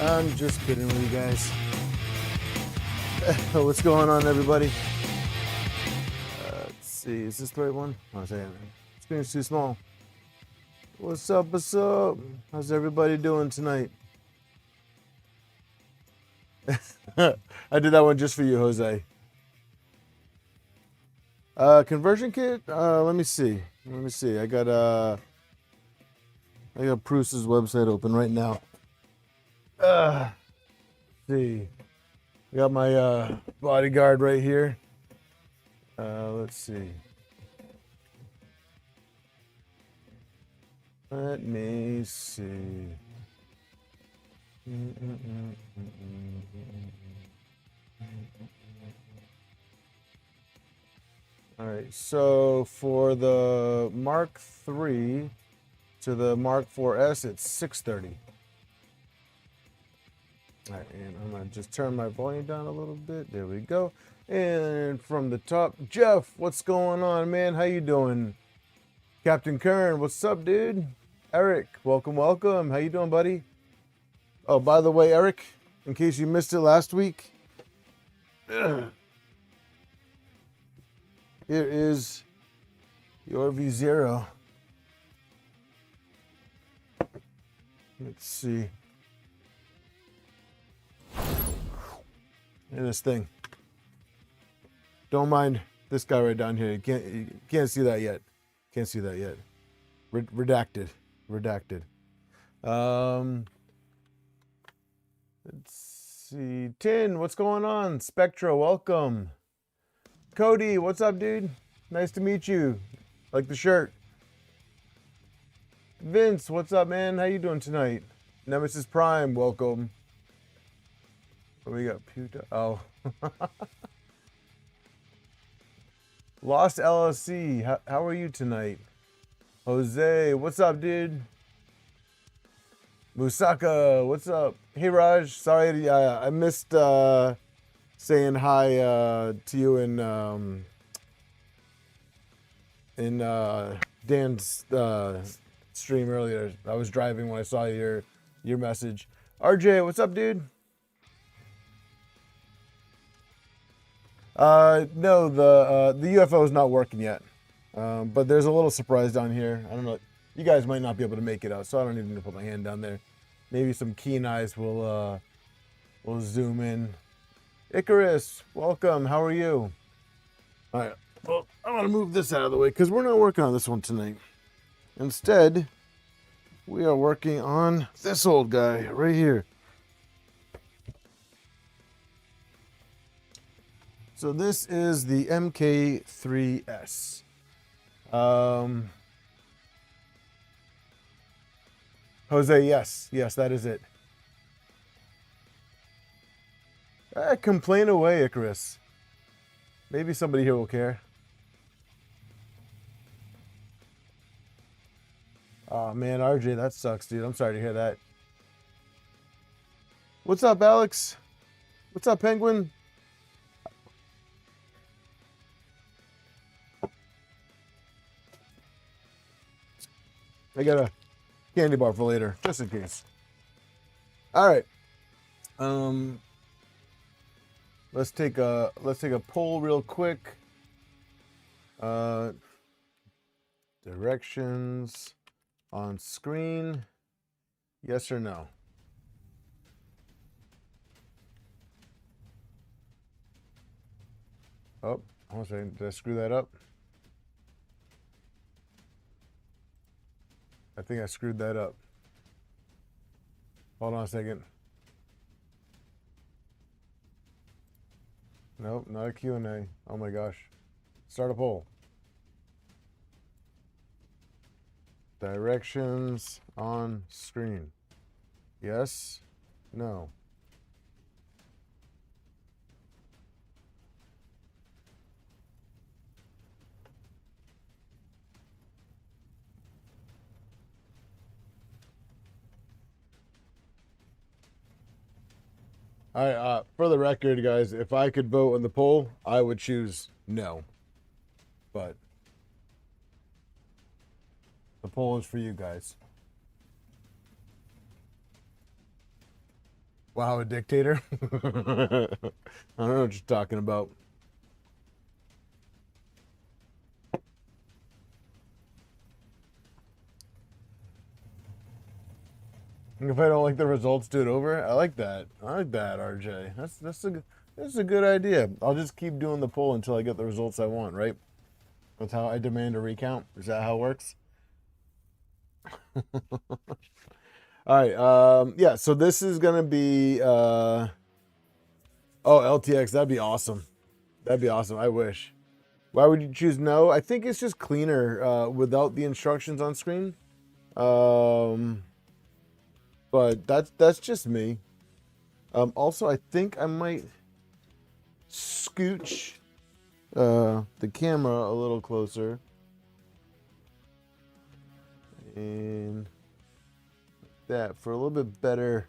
I'm just kidding with you guys. What's going on, everybody? Let's see. Is this the right one? Oh, screen's too small. What's up? What's up? How's everybody doing tonight? I did that one just for you, Jose. Conversion kit? Let me see. I got Prusa's website open right now. See. I got my bodyguard right here. Let's see. Let me see. All right, so for the Mark III to the Mark IVS, it's $630. All right, and I'm gonna just turn my volume down a little bit. There we go. And from the top, Jeff, what's going on, man? How you doing? Captain Kern, what's up, dude? Eric, welcome. How you doing, buddy? Oh, by the way, Eric, in case you missed it last week, here is your V0. Let's see. And this thing. Don't mind this guy right down here. You can't see that yet. Redacted. Let's see. Tin, what's going on? Spectra, welcome. Cody, what's up, dude? Nice to meet you. Like the shirt. Vince, what's up, man? How you doing tonight? Nemesis Prime, welcome. What we got? Puta. Oh. Lost LLC, how are you tonight? Jose, what's up, dude? Musaka, what's up? Hey, Raj, sorry I missed saying hi to you in Dan's stream earlier. I was driving when I saw your message. RJ, what's up, dude? No, the UFO is not working yet, but there's a little surprise down here. I don't know. You guys might not be able to make it out, so I don't even need to put my hand down there. Maybe some keen eyes will zoom in. Icarus, welcome. How are you? All right. Well, I'm gonna move this out of the way because we're not working on this one tonight. Instead, we are working on this old guy right here. So this is the MK3S. Jose, yes, that is it. Complain away, Icarus. Maybe somebody here will care. Oh man, RJ, that sucks, dude. I'm sorry to hear that. What's up, Alex? What's up, Penguin? I got a candy bar for later, just in case. All right. Let's take a poll real quick. Directions on screen. Yes or no? Oh, hold on a second. Did I screw that up? I think I screwed that up. Hold on a second. Nope, not a Q&A. Oh my gosh. Start a poll. Directions on screen. Yes? No? For the record, guys, if I could vote on the poll, I would choose no. But the poll is for you guys. Wow, a dictator? I don't know what you're talking about. If I don't like the results, do it over. I like that. I like that, RJ. That's a good idea. I'll just keep doing the poll until I get the results I want. Right? That's how I demand a recount. Is that how it works? All right. Yeah. So this is gonna be. Oh, LTX. That'd be awesome. That'd be awesome. I wish. Why would you choose no? I think it's just cleaner without the instructions on screen. Um, but that's just me. Also, I think I might scooch the camera a little closer and that for a little bit better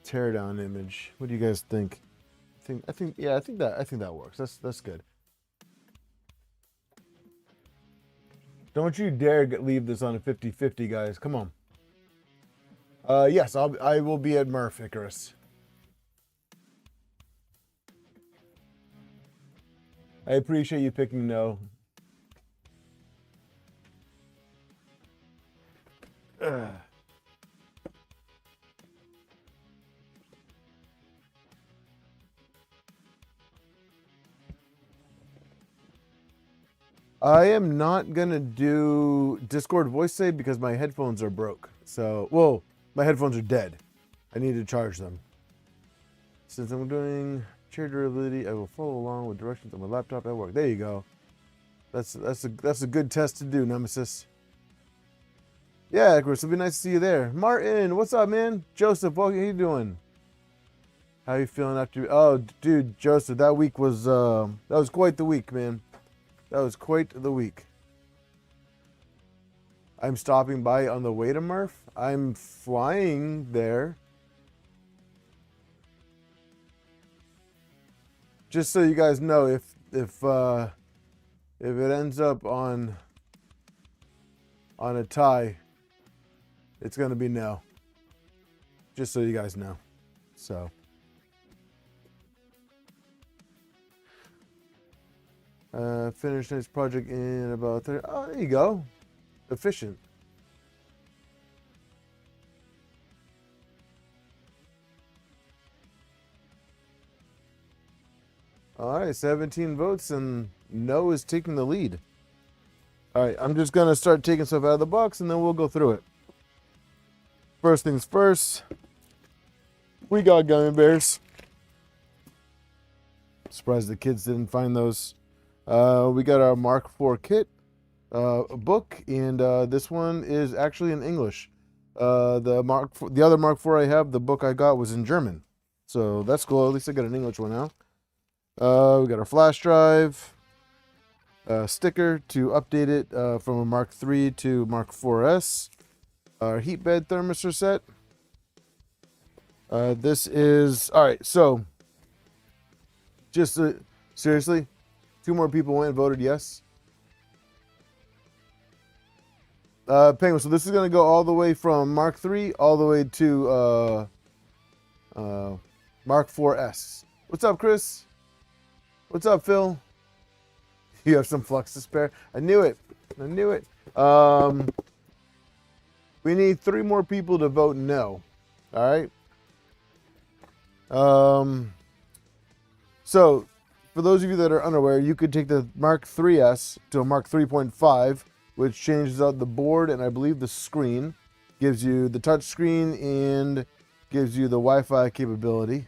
teardown image. What do you guys think? I think that works. That's good. Don't you dare leave this on a 50-50, guys. Come on. Yes, I will be at Murph, Icarus. I appreciate you picking no. I am not gonna do Discord voice save because my headphones are broke. So, well, my headphones are dead. I need to charge them. Since I'm doing chair durability, I will follow along with directions on my laptop at work. There you go. That's a good test to do, Nemesis. Yeah, Chris, it'll be nice to see you there. Martin, what's up, man? Joseph, what are you doing? How you feeling after? Oh, dude, Joseph, that week was that was quite the week, man. That was quite the week. I'm stopping by on the way to Murph. I'm flying there. Just so you guys know, if it ends up on a tie, it's gonna be no. Just so you guys know. So. Finish this project in about 30. Oh, there you go. Efficient. All right, 17 votes, and no is taking the lead. All right, I'm just going to start taking stuff out of the box, and then we'll go through it. First things first, we got gummy bears. Surprised the kids didn't find those. We got our Mark IV kit book, and this one is actually in English. The other Mark IV I have, the book I got was in German, so that's cool. At least I got an English one now. We got our flash drive sticker to update it from a Mark III to Mark IVS. Our heat bed thermistor set. This is all right. So, just seriously. 2 more people went and voted yes. Penguin, so this is going to go all the way from Mark III all the way to Mark IVS. What's up, Chris? What's up, Phil? You have some flux to spare. I knew it. I knew it. We need 3 more people to vote no. All right. So, for those of you that are unaware, you could take the Mark IIIS to a Mark 3.5, which changes out the board and I believe the screen, gives you the touch screen and gives you the Wi-Fi capability.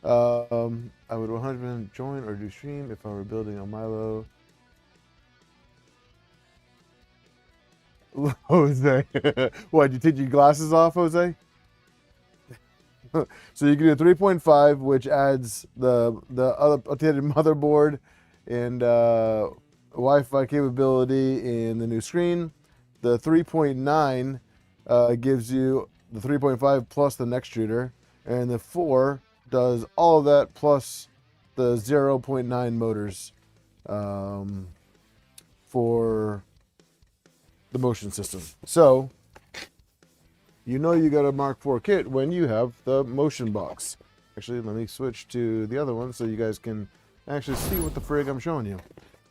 I would 100% join or do stream if I were building a Milo. Jose, what? You take your glasses off, Jose? So you can do a 3.5, which adds the other updated motherboard and Wi-Fi capability and the new screen. The 3.9 gives you the 3.5 plus the next shooter, and the 4 does all of that plus the 0.9 motors for the motion system. So you know you got a Mark IV kit when you have the motion box. Actually, let me switch to the other one so you guys can actually see what the frig I'm showing you.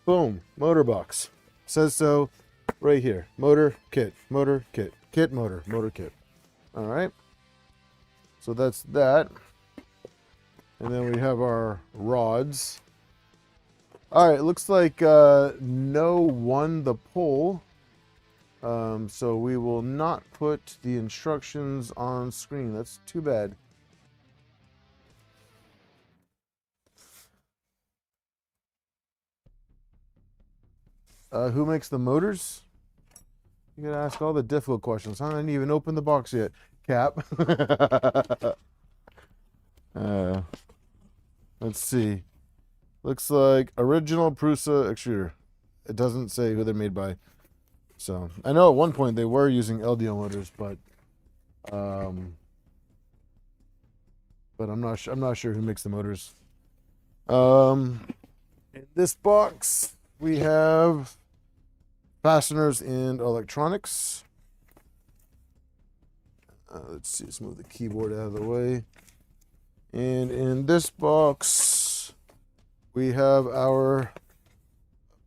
Boom, motor box. Says so right here. Motor kit, kit motor, motor kit. All right. So that's that. And then we have our rods. All right, looks like no won the poll. So we will not put the instructions on screen. That's too bad. Who makes the motors? You gotta ask all the difficult questions. I didn't even open the box yet. Cap. Let's see. Looks like original Prusa extruder. It doesn't say who they're made by. So I know at one point they were using LDO motors, but I'm not sure who makes the motors. In this box we have fasteners and electronics. Let's see, let's move the keyboard out of the way. And in this box, we have our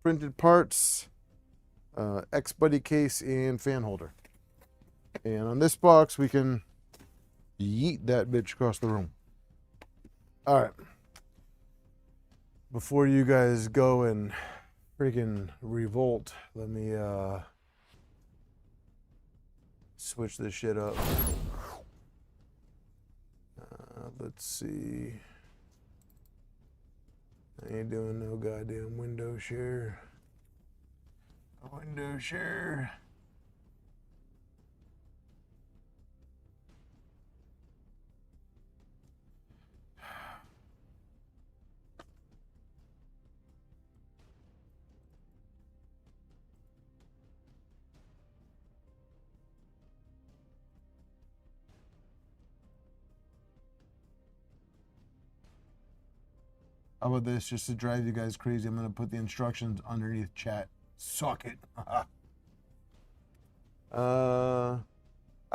printed parts, X-Buddy case, and fan holder. And on this box, we can yeet that bitch across the room. All right. Before you guys go and freaking revolt, let me switch this shit up. Let's see. I ain't doing no goddamn window share. Window share. How about this? Just to drive you guys crazy, I'm going to put the instructions underneath chat. Suck it. I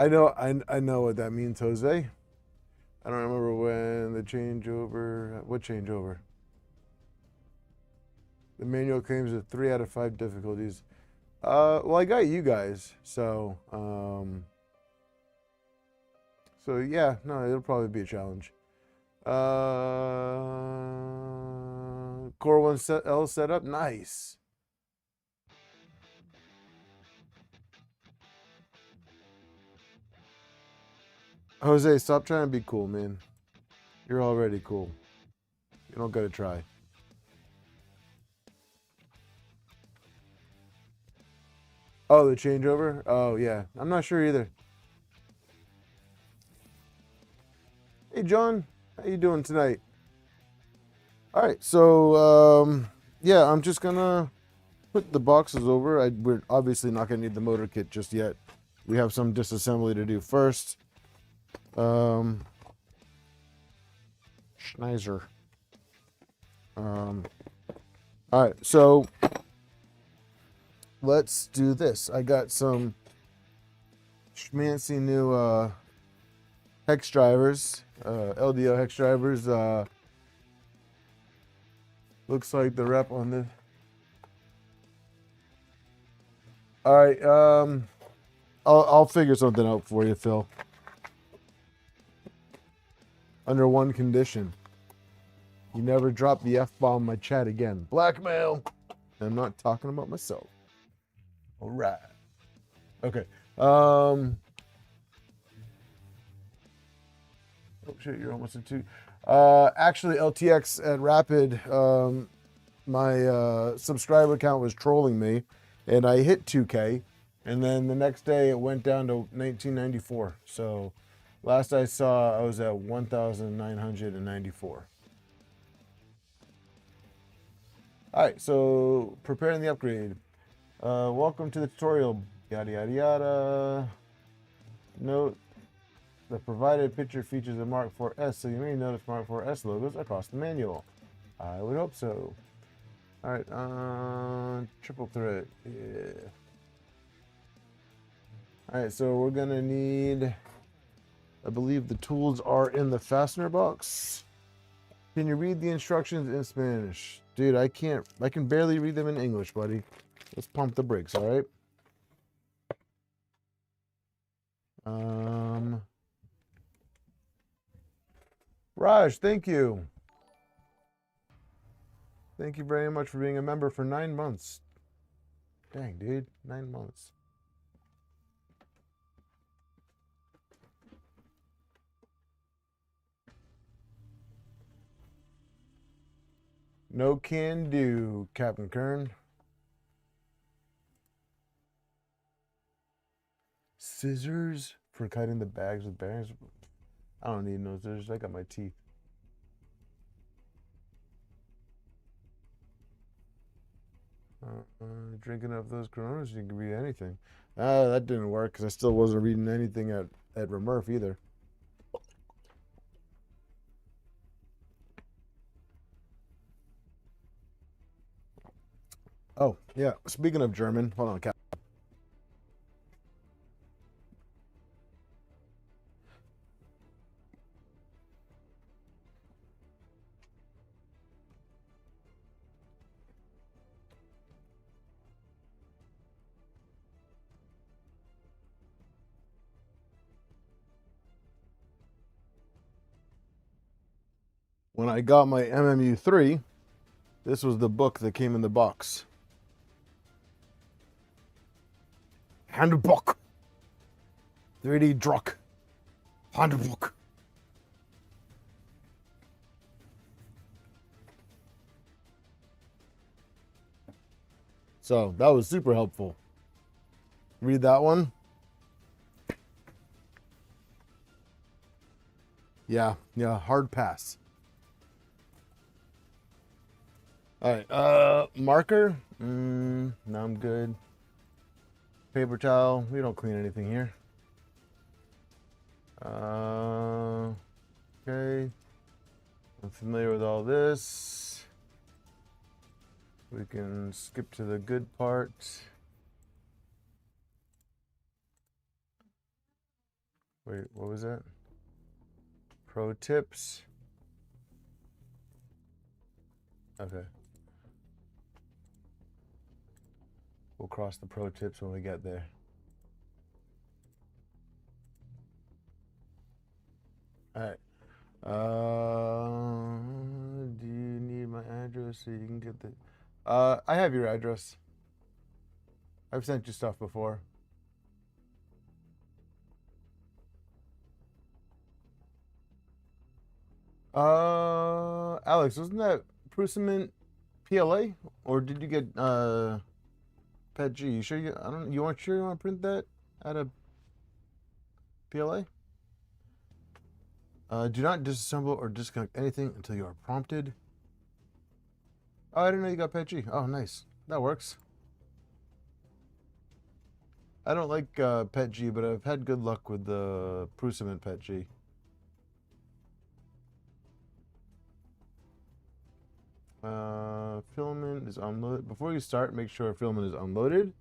know what that means, Jose. I don't remember when the changeover. What changeover? The manual claims a 3 out of 5 difficulties. Well, I got you guys, so yeah, no, it'll probably be a challenge. Core 1L setup, nice. Jose, stop trying to be cool, man. You're already cool. You don't gotta try. Oh, the changeover? Oh, yeah. I'm not sure either. Hey, John. How you doing tonight? All right, so yeah, I'm just gonna put the boxes over. We're obviously not gonna need the motor kit just yet. We have some disassembly to do first. Schneiser. All right, so let's do this. I got some schmancy new hex drivers, LDO hex drivers. Looks like the rep on this. All right, I'll figure something out for you, Phil. Under one condition. You never drop the F-bomb in my chat again. Blackmail. I'm not talking about myself. All right. Okay. Oh shit, you're almost at 2. Actually, LTX at Rapid, my subscriber count was trolling me, and I hit 2K, and then the next day it went down to 1994. So last I saw, I was at 1,994. All right, so preparing the upgrade. Welcome to the tutorial. Yada yada yada. Note: the provided picture features a Mark IVS, so you may notice Mark IVS logos across the manual. I would hope so. All right, triple thread. Yeah. All right, so we're gonna need, I believe the tools are in the fastener box. Can you read the instructions in Spanish? Dude, I can't, I can barely read them in English, buddy. Let's pump the brakes, all right? Raj, thank you. Thank you very much for being a member for 9 months. Dang, dude, 9 months. No can do, Captain Kern. Scissors for cutting the bags with bearings. I don't need no scissors. I got my teeth. Drinking up those Coronas, you can read anything. That didn't work because I still wasn't reading anything at Remurf either. Oh, yeah. Speaking of German, hold on, Cap. When I got my MMU3, this was the book that came in the box. Handbook. 3D Druck. Handbook. So that was super helpful. Read that one. Yeah, hard pass. All right, marker. No, I'm good. Paper towel. We don't clean anything here. Okay. I'm familiar with all this. We can skip to the good part. Wait, what was that? Pro tips. Okay. We'll cross the pro tips when we get there. All right. Do you need my address so you can get the... I have your address. I've sent you stuff before. Alex, wasn't that Prusa PLA? Or did you get Pet G? You sure you... I don't... You aren't sure you want to print that out of PLA? Do not disassemble or disconnect anything until you are prompted. Oh, I didn't know you got Pet G. Oh, nice. That works. I don't like Pet G, but I've had good luck with the Prusa Pet G. Filament is unloaded. Before you start, make sure filament is unloaded.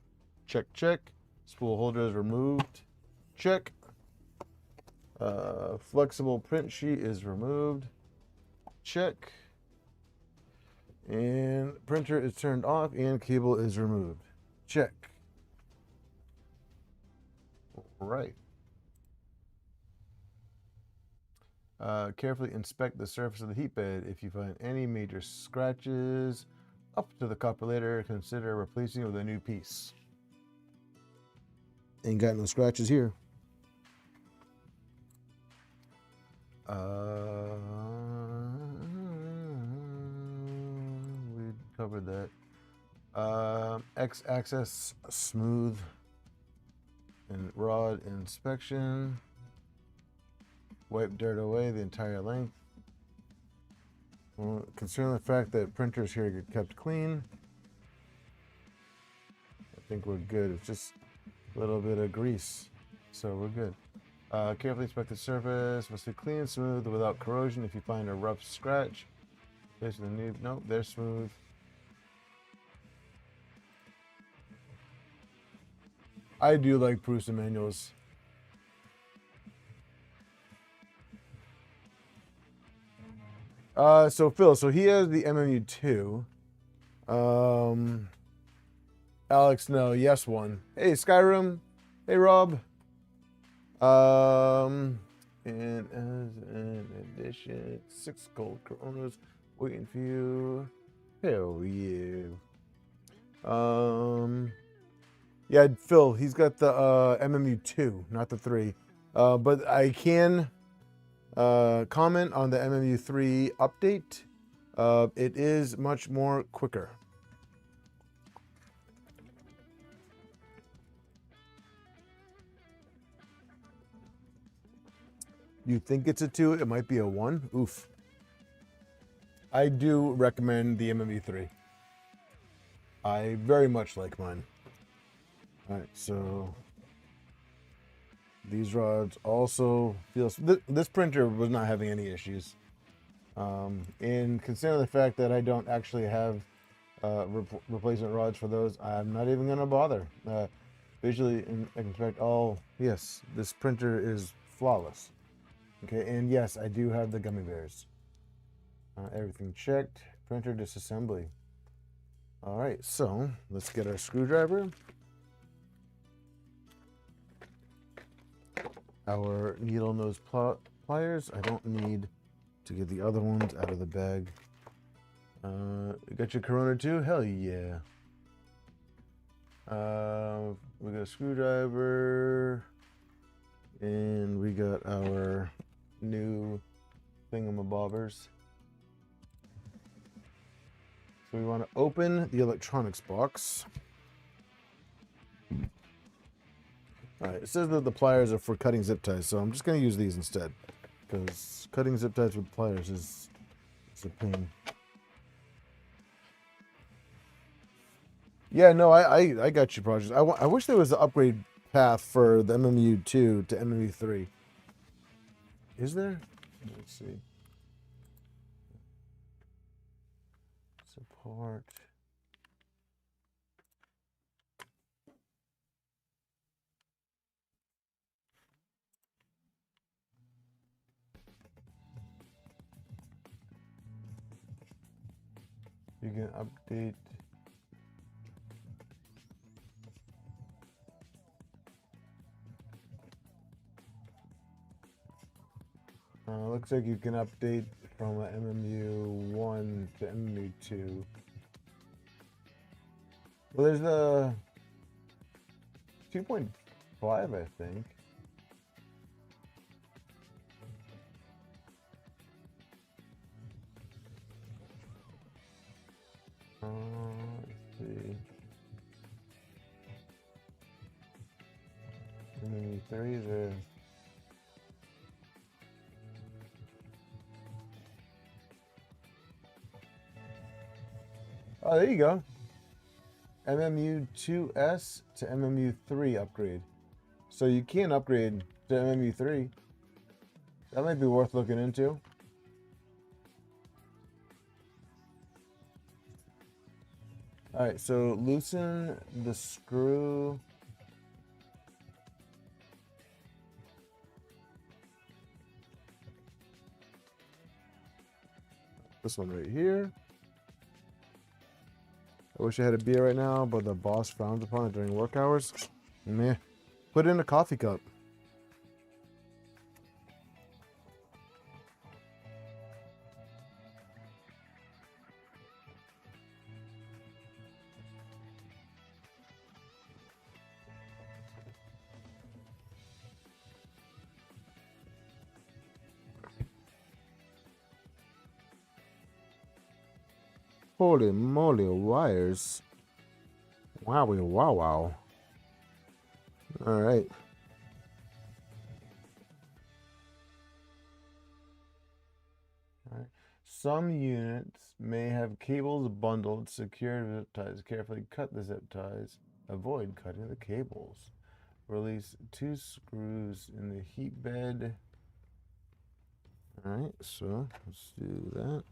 Check, check. Spool holder is removed. Check. Flexible print sheet is removed. Check. And printer is turned off and cable is removed. Check. All right. Carefully inspect the surface of the heat bed. If you find any major scratches up to the copper later, consider replacing it with a new piece. Ain't got no scratches here. We covered that. X-axis smooth and rod inspection. Wipe dirt away the entire length. Well, considering the fact that printers here get kept clean, I think we're good. It's just a little bit of grease, so we're good. Carefully inspect the surface. Must be clean, smooth, without corrosion. If you find a rough scratch, place the new. Nope, they're smooth. I do like Prusa manuals. So Phil, so he has the MMU2. Alex, no, yes one. Hey, Skyrim. Hey, Rob. And as an addition, 6 gold coronas waiting for you. Hell yeah. Yeah, Phil, he's got the MMU2, not the 3. But I can comment on the MMU3 update. It is much more quicker. You think it's a 2, it might be a 1. Oof. I do recommend the MMU3. I very much like mine. All right, so these rods also feels. This printer was not having any issues. And considering the fact that I don't actually have replacement rods for those, I'm not even gonna bother. Visually inspect all. Yes, this printer is flawless. Okay, and yes, I do have the gummy bears. Everything checked. Printer disassembly. All right, so let's get our screwdriver, our needle nose pliers. I don't need to get the other ones out of the bag. You got your Corona too? Hell yeah. We got a screwdriver, and we got our new thingamabobbers. So we want to open the electronics box. All right, it says that the pliers are for cutting zip ties, so I'm just going to use these instead, because cutting zip ties with pliers is a pain. Yeah, no, I got you, Project. I wish there was an upgrade path for the MMU2 to MMU3. Is there? Let's see. Support. You can update. Looks like you can update from a MMU1 to MMU2. Well, there's the 2.5, I think. Let's see. MMU3 is a. Oh, there you go. MMU2S to MMU3 upgrade. So you can upgrade to MMU3. That might be worth looking into. All right, so loosen the screw. This one right here. I wish I had a beer right now, but the boss frowns upon it during work hours. Meh. Put it in a coffee cup. Holy moly, wires. Wowie, wow, wow. All right. Some units may have cables bundled, secured zip ties. Carefully cut the zip ties. Avoid cutting the cables. Release 2 screws in the heat bed. All right, so let's do that.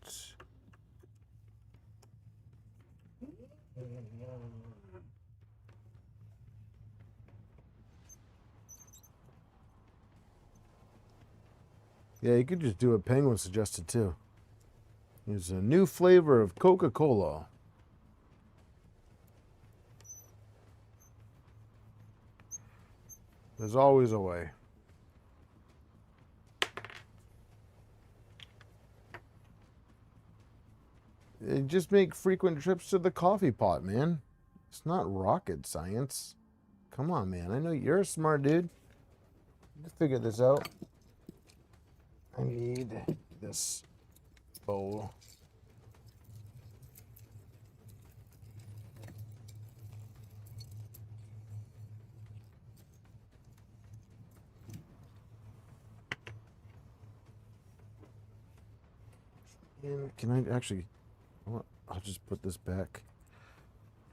Yeah, you could just do what Penguin suggested too. There's a new flavor of Coca-Cola. There's always a way. Just make frequent trips to the coffee pot, man. It's not rocket science. Come on, man. I know you're a smart dude. You figure this out. I need this bowl. And can I actually... I'll just put this back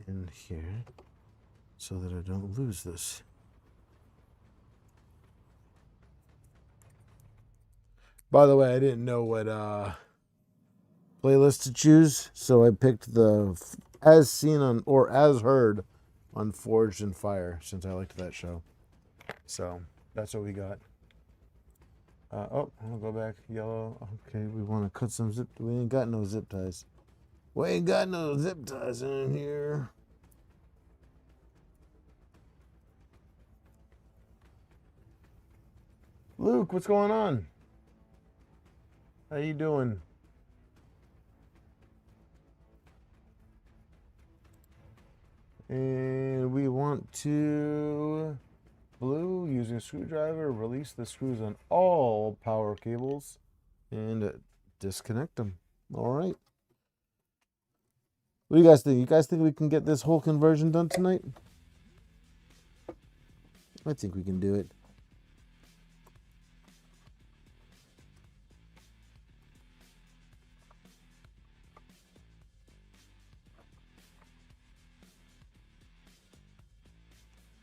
in here so that I don't lose this. By the way, I didn't know what playlist to choose, so I picked the as seen on or as heard on Forged in Fire since I liked that show. So that's what we got. Oh, I'll go back. Yellow. Okay, we want to cut some zip. We ain't got no zip ties. We ain't got no zip ties in here. Luke, what's going on? How you doing? And we want to blue using a screwdriver, release the screws on all power cables and disconnect them. All right. What do you guys think? You guys think we can get this whole conversion done tonight? I think we can do it.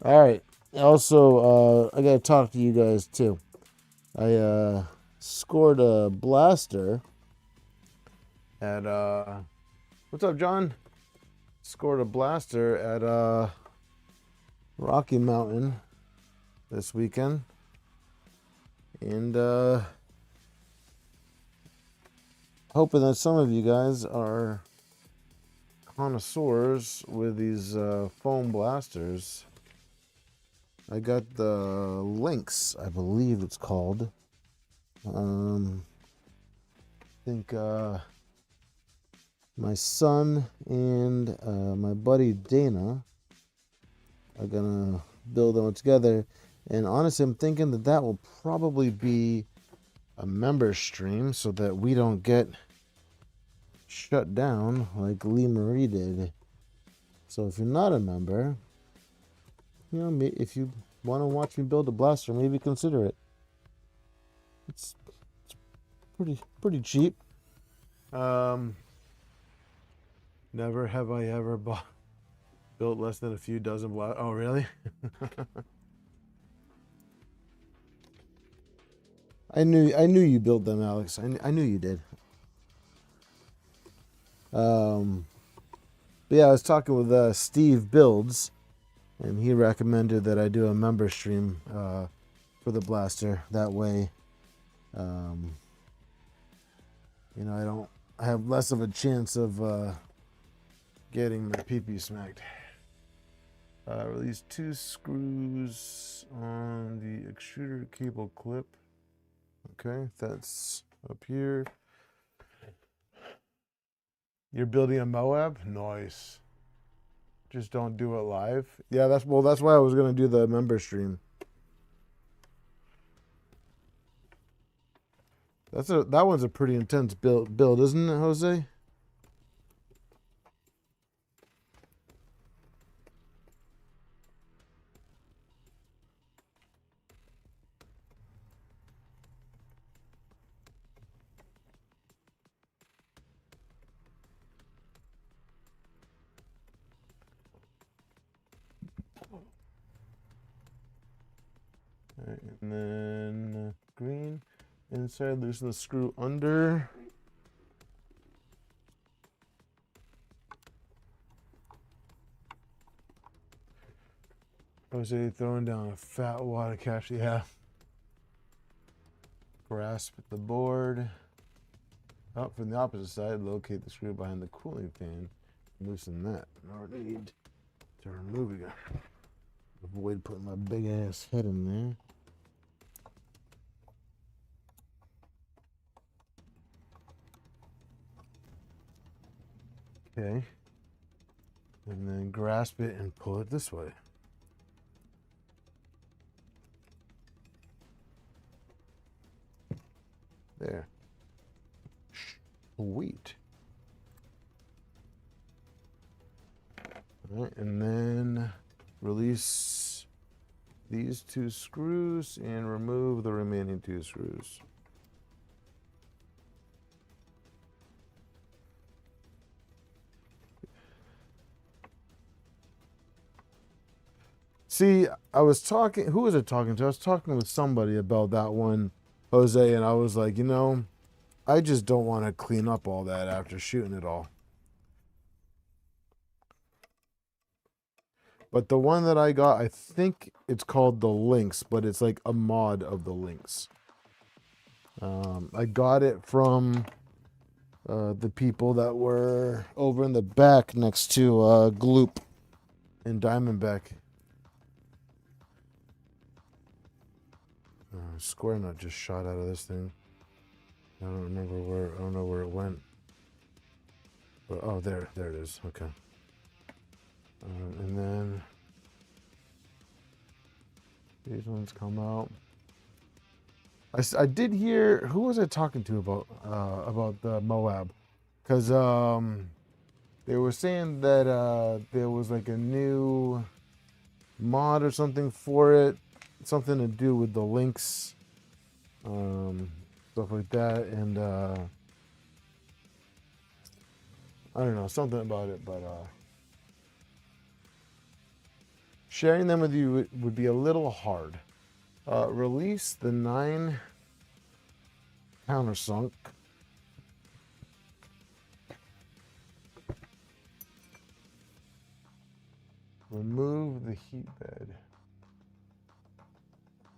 All right. Also, I gotta talk to you guys too. I scored a blaster at what's up, John? Scored a blaster at Rocky Mountain this weekend, and hoping that some of you guys are connoisseurs with these foam blasters. I got the Lynx, I believe it's called. I think my son and my buddy Dana are gonna build them together. And honestly, I'm thinking that that will probably be a member stream so that we don't get shut down like Lee Marie did. So if you're not a member, you know, if you want to watch me build a blaster, maybe consider it. It's pretty cheap. Never have I ever built less than a few dozen blasters. Oh, really? I knew you built them, Alex. I knew you did. But yeah, I was talking with Steve Builds, and he recommended that I do a member stream for the blaster. That way, you know, I have less of a chance of getting my pee-pee smacked. Release 2 screws on the extruder cable clip. Okay, that's up here. You're building a Moab? Nice. Just don't do it live. Yeah, that's why I was gonna do the member stream. That one's a pretty intense build, isn't it, Jose? Right, and then green inside, loosen the screw under. Jose throwing down a fat wad of cash. Yeah. grasp the board. Up from the opposite side, locate the screw behind the cooling fan. Loosen that. No need to remove it. Avoid putting my big ass head in there. Okay. And then grasp it and pull it this way. There. Sweet. All right, and then release these 2 screws and remove the remaining 2 screws. See, I was talking, who was I talking to? I was talking with somebody about that one, Jose, and I was like, you know, I just don't want to clean up all that after shooting it all. But the one that I got, I think it's called the Lynx, but it's like a mod of the Lynx. I got it from the people that were over in the back next to Gloop and Diamondback. Square nut just shot out of this thing. I don't remember where. I don't know where it went. But oh, there it is. Okay. And then these ones come out. I did hear, who was I talking to about the Moab? Because they were saying that there was like a new mod or something for it, something to do with the Lynx, stuff like that, and I don't know, something about it, but sharing them with you would be a little hard. Release the 9 countersunk. Remove the heat bed.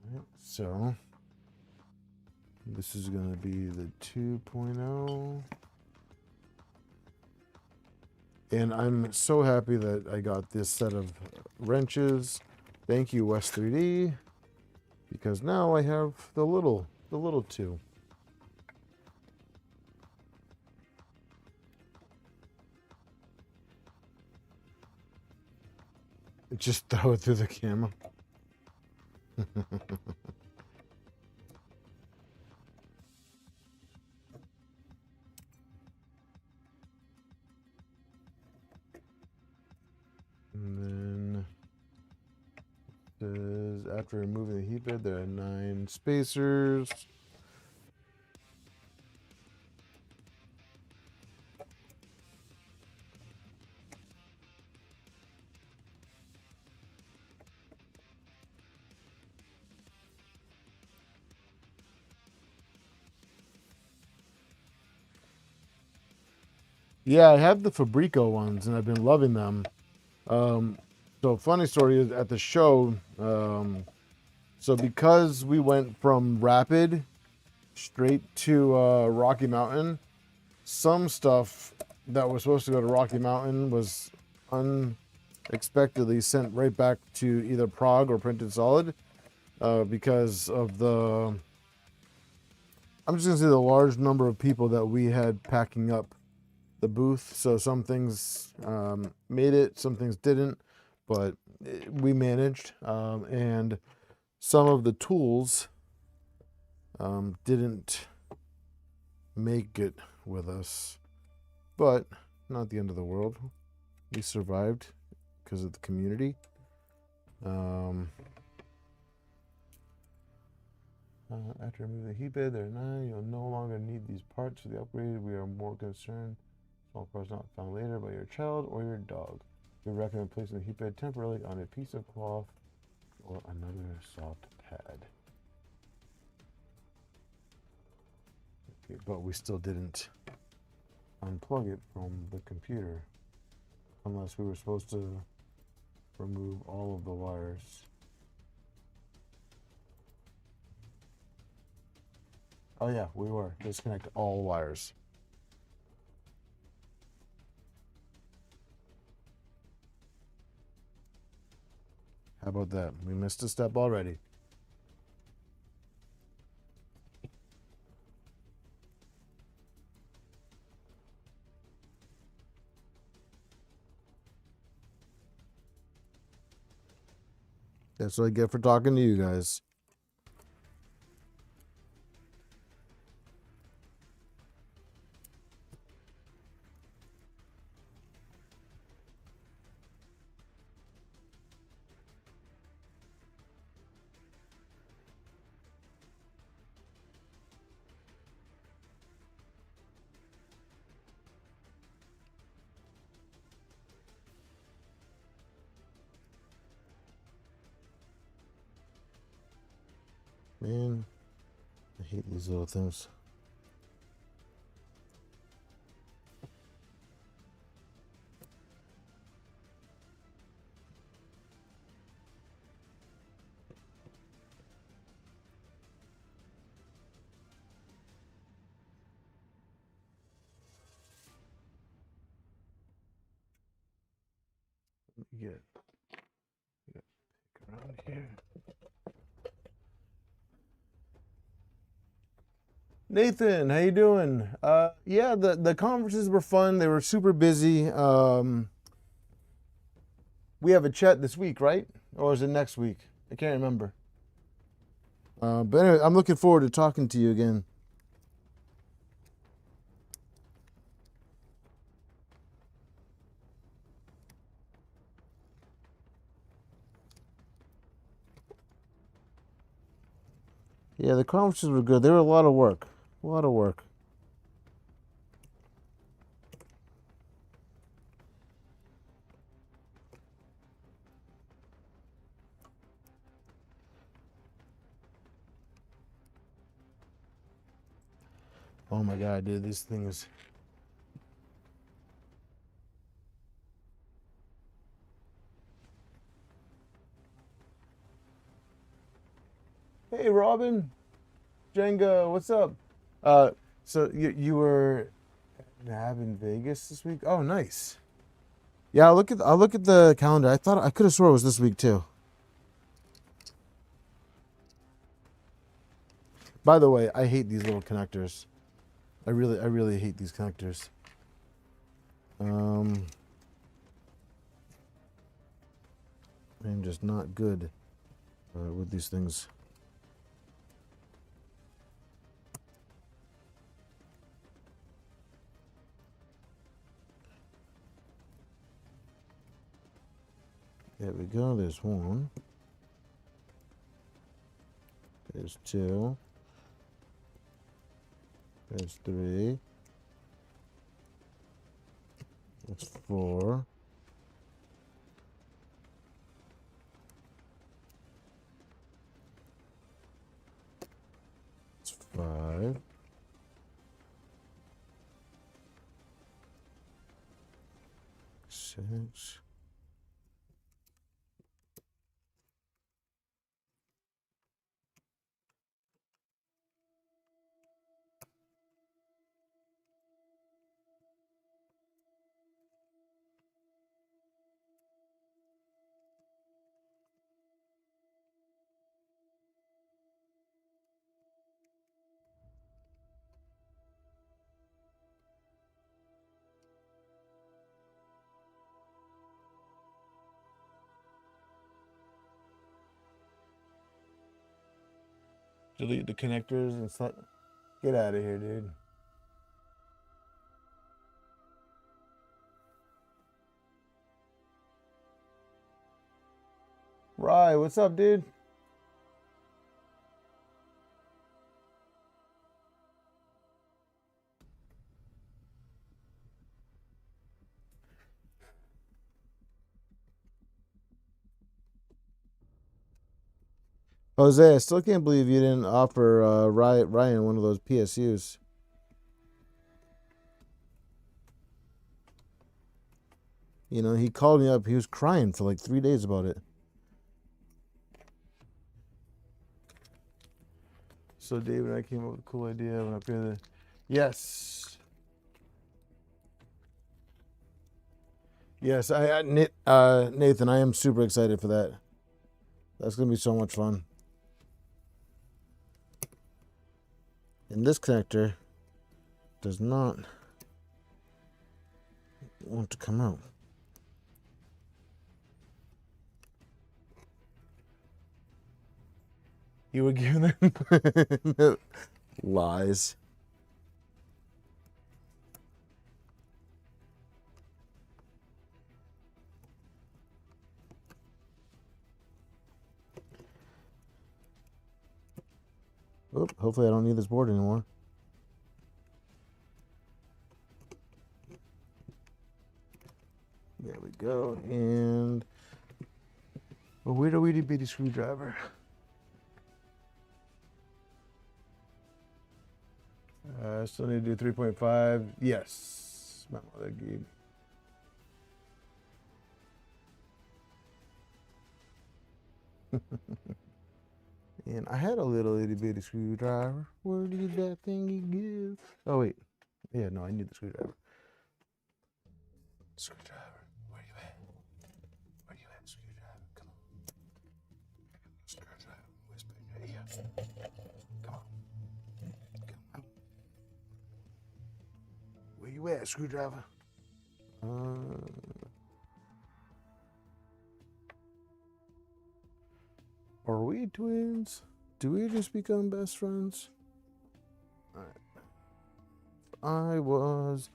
All right, so this is going to be the 2.0. And I'm so happy that I got this set of wrenches. Thank you, West 3D, because now I have the little 2. Just throw it through the camera. And then it says after removing the heat bed, there are 9 spacers. Yeah, I have the Fabrico ones, and I've been loving them. So funny story is at the show, so because we went from Rapid straight to Rocky Mountain, some stuff that was supposed to go to Rocky Mountain was unexpectedly sent right back to either Prague or Printed Solid because of the, I'm just gonna say, the large number of people that we had packing up the booth. So some things made it, some things didn't, but we managed. And some of the tools didn't make it with us, but not the end of the world. We survived because of the community. After removing the heat bed, there are 9. You'll no longer need these parts for the upgrade. We are more concerned small parts not found later by your child or your dog. We recommend placing the heat bed temporarily on a piece of cloth or another soft pad. Okay, but we still didn't unplug it from the computer unless we were supposed to remove all of the wires. Oh yeah, we were. Disconnect all wires. How about that? We missed a step already. That's what I get for talking to you guys. Man, I hate these little things. Get around here. Nathan, how you doing? Yeah, the conferences were fun. They were super busy. We have a chat this week, right? Or is it next week? I can't remember. But anyway, I'm looking forward to talking to you again. Yeah, the conferences were good. They were a lot of work. A lot of work. Oh my God, dude, these things. Hey, Robin, Jenga, what's up? Uh, so you were at NAB in Vegas this week? Oh, nice. Yeah, I'll look at the calendar. I could have swore it was this week too. By the way, I hate these little connectors. I really hate these connectors. I'm just not good with these things. There we go. There's one. There's two. There's three. That's four. It's five. Six. Delete the connectors and stuff. Get out of here, dude. Right, what's up, dude? Jose, I still can't believe you didn't offer Ryan one of those PSUs. You know, he called me up. He was crying for like 3 days about it. So David and I came up with a cool idea. I'm not gonna. Yes. Yes, Nathan, I am super excited for that. That's gonna be so much fun. And this connector does not want to come out. You were giving them lies. Oop, hopefully I don't need this board anymore. There we go. And a weird weedy bitty screwdriver. Still need to do 3.5. Yes. My mother gave. And I had a little itty bitty screwdriver. Where did that thingy give? Oh wait. Yeah, no, I need the screwdriver. Screwdriver. Where you at? Where you at, screwdriver? Come on. Screwdriver. Whisper in your ear. Come on. Come on. Where you at, screwdriver? Are we twins? Do we just become best friends? Alright. I was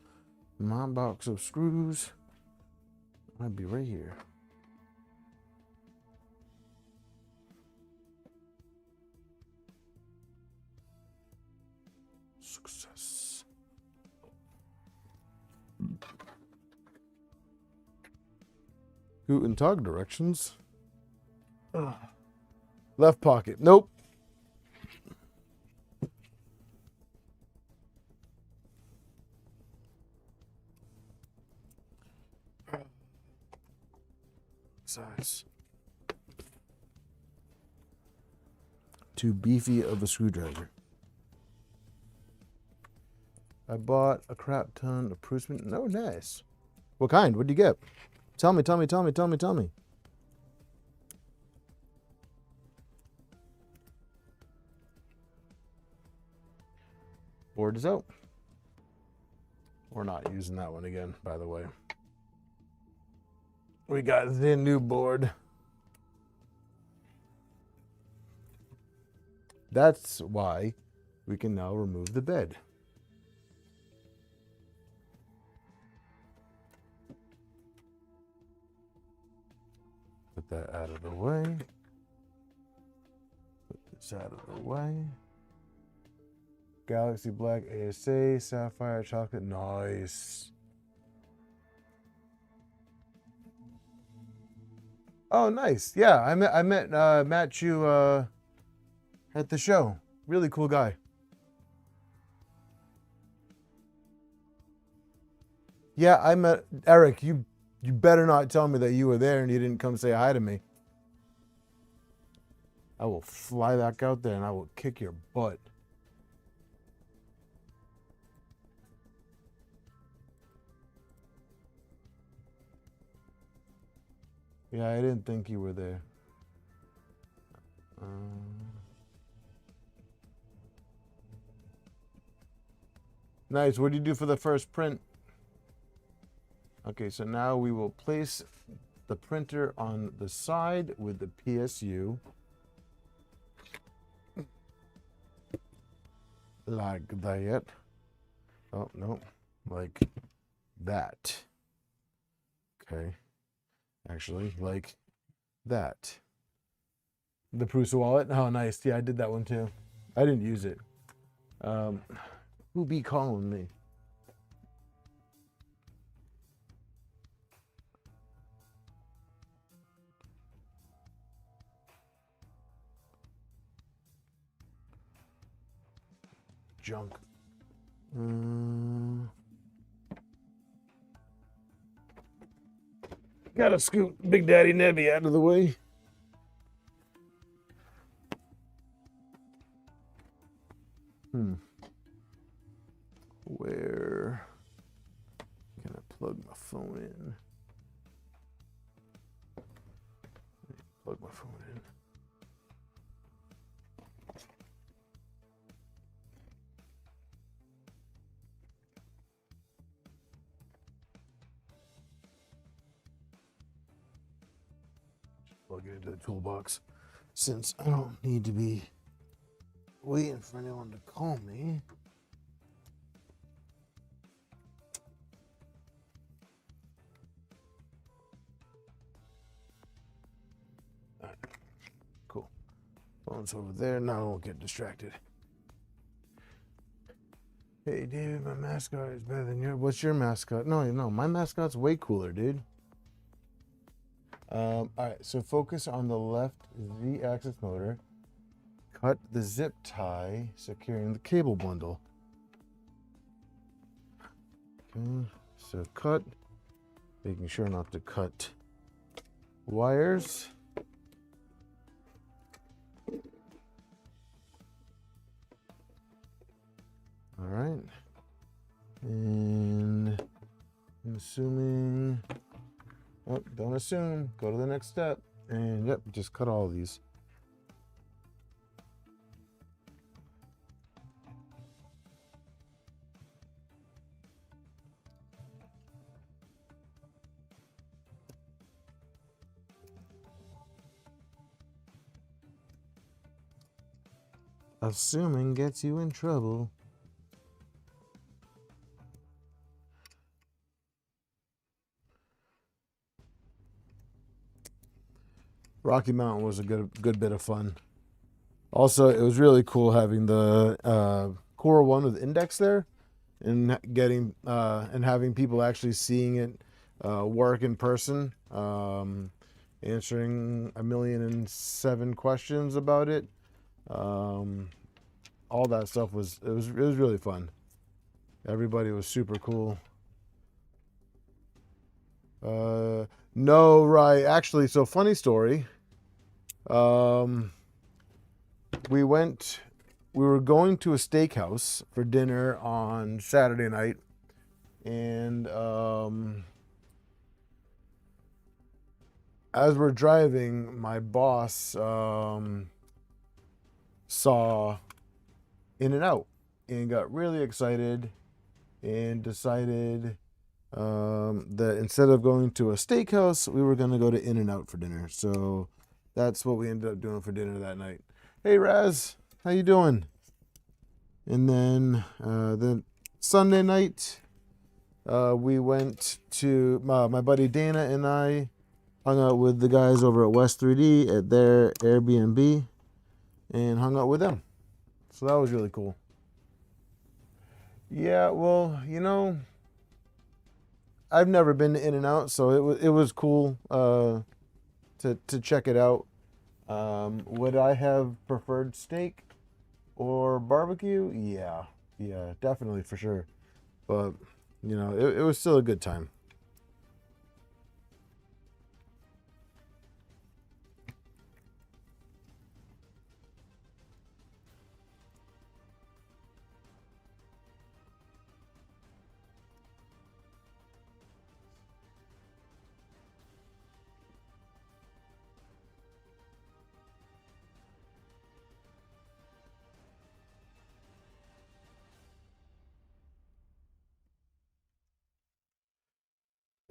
my box of screws. I'd be right here. Success. Guten Tag directions. Ugh. Left pocket. Nope. Size. Too beefy of a screwdriver. I bought a crap ton of Prusa. No, nice. What kind? What'd you get? Tell me. Board is out. We're not using that one again, by the way. We got the new board. That's why we can now remove the bed. Put that out of the way. Put this out of the way. Galaxy Black ASA, Sapphire Chocolate, nice. Oh, nice. Yeah, I met Matt Chu at the show. Really cool guy. Yeah, I met Eric. You better not tell me that you were there and you didn't come say hi to me. I will fly back out there and I will kick your butt. Yeah, I didn't think you were there. Nice. What did you do for the first print? Okay, so now we will place the printer on the side with the PSU. Like that. Oh, no. Like that. Okay. Actually, like that. The Prusa wallet. Oh, nice. Yeah, I did that one too. I didn't use it. Who be calling me? Junk. Gotta scoot Big Daddy Nebby out of the way. phone in. Plug my phone in. Plug it into the toolbox since I don't need to be waiting for anyone to call me. All right. Cool. Phone's over there. Now I won't get distracted. Hey, David, my mascot is better than yours. What's your mascot? No, my mascot's way cooler, dude. All right, so focus on the left Z-axis motor. Cut the zip tie securing the cable bundle. Okay, so cut. Making sure not to cut wires. All right. And I'm assuming... Oh, don't assume. Go to the next step. And yep, just cut all of these. Assuming gets you in trouble. Rocky Mountain was a good bit of fun. Also, it was really cool having the Core 1 with Index there, and getting and having people actually seeing it work in person, answering 1,000,007 questions about it. All that stuff was really fun. Everybody was super cool. No, right. Actually, so funny story. We were going to a steakhouse for dinner on Saturday night, and as we're driving, my boss saw In-N-Out and got really excited and decided that instead of going to a steakhouse, we were going to go to In-N-Out for dinner. So that's what we ended up doing for dinner that night. Hey, Raz, how you doing? And then the Sunday night, we went to my buddy Dana and I hung out with the guys over at West 3D at their Airbnb and hung out with them. So that was really cool. Yeah, well, I've never been to In-N-Out, so it was cool to check it out. Would I have preferred steak or barbecue? Yeah, definitely for sure. But it was still a good time.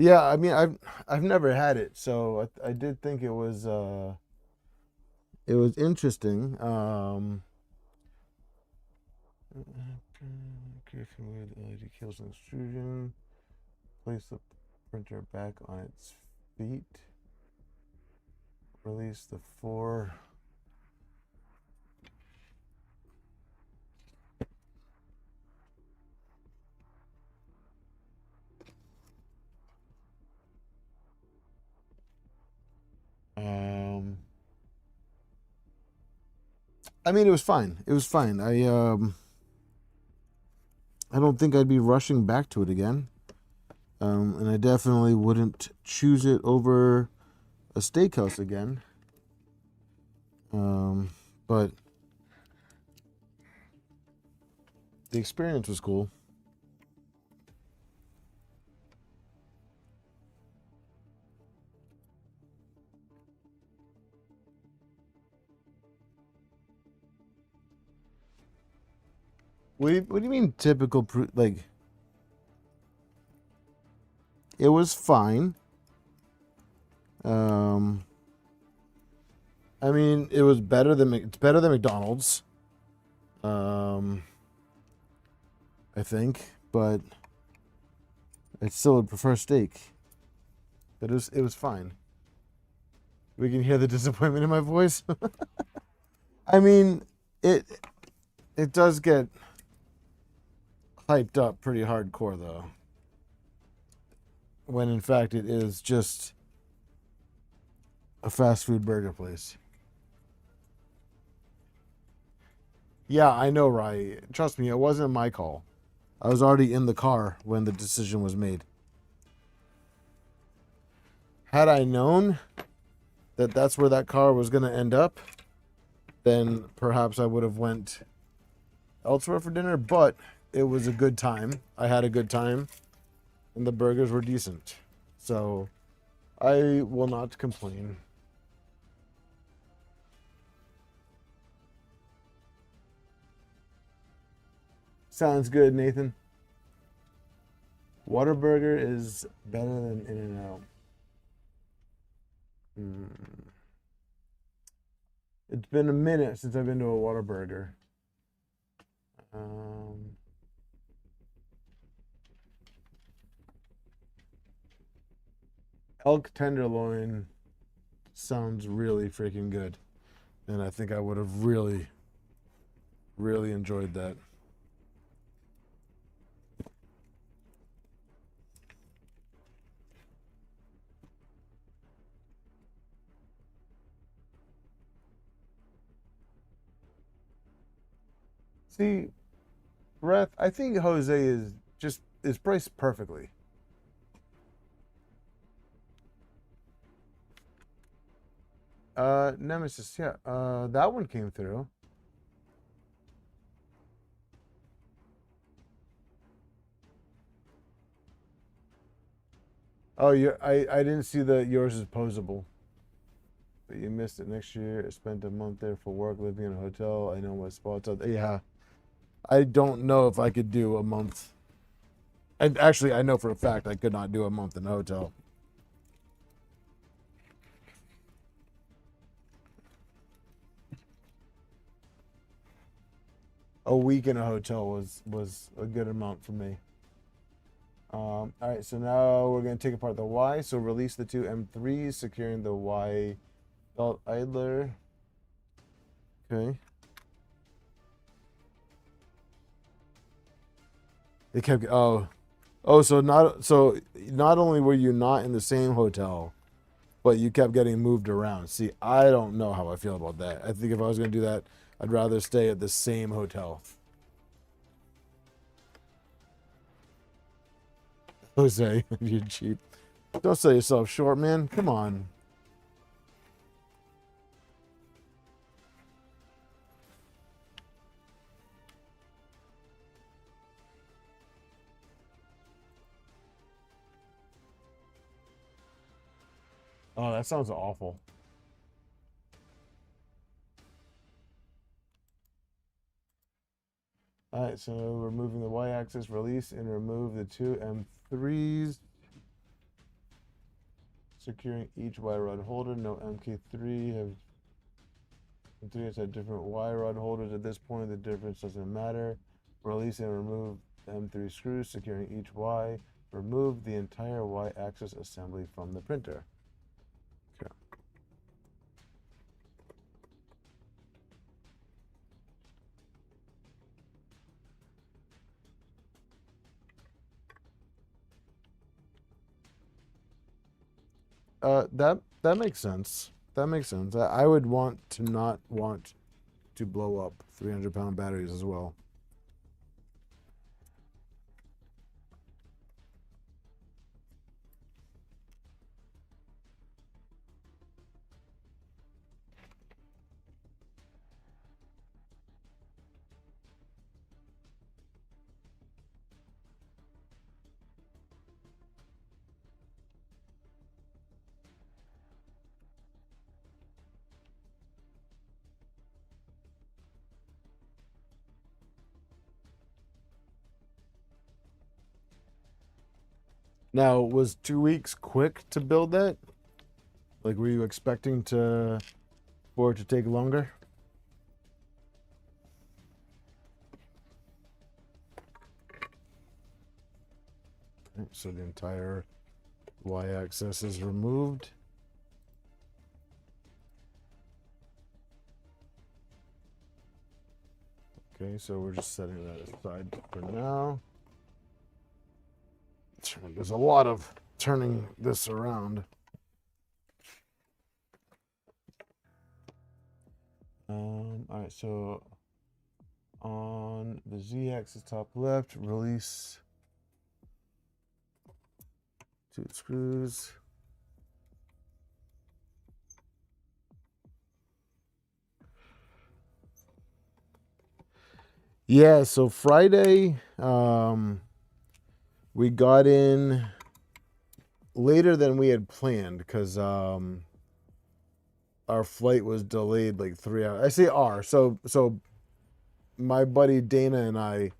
Yeah, I mean, I've never had it, so I did think it was interesting. Carefully with LED kills and extrusion. Place the printer back on its feet. Release the four. I mean, it was fine. It was fine. I don't think I'd be rushing back to it again. And I definitely wouldn't choose it over a steakhouse again. But the experience was cool. What do you mean typical? Like, it was fine. I mean, it was better than it's better than McDonald's. I think, but I still would prefer steak. But it was fine. We can hear the disappointment in my voice. I mean, it it does get hyped up pretty hardcore though. When in fact it is just a fast food burger place. Yeah, I know, Rye. Trust me, it wasn't my call. I was already in the car when the decision was made. Had I known that that's where that car was going to end up, then perhaps I would have went elsewhere for dinner, but it was a good time. I had a good time and the burgers were decent. So, I will not complain. Sounds good, Nathan. Whataburger is better than In-N-Out. It's been a minute since I've been to a Whataburger. Elk tenderloin sounds really freaking good. And I think I would have really, really enjoyed that. See, Breath, I think Jose is priced perfectly. Nemesis, yeah. That one came through. Oh, I didn't see that yours is posable. But you missed it next year. I spent a month there for work, living in a hotel. I know my spots out there. Yeah. I don't know if I could do a month. And actually, I know for a fact I could not do a month in a hotel. A week in a hotel was a good amount for me. All right, so now we're going to take apart the Y. So release the two M3s, securing the Y belt idler. Okay. They kept so not only were you not in the same hotel, but you kept getting moved around. See, I don't know how I feel about that. I think if I was going to do that, I'd rather stay at the same hotel. Jose, you're cheap. Don't sell yourself short, man. Come on. Oh, that sounds awful. All right, so removing the Y-axis, release and remove the two M3s, securing each Y rod holder. No MK3 have M3 has had different Y rod holders at this point. The difference doesn't matter. Release and remove M3 screws, securing each Y. Remove the entire Y-axis assembly from the printer. Okay. That makes sense. That makes sense. I would want to not want to blow up 300-pound batteries as well. Now, was 2 weeks quick to build that? Like, were you expecting for it to take longer? Okay, so the entire y-axis is removed. Okay, so we're just setting that aside for now. There's a lot of turning this around. All right, so on the z-axis top left, release 2 screws. Yeah, so Friday, we got in later than we had planned because our flight was delayed like 3 hours. I say our, so my buddy Dana and I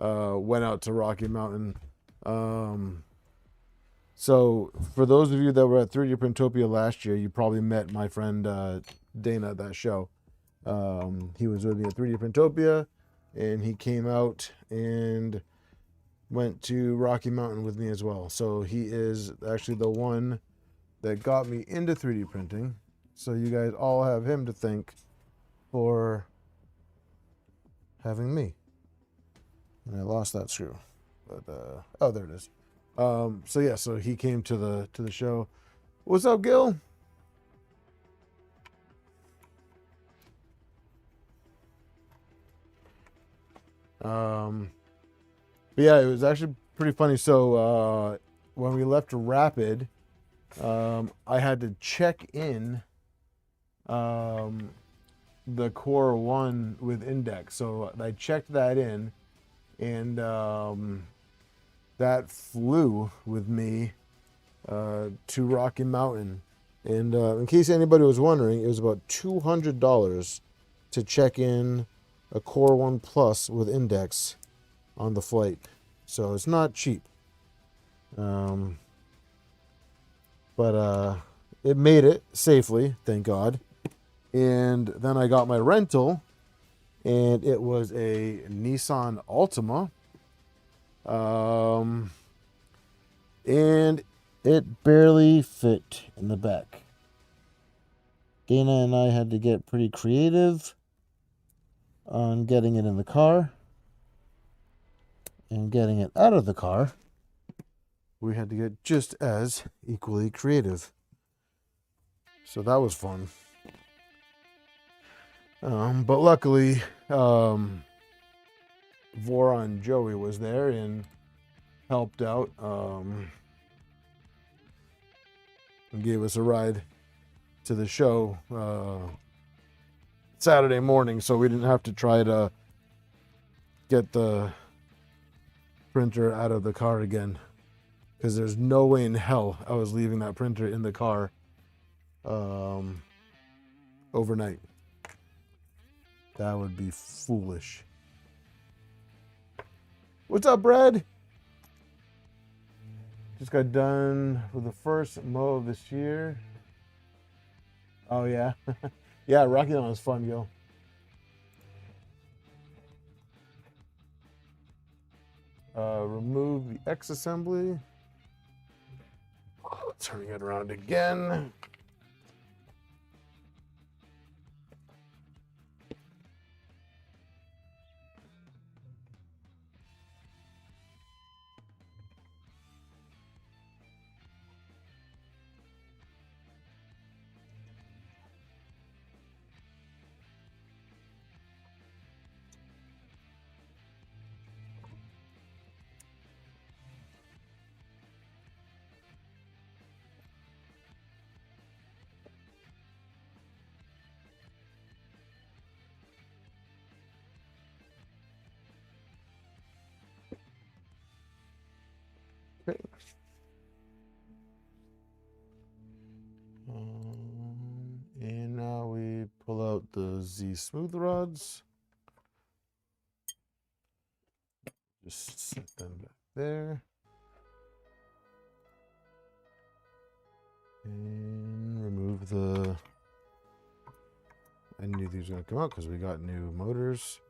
went out to Rocky Mountain. So for those of you that were at 3D Printopia last year, you probably met my friend Dana at that show. He was with me at 3D Printopia, and he came out and went to Rocky Mountain with me as well. So he is actually the one that got me into 3D printing. So you guys all have him to thank for having me. And I lost that screw, but oh, there it is. So yeah, so he came to the show. What's up, Gil? But yeah, it was actually pretty funny. So when we left Rapid, I had to check in the Core 1 with Index. So I checked that in, and that flew with me to Rocky Mountain. And in case anybody was wondering, it was about $200 to check in a Core 1 Plus with Index on the flight. So it's not cheap. But it made it safely, thank God. And then I got my rental, and it was a Nissan Altima. And it barely fit in the back. Dana and I had to get pretty creative on getting it in the car and getting it out of the car. We had to get just as equally creative. So that was fun. But luckily, Voron Joey was there and helped out and gave us a ride to the show Saturday morning, so we didn't have to try to get the printer out of the car again, because there's no way in hell I was leaving that printer in the car overnight. That would be foolish. What's up, Brad? Just got done with the first mow of this year. Oh yeah. Yeah, Rocky Mountain was fun, yo. Remove the X assembly. Turning it around again. Okay. And now we pull out the Z smooth rods. Just set them back there. do you think is going to come out? Because we got new motors.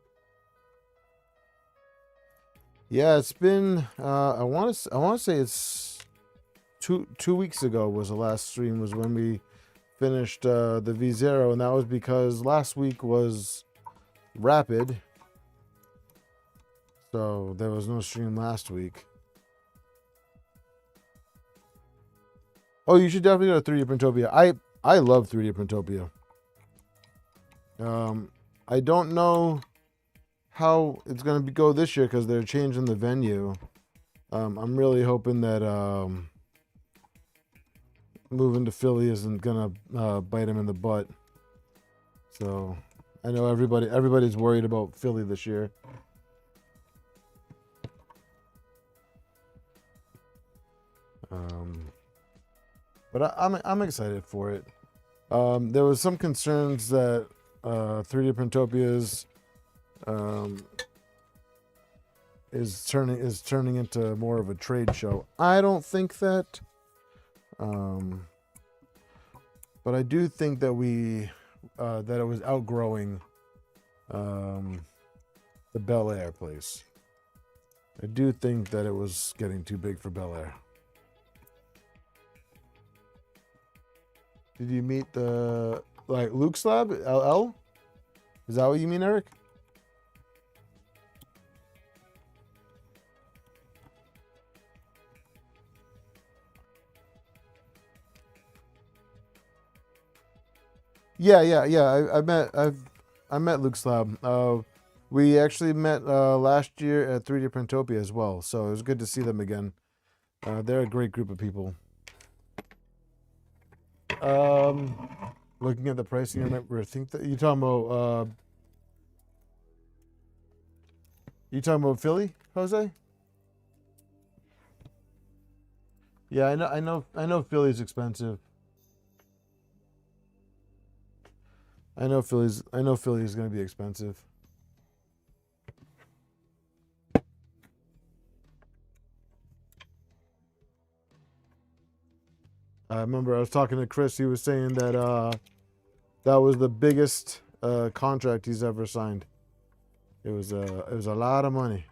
Yeah, it's been. I want to say it's 2 weeks ago was the last stream, was when we finished the V0, and that was because last week was Rapid, so there was no stream last week. Oh, you should definitely go to 3D Printopia. I love 3D Printopia. I don't know how it's going to go this year because they're changing the venue. I'm really hoping that moving to Philly isn't going to bite him in the butt. So I know everybody's worried about Philly this year. But I'm excited for it. There was some concerns that 3D Printopia's is turning into more of a trade show. I don't think that, but I do think that that it was outgrowing the Bel Air place. I do think that it was getting too big for Bel Air. Did you meet the Luke's Lab LL? Is that what you mean, Eric? Yeah. I met Luke's Lab. We actually met last year at 3D Printopia as well, so it was good to see them again. They're a great group of people. Looking at the pricing, I remember. I think that you're talking about Philly, Jose? Yeah, I know Philly's expensive. I know Philly's going to be expensive. I remember I was talking to Chris. He was saying that that was the biggest contract he's ever signed. It was a lot of money.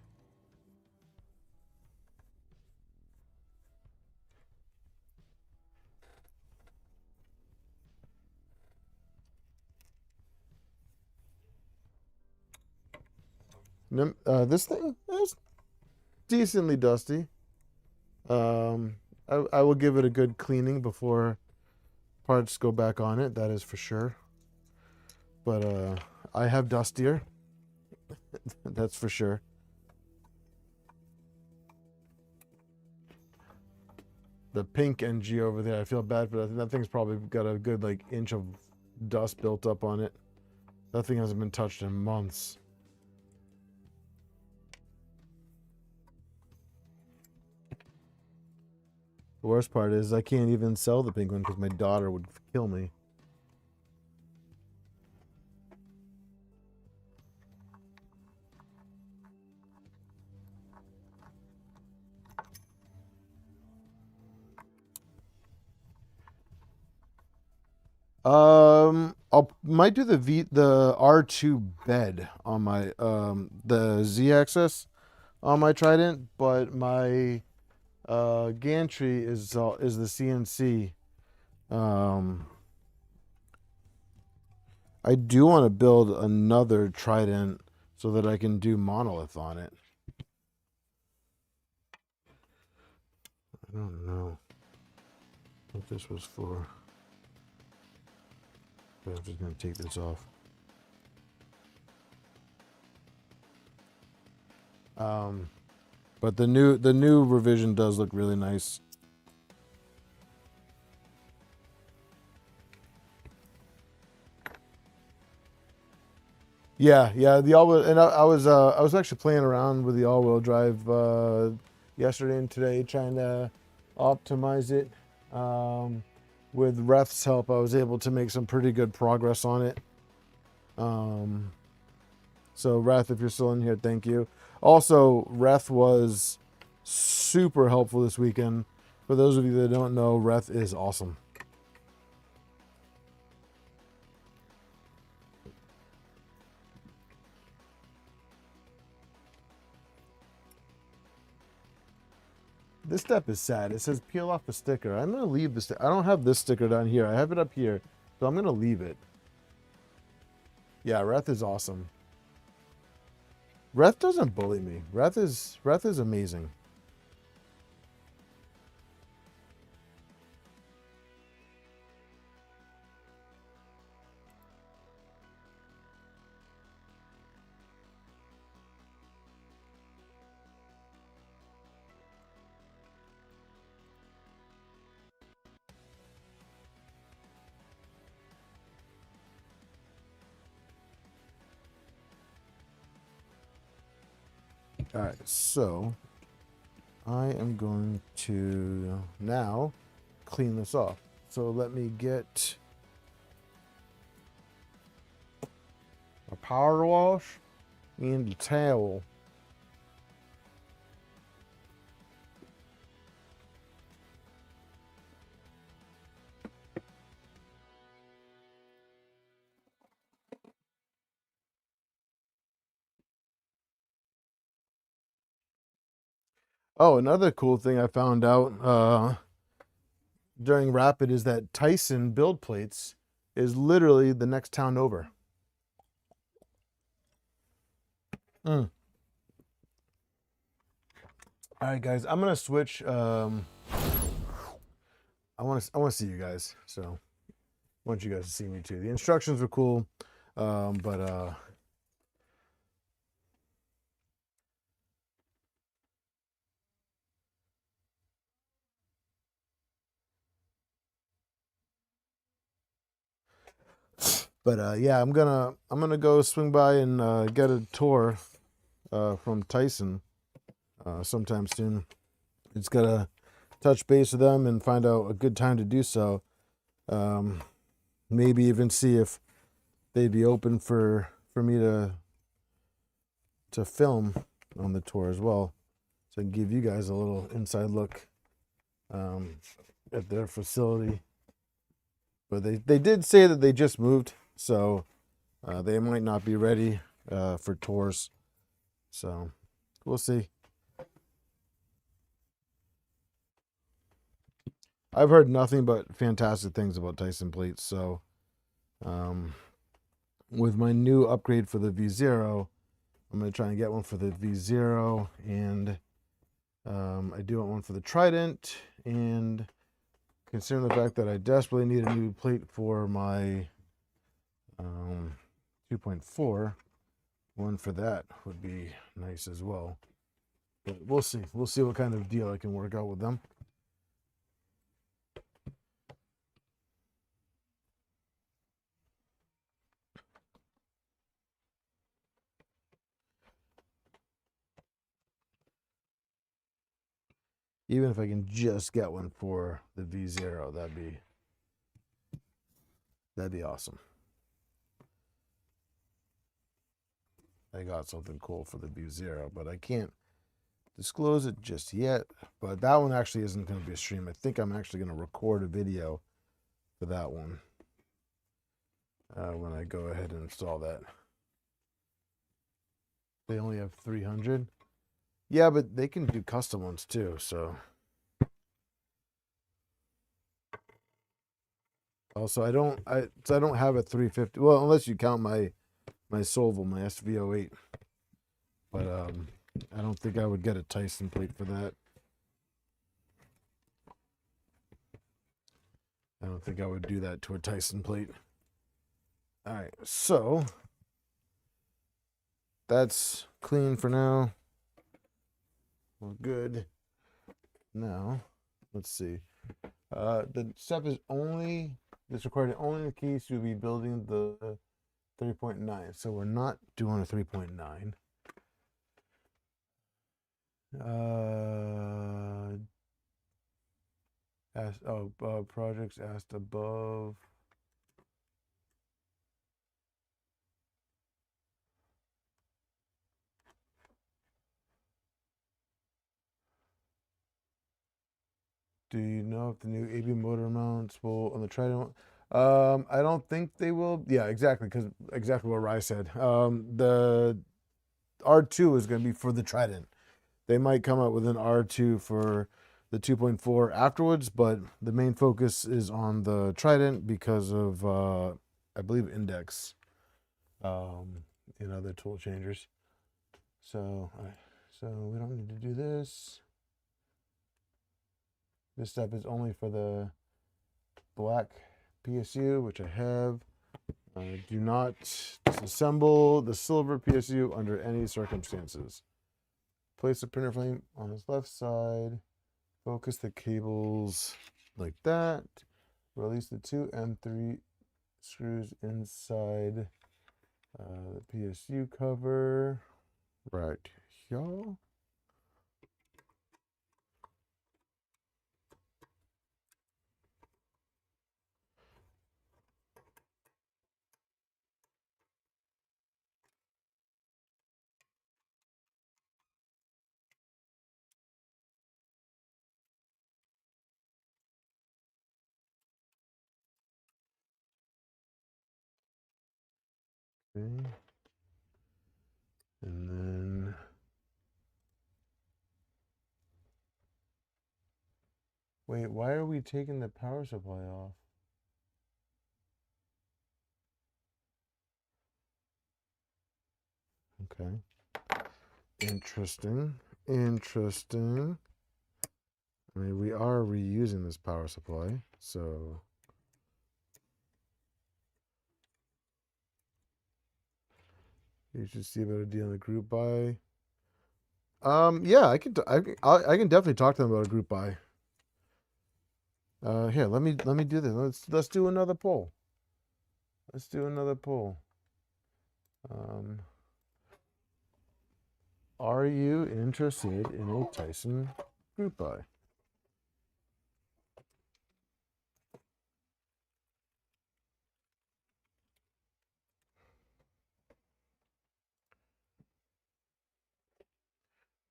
This thing is decently dusty. I will give it a good cleaning before parts go back on it. That is for sure. But I have dustier. That's for sure. The pink NG over there, I feel bad for that. That thing's probably got a good inch of dust built up on it. That thing hasn't been touched in months. The worst part is I can't even sell the pink one because my daughter would kill me. I might do the R2 bed on my the Z-axis on my Trident, but my gantry is the CNC. I do want to build another Trident so that I can do monolith on it. I don't know what this was for. But I'm just gonna take this off. But the new revision does look really nice. Yeah, the all-wheel, and I was actually playing around with the all-wheel drive yesterday and today, trying to optimize it. With Reth's help, I was able to make some pretty good progress on it. So Reth, if you're still in here, thank you. Also, Reth was super helpful this weekend. For those of you that don't know, Reth is awesome. This step is sad. It says peel off the sticker. I'm gonna leave this. I don't have this sticker down here. I have it up here, so I'm gonna leave it. Yeah, Reth is awesome. Reth doesn't bully me. Reth is amazing. All right, so I am going to now clean this off. So let me get a power wash and a towel. Oh, another cool thing I found out during Rapid is that Tyson build plates is literally the next town over. All right, guys, I'm gonna switch. I want to see you guys, so I want you guys to see me too. The instructions were cool, but yeah, I'm gonna go swing by and get a tour from Tyson sometime soon. Just gotta touch base with them and find out a good time to do so. Maybe even see if they'd be open for me to film on the tour as well, so I can give you guys a little inside look at their facility. But they did say that they just moved, so they might not be ready for tours. So we'll see. I've heard nothing but fantastic things about Tyson plates. So with my new upgrade for the V0, I'm going to try and get one for the V0, and I do want one for the Trident, and considering the fact that I desperately need a new plate for my 2.4, one for that would be nice as well. But we'll see. We'll see what kind of deal I can work out with them. Even if I can just get one for the V0, that'd be awesome. I got something cool for the V0, but I can't disclose it just yet. But that one actually isn't going to be a stream. I think I'm actually going to record a video for that one when I go ahead and install that. They only have 300. Yeah, but they can do custom ones too, so. Also, I don't have a 350. Well, unless you count my Solval, my SV08. But I don't think I would get a Tyson plate for that. I don't think I would do that to a Tyson plate. All right, so that's clean for now. We're good. Now, let's see. The step is only, this required only in the case you'll be building the 3.9. So we're not doing a 3.9. Projects asked above. Do you know if the new AB motor mounts will on the Trident? I don't think they will. Yeah, exactly, because exactly what Rye said. The R2 is going to be for the Trident. They might come out with an R2 for the 2.4 afterwards, but the main focus is on the Trident because of, I believe, index in other tool changers. So we don't need to do this. This step is only for the black PSU, which I have. Do not disassemble the silver PSU under any circumstances. Place the printer frame on its left side. Focus the cables like that. Release the 2 and 3 screws inside the PSU cover. Right here. Okay. And then wait, why are we taking the power supply off? Okay. Interesting. Interesting. I mean, we are reusing this power supply, so you should see about a deal in the group buy. Yeah, I can definitely talk to them about a group buy. Here, let me do this. Let's do another poll. Let's do another poll. Are you interested in a Tyson group buy?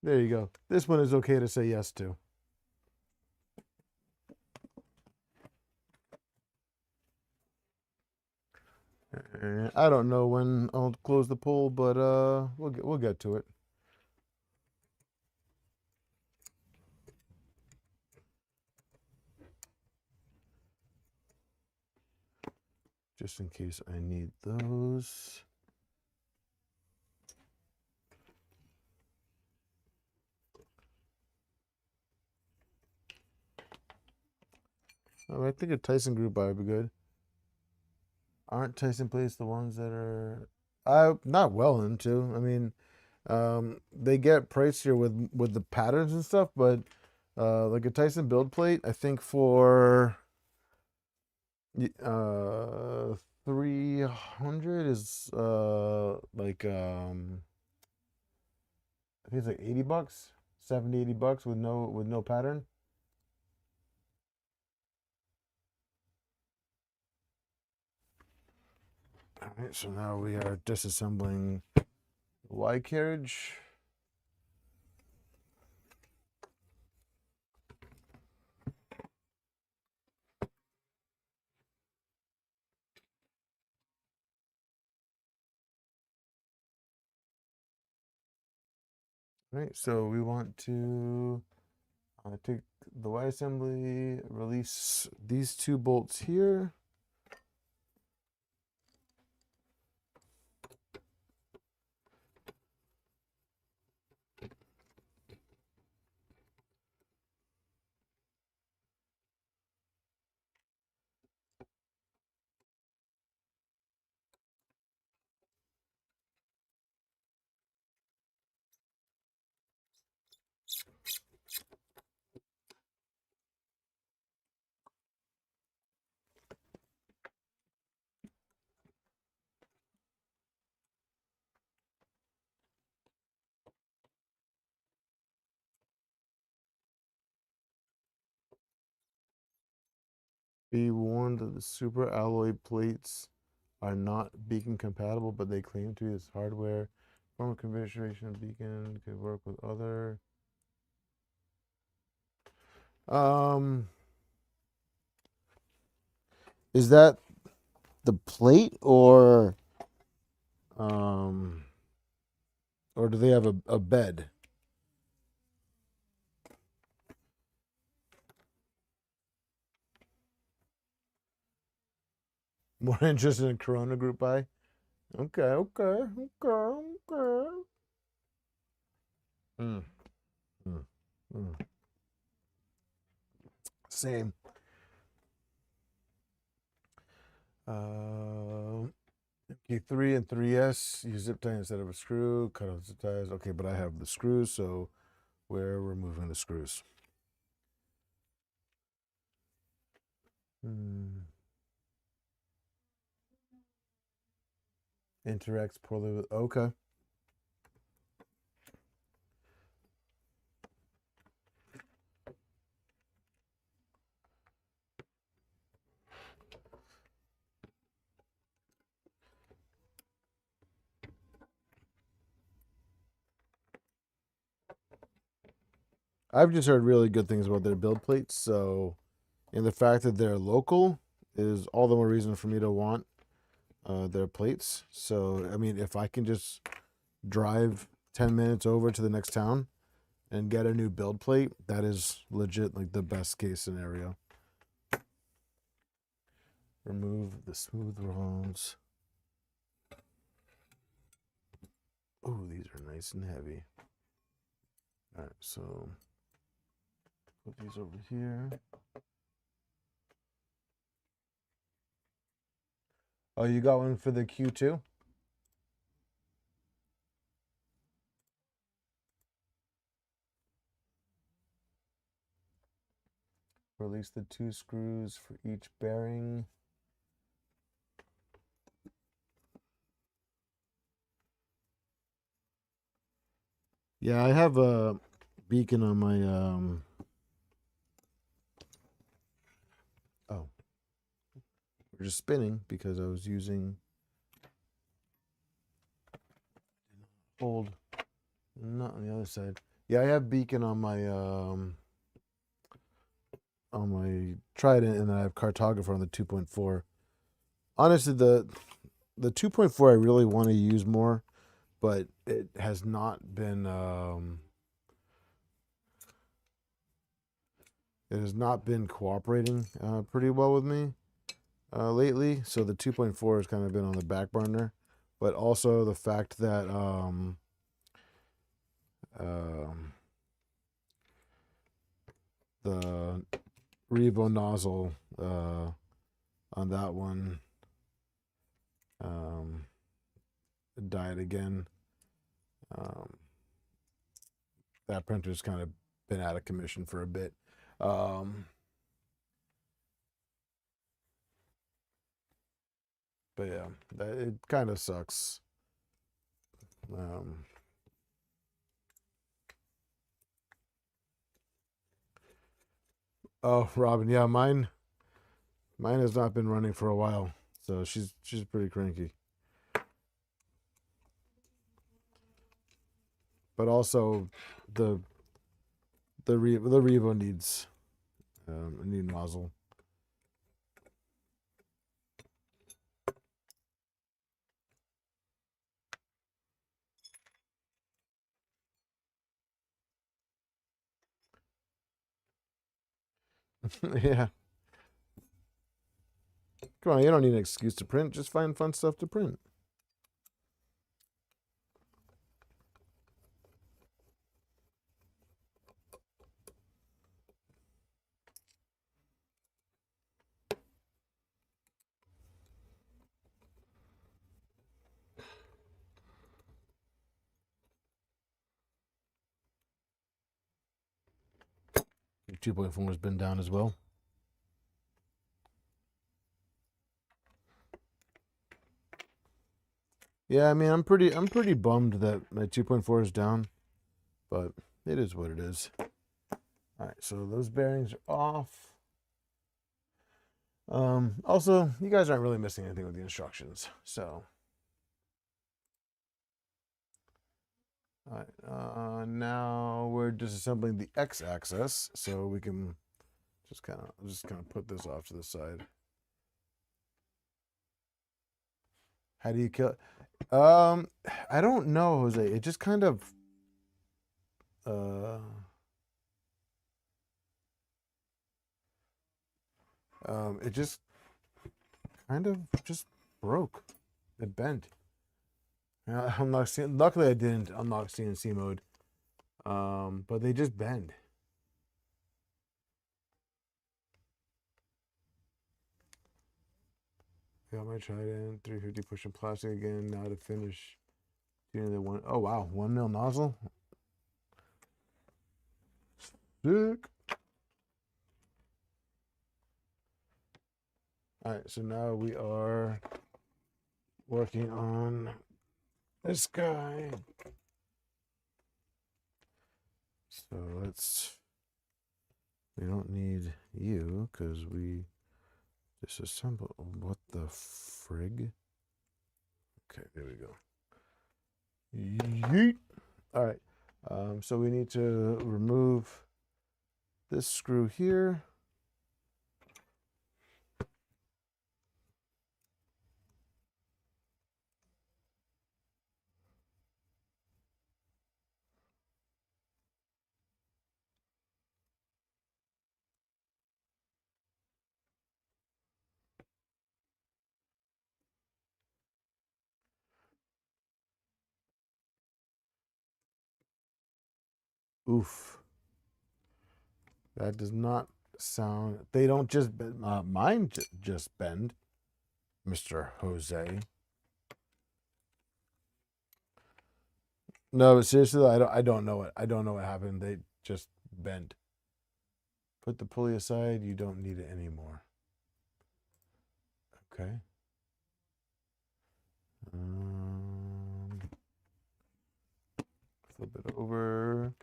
There you go. This one is okay to say yes to. I don't know when I'll close the poll, but we'll get to it. Just in case I need those. Oh, I think a Tyson group buy would be good. Aren't Tyson plates the ones that are not well into? I mean, they get pricier with the patterns and stuff, but like a Tyson build plate, I think for 300 is like I think it's like $80, 70, $80 with no pattern. All right, so now we are disassembling the Y carriage. All right, so we want to take the Y assembly, release these 2 bolts here. Be warned that the super alloy plates are not beacon compatible, but they claim to be this hardware. Form of configuration of beacon could work with other. Is that the plate or do they have a bed? More interested in Corona group buy? Okay, okay, okay, okay. Mm, mm, mm. Same. MK3 and 3S, use zip tie instead of a screw, cut off zip ties. Okay, but I have the screws, so we're removing the screws. Interacts poorly with, okay. I've just heard really good things about their build plates, so, and the fact that they're local is all the more reason for me to want their plates. So, I mean, if I can just drive 10 minutes over to the next town and get a new build plate, that is legit like the best case scenario. Remove the smooth rounds. Oh, these are nice and heavy. All right, so put these over here. Oh, you got one for the Q2? Release the 2 screws for each bearing. Yeah, I have a beacon on my oh. We're just spinning because I was using hold, not on the other side. Yeah, I have beacon on my Trident, and then I have cartographer on the 2.4. Honestly, the 2.4 I really want to use more, but it has not been cooperating pretty well with me lately. So the 2.4 has kind of been on the back burner, but also the fact that the Revo nozzle on that one died again. That printer's kind of been out of commission for a bit. But yeah, it kind of sucks. Oh, Robin, yeah, mine has not been running for a while, so she's pretty cranky. But also, the Revo needs a new nozzle. Yeah. Come on, you don't need an excuse to print. Just find fun stuff to print. Your 2.4 has been down as well. Yeah, I mean, I'm pretty bummed that my 2.4 is down, but it is what it is. All right, so those bearings are off. Also, you guys aren't really missing anything with the instructions, so. All right, now we're disassembling the X-axis, so we can just kind of put this off to the side. How do you kill it? I don't know, Jose. It just kind of it just kind of just broke. It bent. I'm not seeing. Luckily, I didn't unlock CNC mode. But they just bend. Got my Trident 350 pushing plastic again. Now to finish. Oh wow, 1 mil nozzle. Sick. All right, so now we are working on this guy. So we don't need you because we disassemble. What the frig? Okay, there we go. Yeet. All right, so we need to remove this screw here. Oof. That does not sound. They don't just bend. Mine just bend, Mr. Jose. No, but seriously, I don't know it. I don't know what happened. They just bent. Put the pulley aside. You don't need it anymore. Okay. Flip it over.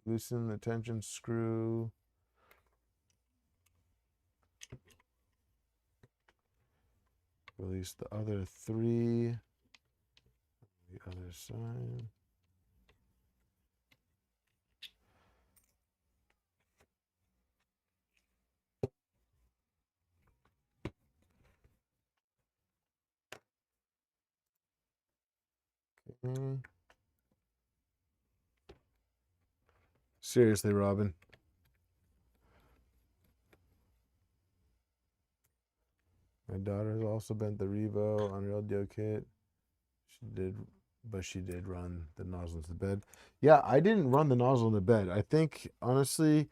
Loosen the tension screw. Release the other 3. The other side. Okay. Seriously, Robin. My daughter has also bent the Revo Unreal Deal Kit. She did run the nozzle into the bed. Yeah, I didn't run the nozzle in the bed. I think, honestly,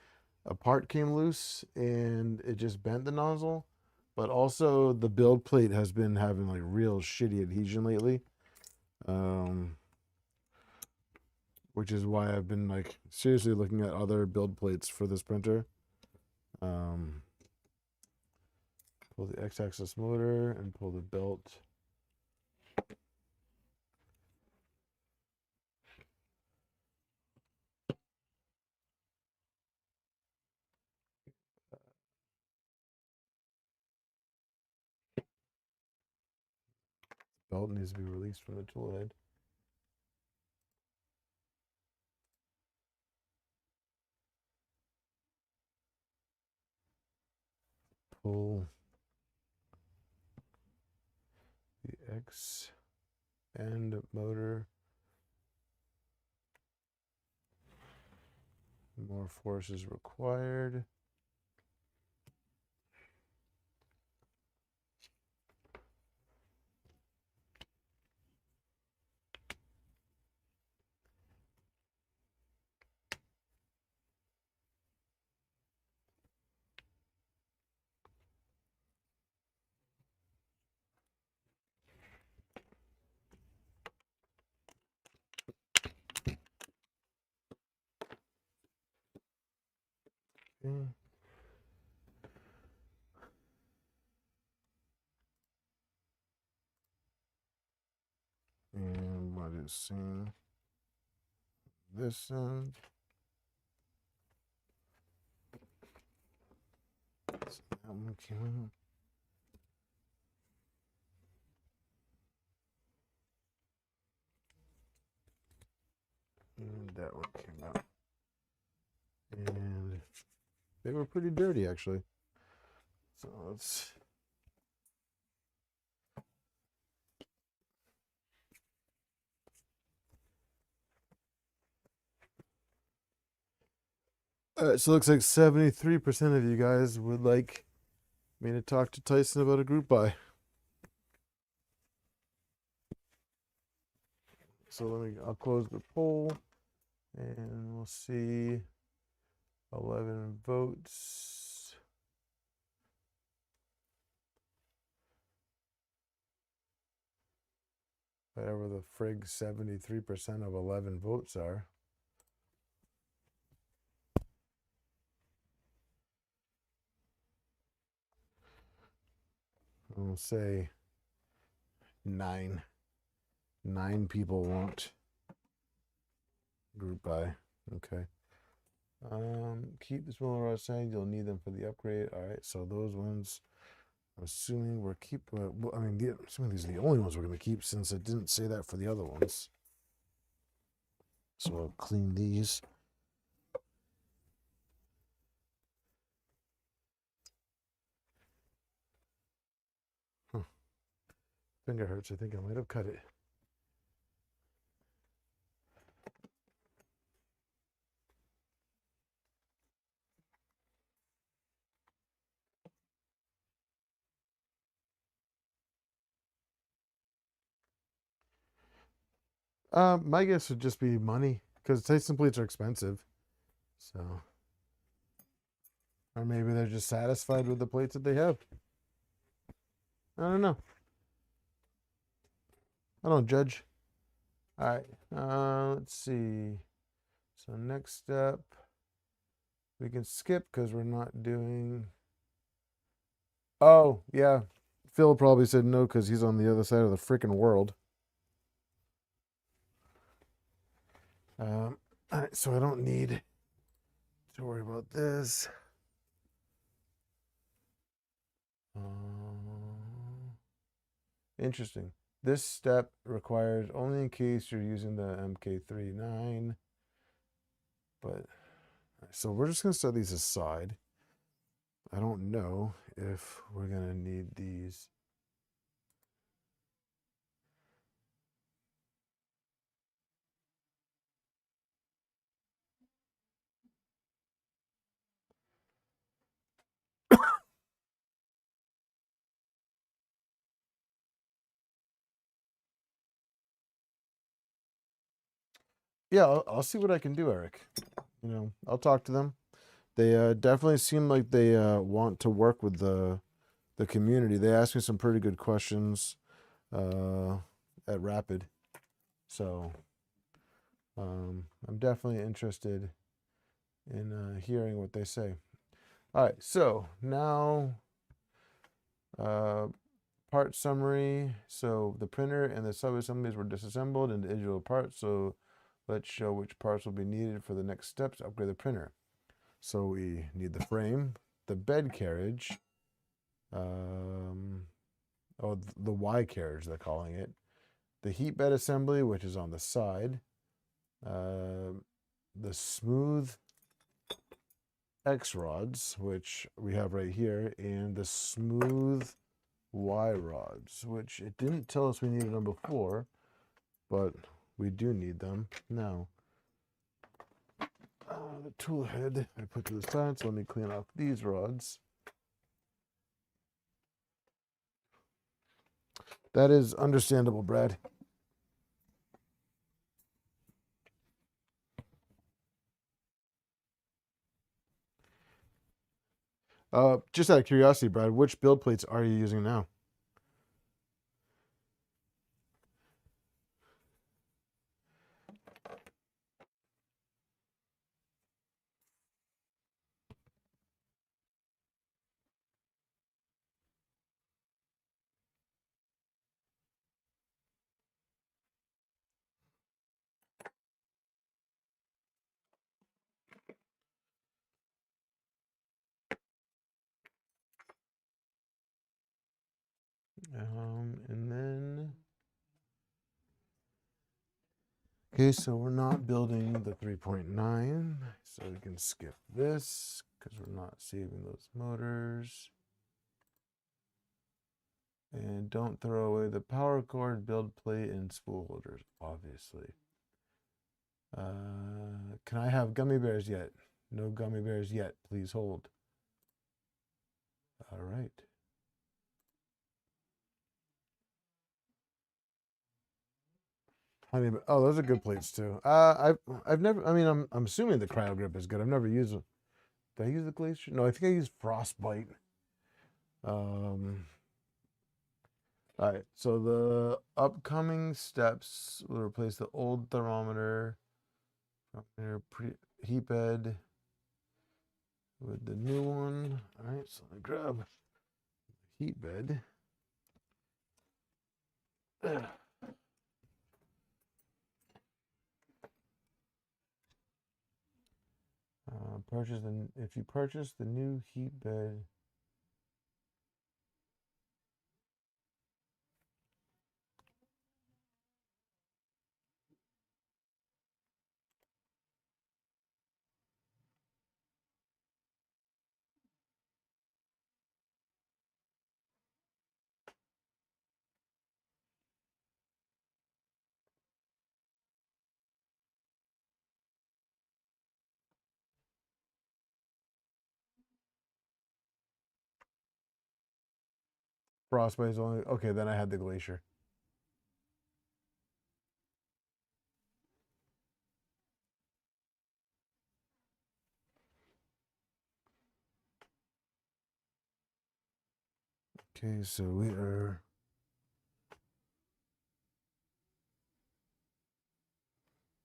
a part came loose and it just bent the nozzle. But also, the build plate has been having like real shitty adhesion lately. Which is why I've been like seriously looking at other build plates for this printer. Pull the X-axis motor and pull the belt. Belt needs to be released from the tool head. Pull the X end motor. More force is required. Okay. And what is seeing this end? So that one came out. And that one came out. And they were pretty dirty, actually. So let's. All right, so it looks like 73% of you guys would like Me to talk to Tyson about a group buy. So I'll close the poll and we'll see 11 votes. Whatever the frig 73% of 11 votes are. I'll say 9. 9 people want group buy. Okay. Keep the smaller rods side. You'll need them for the upgrade. All right. So those ones, I'm assuming we're well, I mean, assuming these are the only ones we're going to keep since it didn't say that for the other ones. So I'll clean these. Huh. Finger hurts. I think I might have cut it. My guess would just be money because Tyson plates are expensive. So, or maybe they're just satisfied with the plates that they have. I don't know. I don't judge. All right. Let's see. So next step, we can skip because we're not doing. Oh yeah, Phil probably said no because he's on the other side of the freaking world. All right, so I don't need to worry about this. Interesting. This step requires only in case you're using the MK3S. But so we're just gonna set these aside. I don't know if we're gonna need these. Yeah, I'll see what I can do, Eric. You know, I'll talk to them. They definitely seem like they want to work with the community. They asked me some pretty good questions at Rapid, so I'm definitely interested in hearing what they say. All right, so now part summary. So the printer and the sub-assemblies were disassembled into individual parts. So let's show which parts will be needed for the next steps to upgrade the printer. So we need the frame, the bed carriage, the Y carriage they're calling it, the heat bed assembly, which is on the side, the smooth X rods, which we have right here, and the smooth Y rods, which it didn't tell us we needed them before, but we do need them now. The tool head I put to the side, so let me clean off these rods. That is understandable, Brad. Just out of curiosity, Brad, which build plates are you using now? And then, okay, so we're not building the 3.9, so we can skip this because we're not saving those motors. And don't throw away the power cord, build plate, and spool holders, obviously. Can I have gummy bears yet? No gummy bears yet. Please hold. All right. Honey, oh, those are good plates too. I've never. I mean, I'm assuming the cryo grip is good. I've never used it. Did I use the glacier? No, I think I used frostbite. Um. All right. So the upcoming steps will replace the old thermometer heat bed with the new one. All right. So let me grab heat bed. If you purchase the new heat bed. Frostbite is only okay. Then I had the glacier. Okay, so we are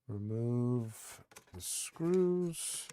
remove the screws.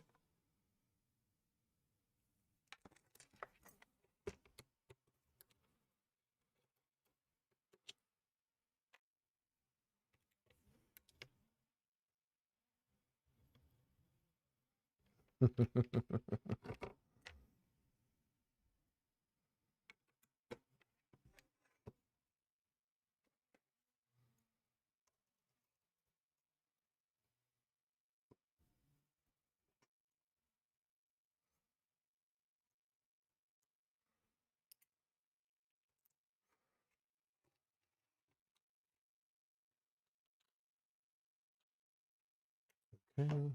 Okay.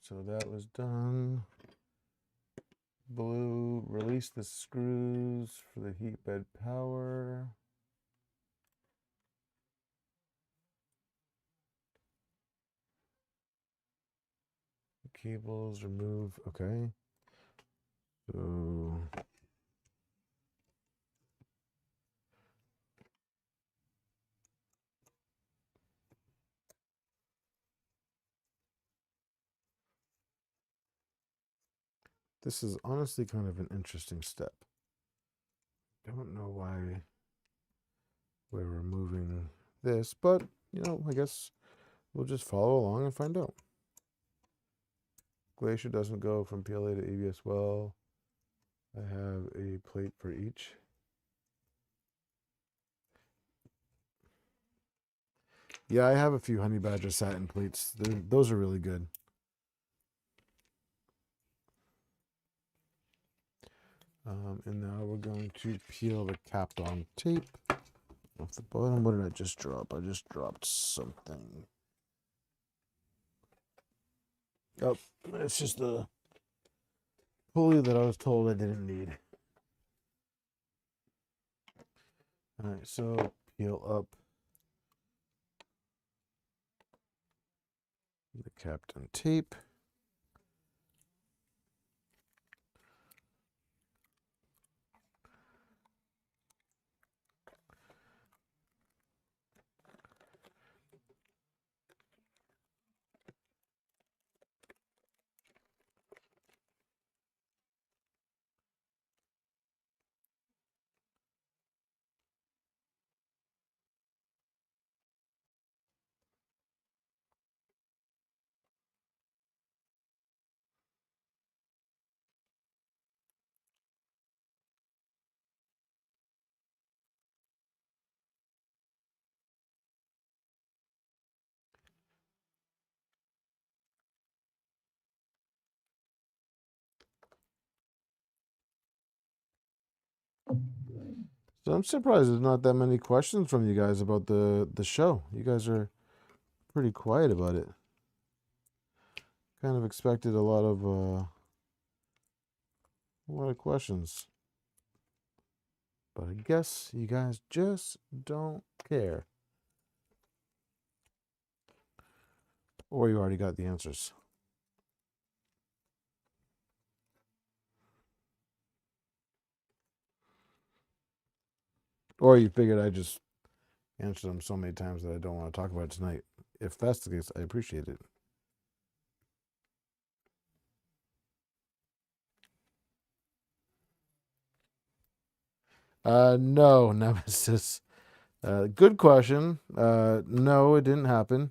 So that was done. Blue, release the screws for the heat bed power. Cables, remove. Okay. So this is honestly kind of an interesting step. Don't know why we're removing this, but you know, I guess we'll just follow along and find out. Glacier doesn't go from PLA to ABS well. I have a plate for each. Yeah, I have a few Honey Badger satin plates. Those are really good. And now we're going to peel the capped on tape off the bottom. What did I just drop? I just dropped something. Oh, it's just the pulley that I was told I didn't need. All right, so peel up the capped on tape. So I'm surprised there's not that many questions from you guys about the show. You guys are pretty quiet about it. Kind of expected a lot of questions. But I guess you guys just don't care. Or you already got the answers. Or you figured I just answered them so many times that I don't want to talk about it tonight. If that's the case, I appreciate it. No, Nemesis. Good question. No, it didn't happen.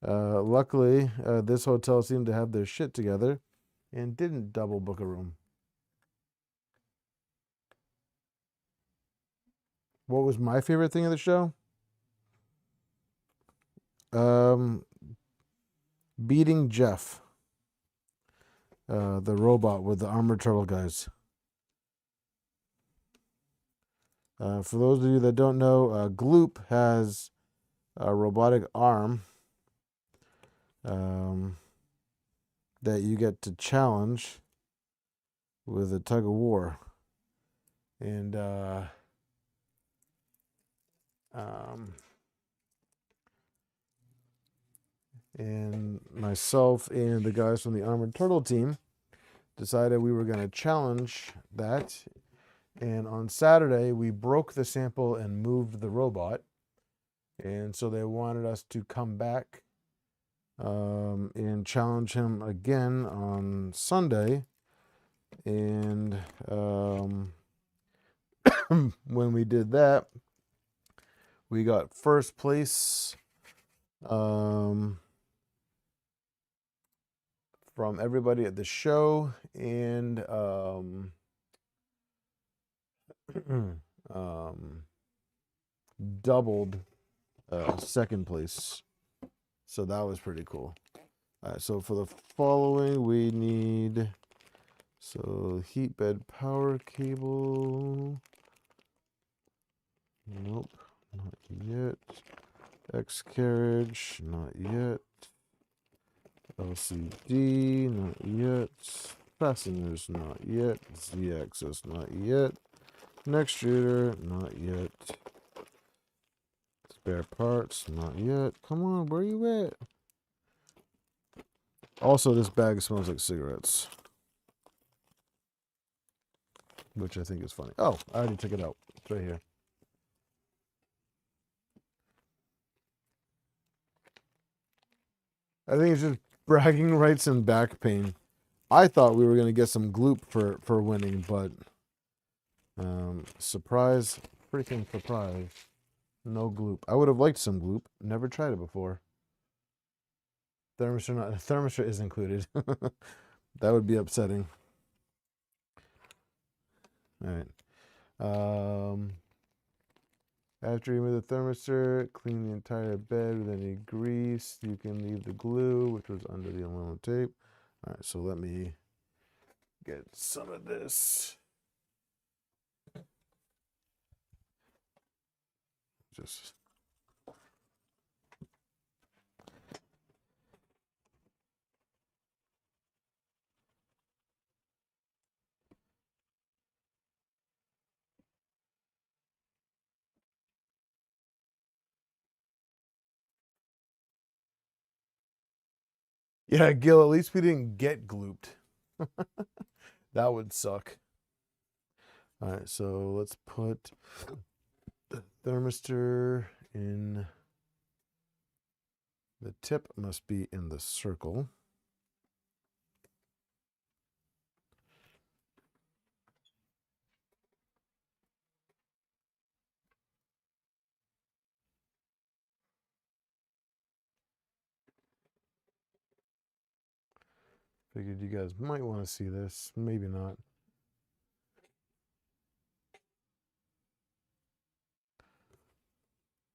Luckily, this hotel seemed to have their shit together and didn't double book a room. What was my favorite thing of the show? Beating Jeff, the robot with the armored turtle guys. For those of you that don't know, Gloop has a robotic arm that you get to challenge with a tug of war. And and myself and the guys from the Armored Turtle team decided we were going to challenge that. And on Saturday, we broke the sample and moved the robot. And so they wanted us to come back and challenge him again on Sunday. And when we did that, we got first place from everybody at the show, and doubled second place. So that was pretty cool. All right, so for the following, we need heat bed power cable. Nope, not yet. X carriage, not yet. LCD, not yet. Fasteners, not yet. Z-axis, not yet. Next shooter, not yet. Spare parts, not yet. Come on, where you at? Also, this bag smells like cigarettes, which I think is funny. Oh, I already took it out. It's right here. I think it's just bragging rights and back pain. I thought we were going to get some gloop for winning, but surprise, freaking surprise. No gloop. I would have liked some gloop. Never tried it before. Thermistor is included. That would be upsetting. All right. After you remove the thermistor, clean the entire bed with any grease. You can leave the glue, which was under the aluminum tape. All right, so let me get some of this. Just yeah, Gil, at least we didn't get glooped. That would suck. All right, so let's put the thermistor in. The tip must be in the circle. Figured you guys might want to see this. Maybe not.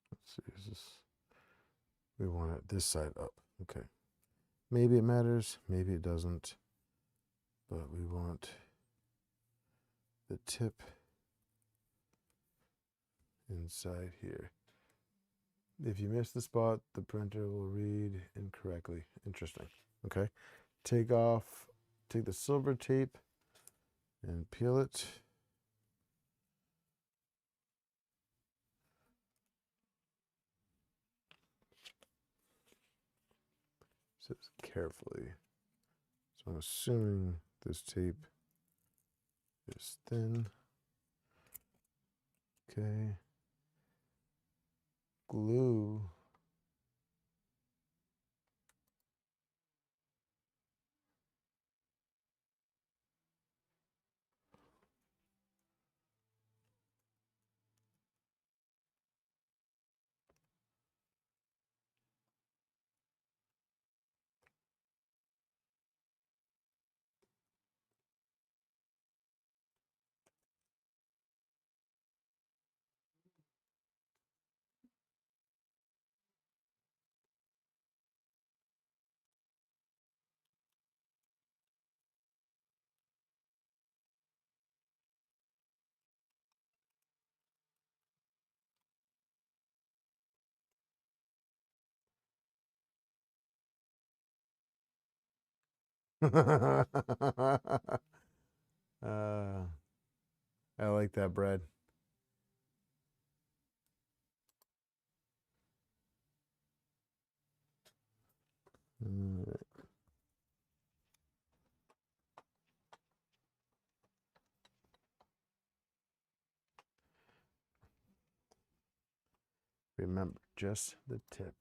Let's see. Is this? We want it this side up. Okay. Maybe it matters. Maybe it doesn't. But we want the tip inside here. If you miss the spot, the printer will read incorrectly. Interesting. Okay. Take the silver tape and peel it. carefully. So I'm assuming this tape is thin. Okay. Glue. uh, I like that, Brad. Remember, just the tip.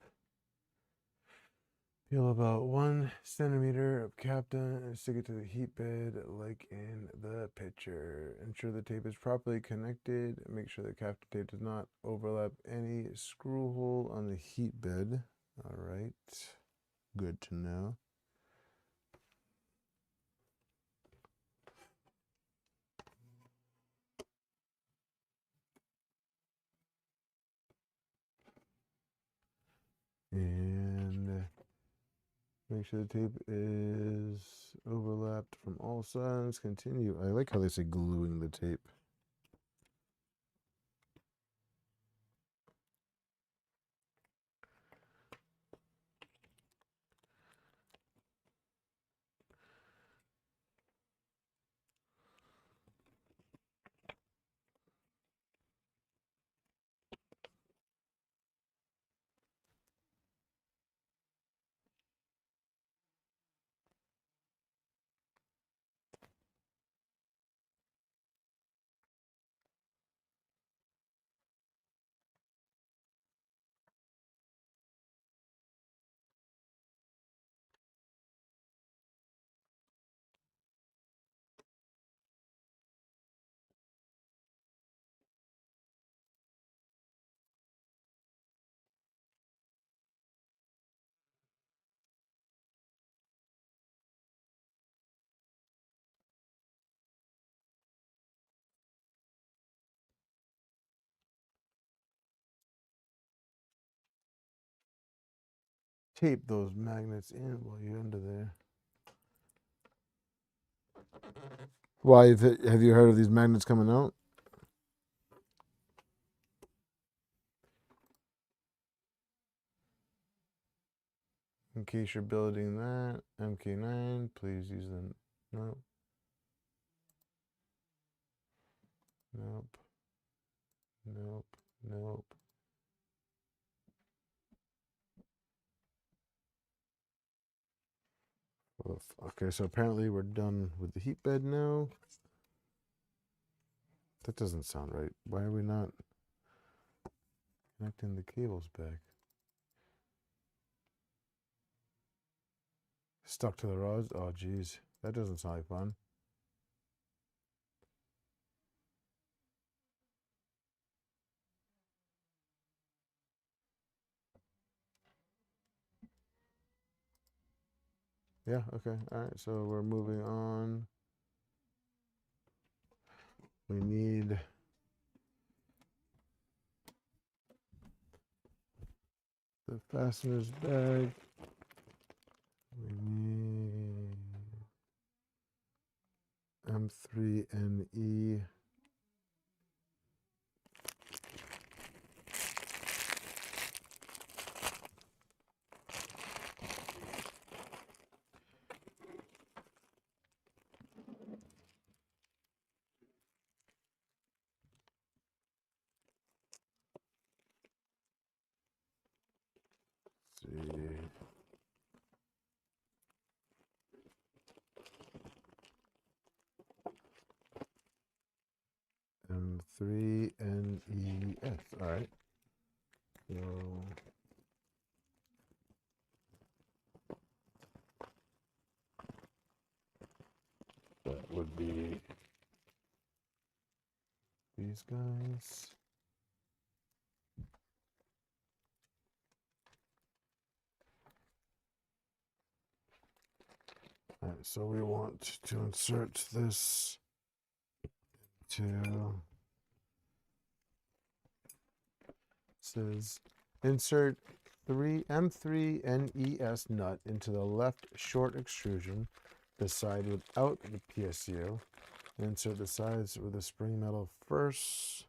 Peel about 1 centimeter of Captain and stick it to the heat bed like in the picture. Ensure the tape is properly connected. Make sure the Captain tape does not overlap any screw hole on the heat bed. All right, good to know. And make sure the tape is overlapped from all sides. Continue. I like how they say gluing the tape. Tape those magnets in while you're under there. Why have you heard of these magnets coming out? In case you're building that, MK9, please use the, nope. Nope. Nope. Nope. Okay, so apparently we're done with the heat bed now. That doesn't sound right. Why are we not connecting the cables back? Stuck to the rods? Oh, geez. That doesn't sound like fun. Yeah, okay. All right, so we're moving on. We need the fasteners bag. We need M3NE. See. M3NES. All right. So that would be these guys. All right, so we want to insert this to, says insert M3NES nut into the left short extrusion, the side without the PSU. Insert the sides with the spring metal first.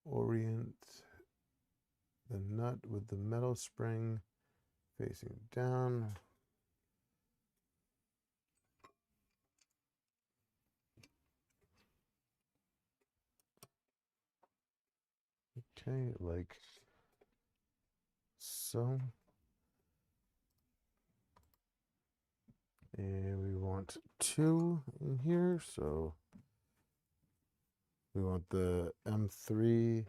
Orient the nut with the metal spring facing down. Okay, like so. And we want 2 in here, so we want the M3.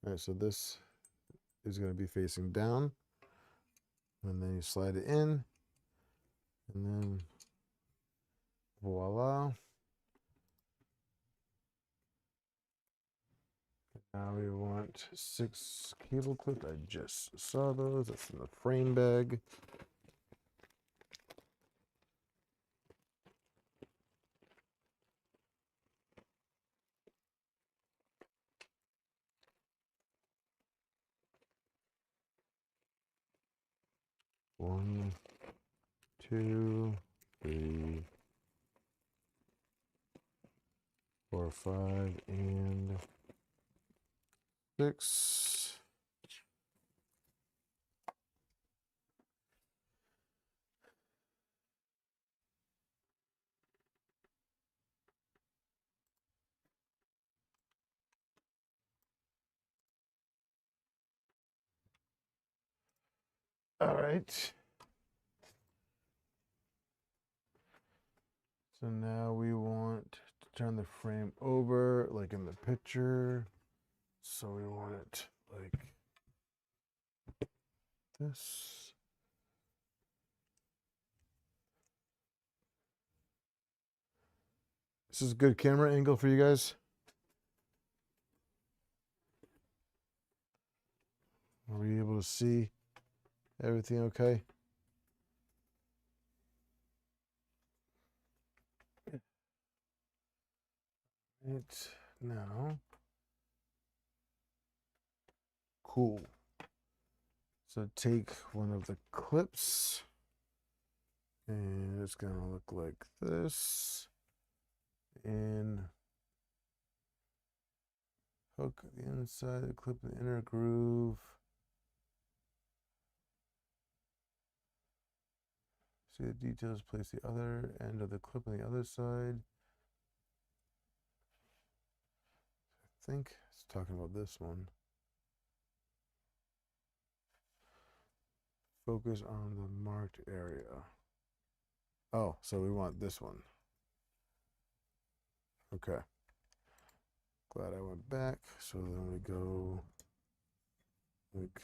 All right, so this is going to be facing down. And then you slide it in. And then voila. Now we want 6 cable clips. I just saw those. That's in the frame bag. One, 2, 3, 4, 5, and 6. All right. So now we want to turn the frame over like in the picture. So we want it like this. This is a good camera angle for you guys. Are we able to see everything okay? Right now. Cool. So take one of the clips and it's gonna look like this. And hook the inside, the clip the inner groove. See the details, place the other end of the clip on the other side. I think it's talking about this one. Focus on the marked area. Oh, so we want this one. Okay. Glad I went back. So then we go like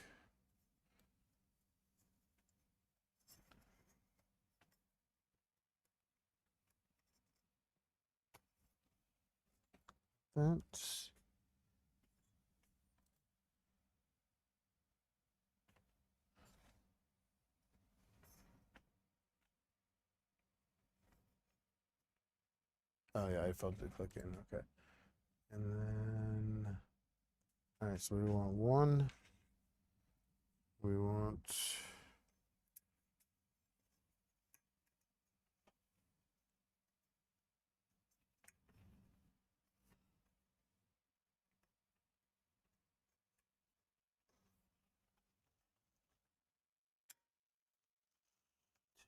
that. Oh yeah, I felt it click in. Okay. And then, all right, so we want 1. We want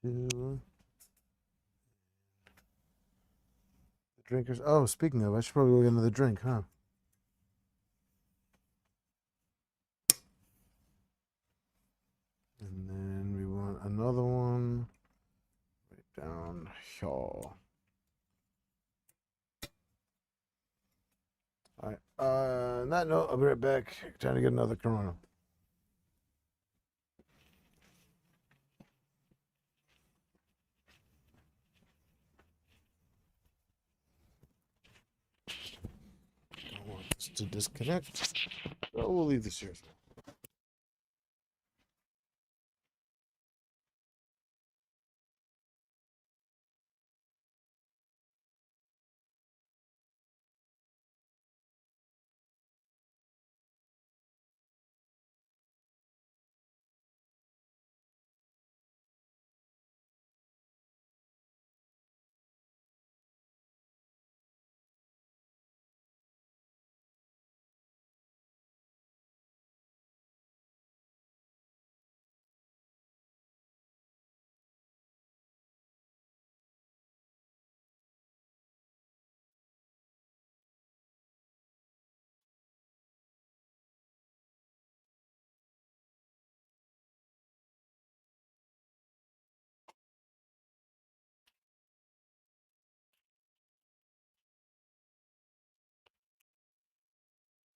2. The drinkers. Oh, speaking of, I should probably go get another drink, huh? And then we want another one right down here. All right. On that note, I'll be right back. Trying to get another Corona. Don't want this to disconnect. So we'll leave this here.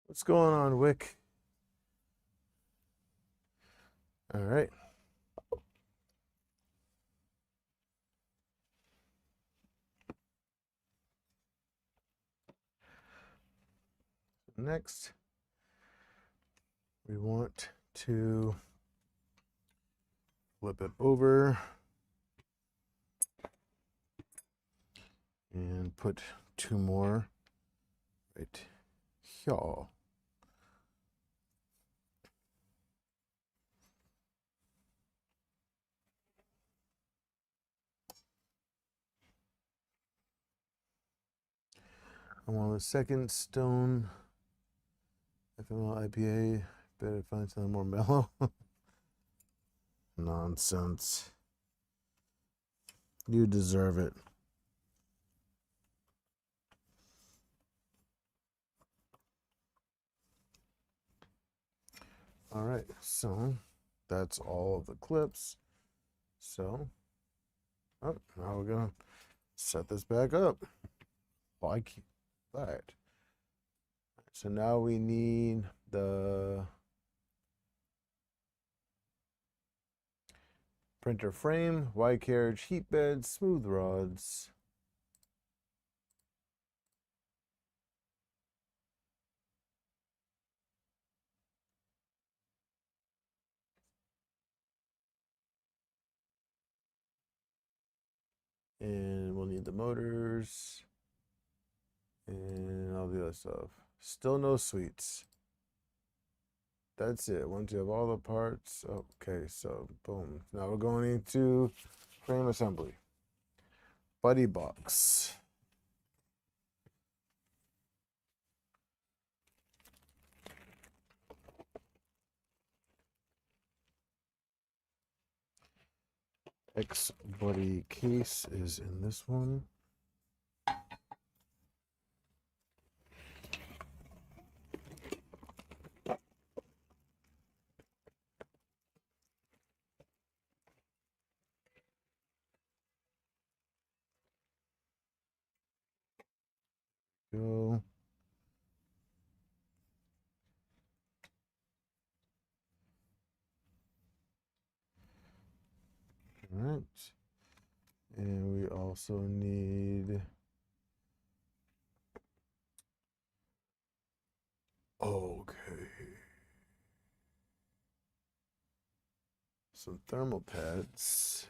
What's going on, Wick? All right. Next, we want to flip it over and put two more right here. I want a second stone FML IPA. Better find something more mellow. Nonsense. You deserve it. All right, so that's all of the clips. So, oh, now we're gonna set this back up like that. So now we need the printer frame, Y carriage, heat bed, smooth rods. And we'll need the motors and all the other stuff. Still no sweets. That's it. Once you have all the parts, okay, so boom. Now we're going into frame assembly. Buddy box. X buddy case is in this one. Go. All right. And we also need, okay, some thermal pads.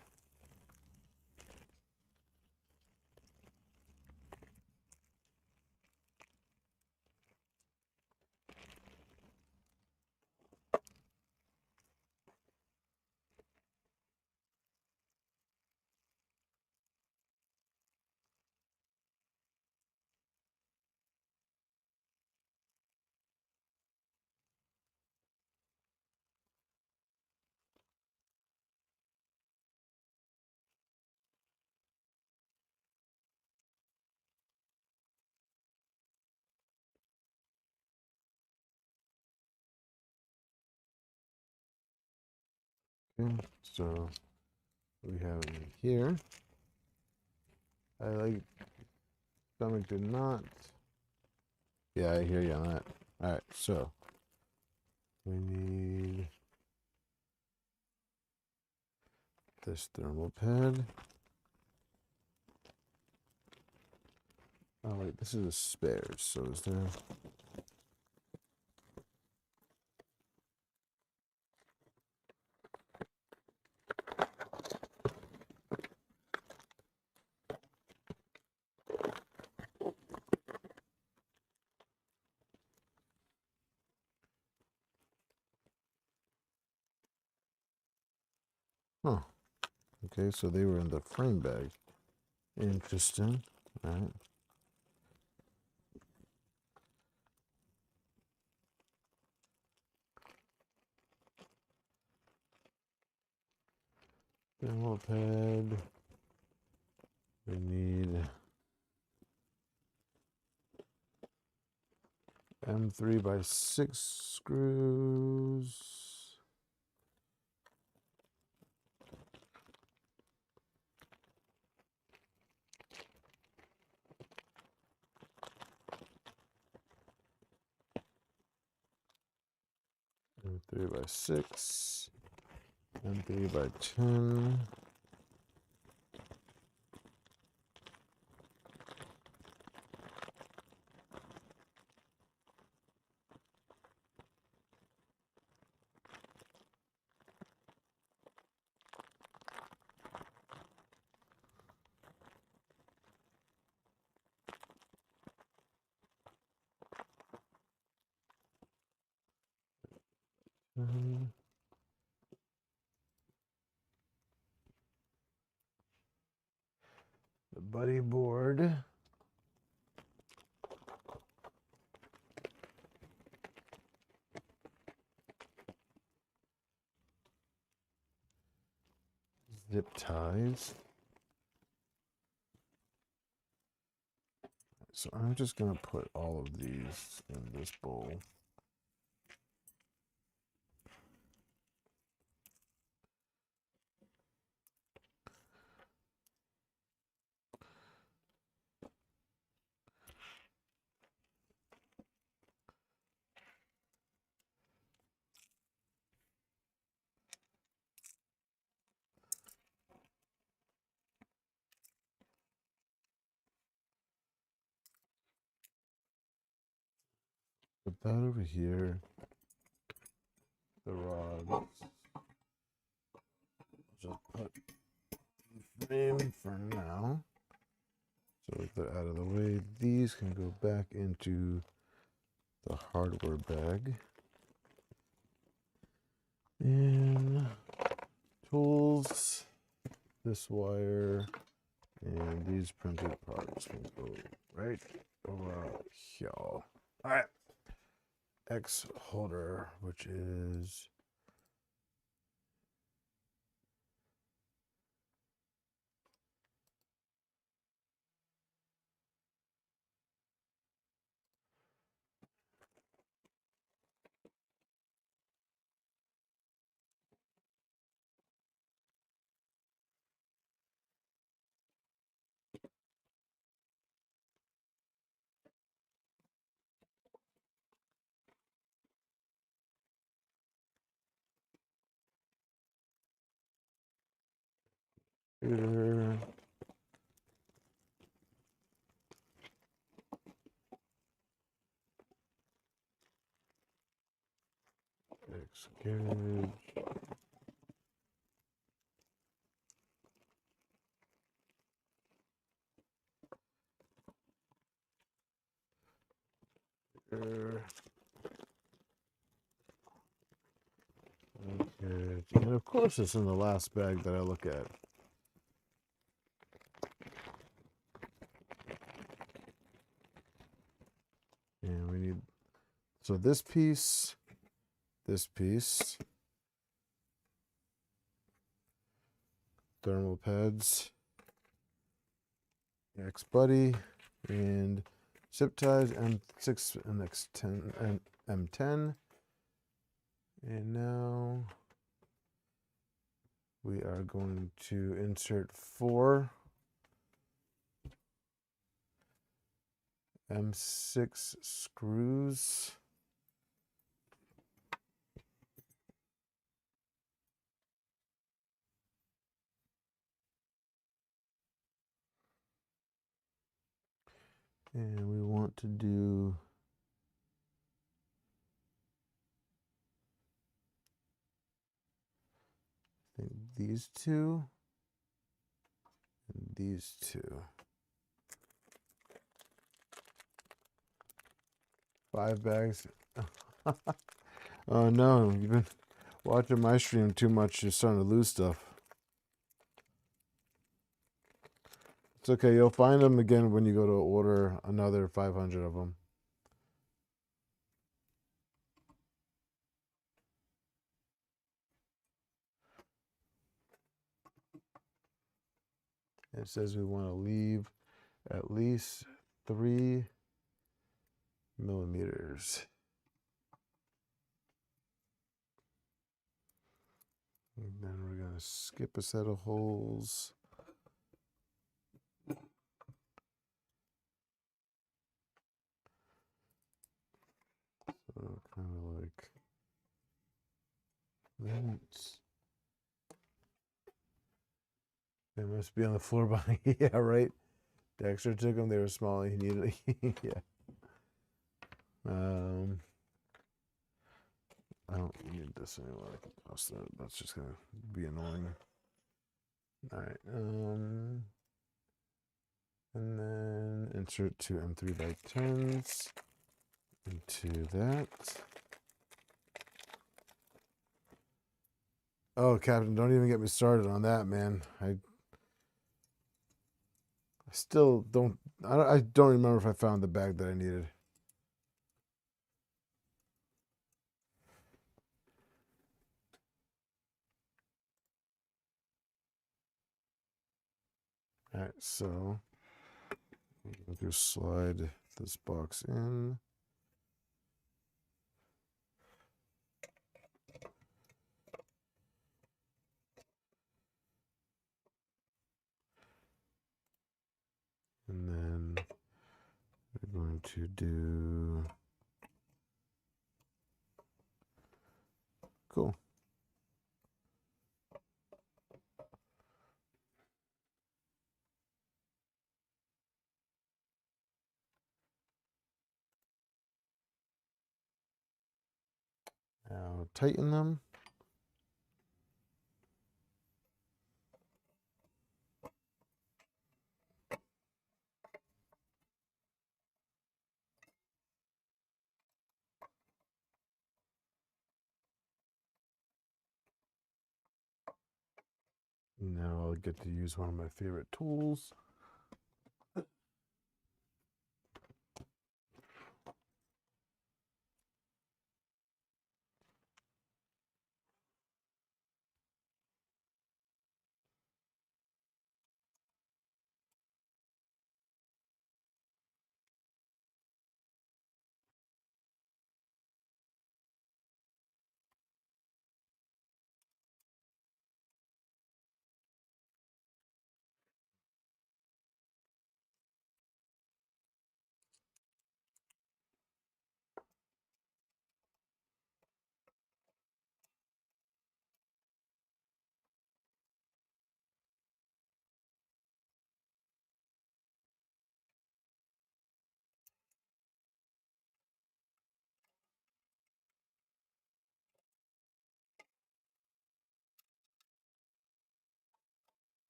Okay, so we have it here. I like stomach did not. Yeah, I hear you on that. All right, so we need this thermal pad. Oh wait, this is a spares, so is there... Huh. Okay, so they were in the frame bag. Interesting. All right. Thermal pad. We need M3x6 screws. M3x6. M3x10. The buddy board. Zip ties. So I'm just going to put all of these in this bowl. Put that over here. The rods. Just put the frame for now. So with that out of the way, these can go back into the hardware bag. And tools, this wire, and these printed parts will go right over here. All right. X holder, which is here. X gauge. Here. Okay. And of course it's in the last bag that I look at. And we need, so this piece, thermal pads, X buddy, and zip ties, M6 and X10 and M10. And now we are going to insert 4 M6 screws. And we want to do I think these two and these two. 5 bags. Oh no, you've been watching my stream too much. You're starting to lose stuff. It's okay. You'll find them again when you go to order another 500 of them. It says we want to leave at least 3 millimeters. And then we're going to skip a set of holes. So kind of like that. They must be on the floor behind. Yeah, right. Dexter took them. They were small. He needed. Yeah. I don't need this anymore. I can toss that. That's just gonna be annoying. All right. And then insert 2 M3x10s into that. Oh, Captain, don't even get me started on that, man. I still don't. I don't remember if I found the bag that I needed. All right, so we'll just slide this box in. And then we're going to do. Cool. Now tighten them. Now I'll get to use one of my favorite tools.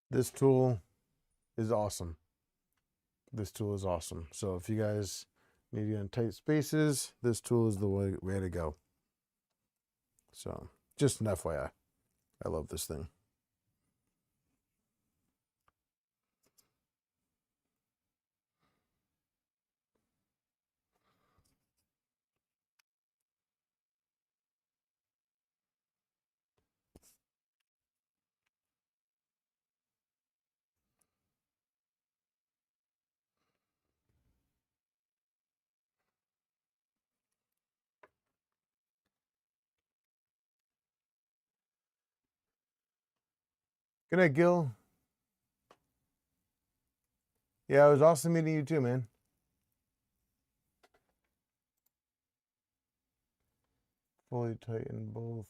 This tool is awesome. This tool is awesome. So if you guys need to get in tight spaces, this tool is the way to go. So just an FYI. I love this thing. Good night, Gil. Yeah, it was awesome meeting you too, man. Fully tighten both.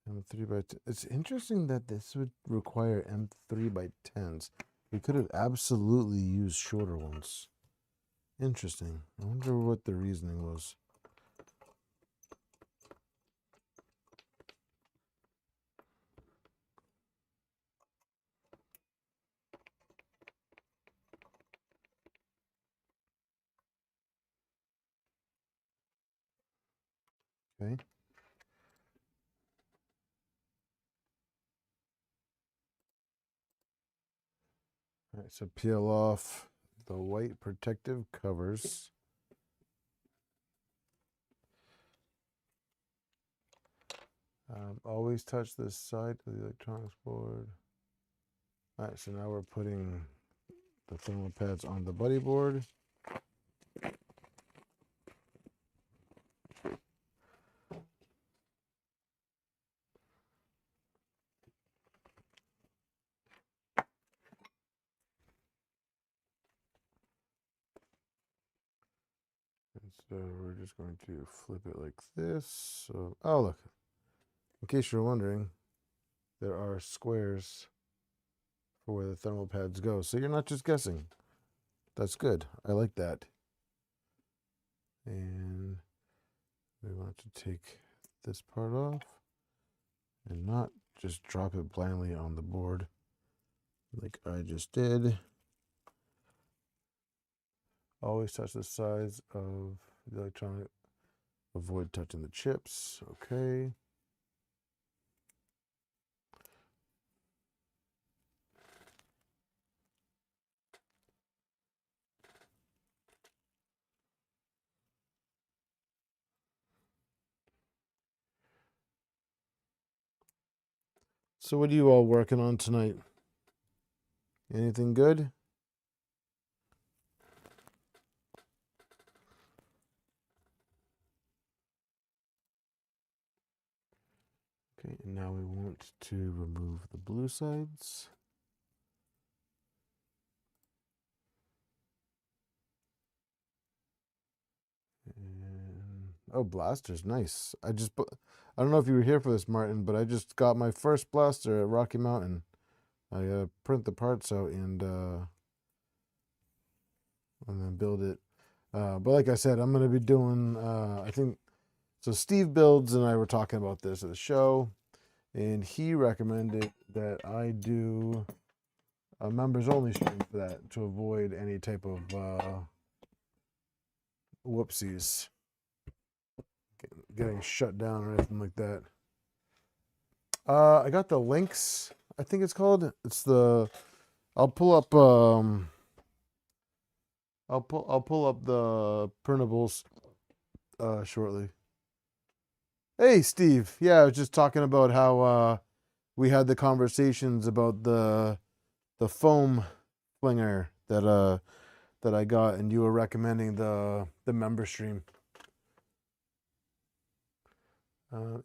M3 by 10. It's interesting that this would require M3 by 10s. We could have absolutely used shorter ones. Interesting. I wonder what the reasoning was. Okay. All right, so peel off the white protective covers. Always touch this side of the electronics board. All right, so now we're putting the thermal pads on the buddy board. And so we're just going to flip it like this. So, oh look, in case you're wondering, there are squares for where the thermal pads go. So you're not just guessing. That's good. I like that. And we want to take this part off and not just drop it blindly on the board like I just did. Always touch the sides of the electronic. Avoid touching the chips. Okay. So what are you all working on tonight? Anything good? Okay, and now we want to remove the blue sides. And oh, blaster's nice. I don't know if you were here for this, Martin, but I just got my first blaster at Rocky Mountain. I print the parts out and then build it. But like I said, I'm gonna be doing. I think so. Steve Builds and I were talking about this at the show, and he recommended that I do a members only stream for that to avoid any type of whoopsies, getting shut down or anything like that. I got the links. I think it's called. It's the. I'll pull up. I'll pull up the printables shortly. Hey, Steve. Yeah, I was just talking about how we had the conversations about the foam flinger that I got, and you were recommending the member stream.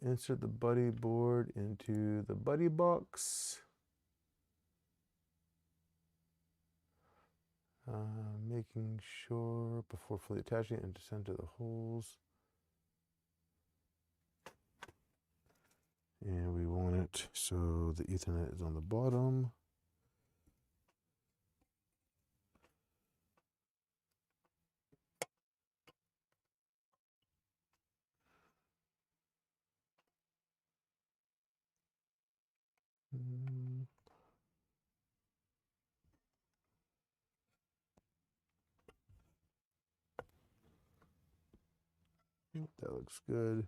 Insert the buddy board into the buddy box. Making sure before fully attaching it and to center the holes. And we want it so the Ethernet is on the bottom. That looks good.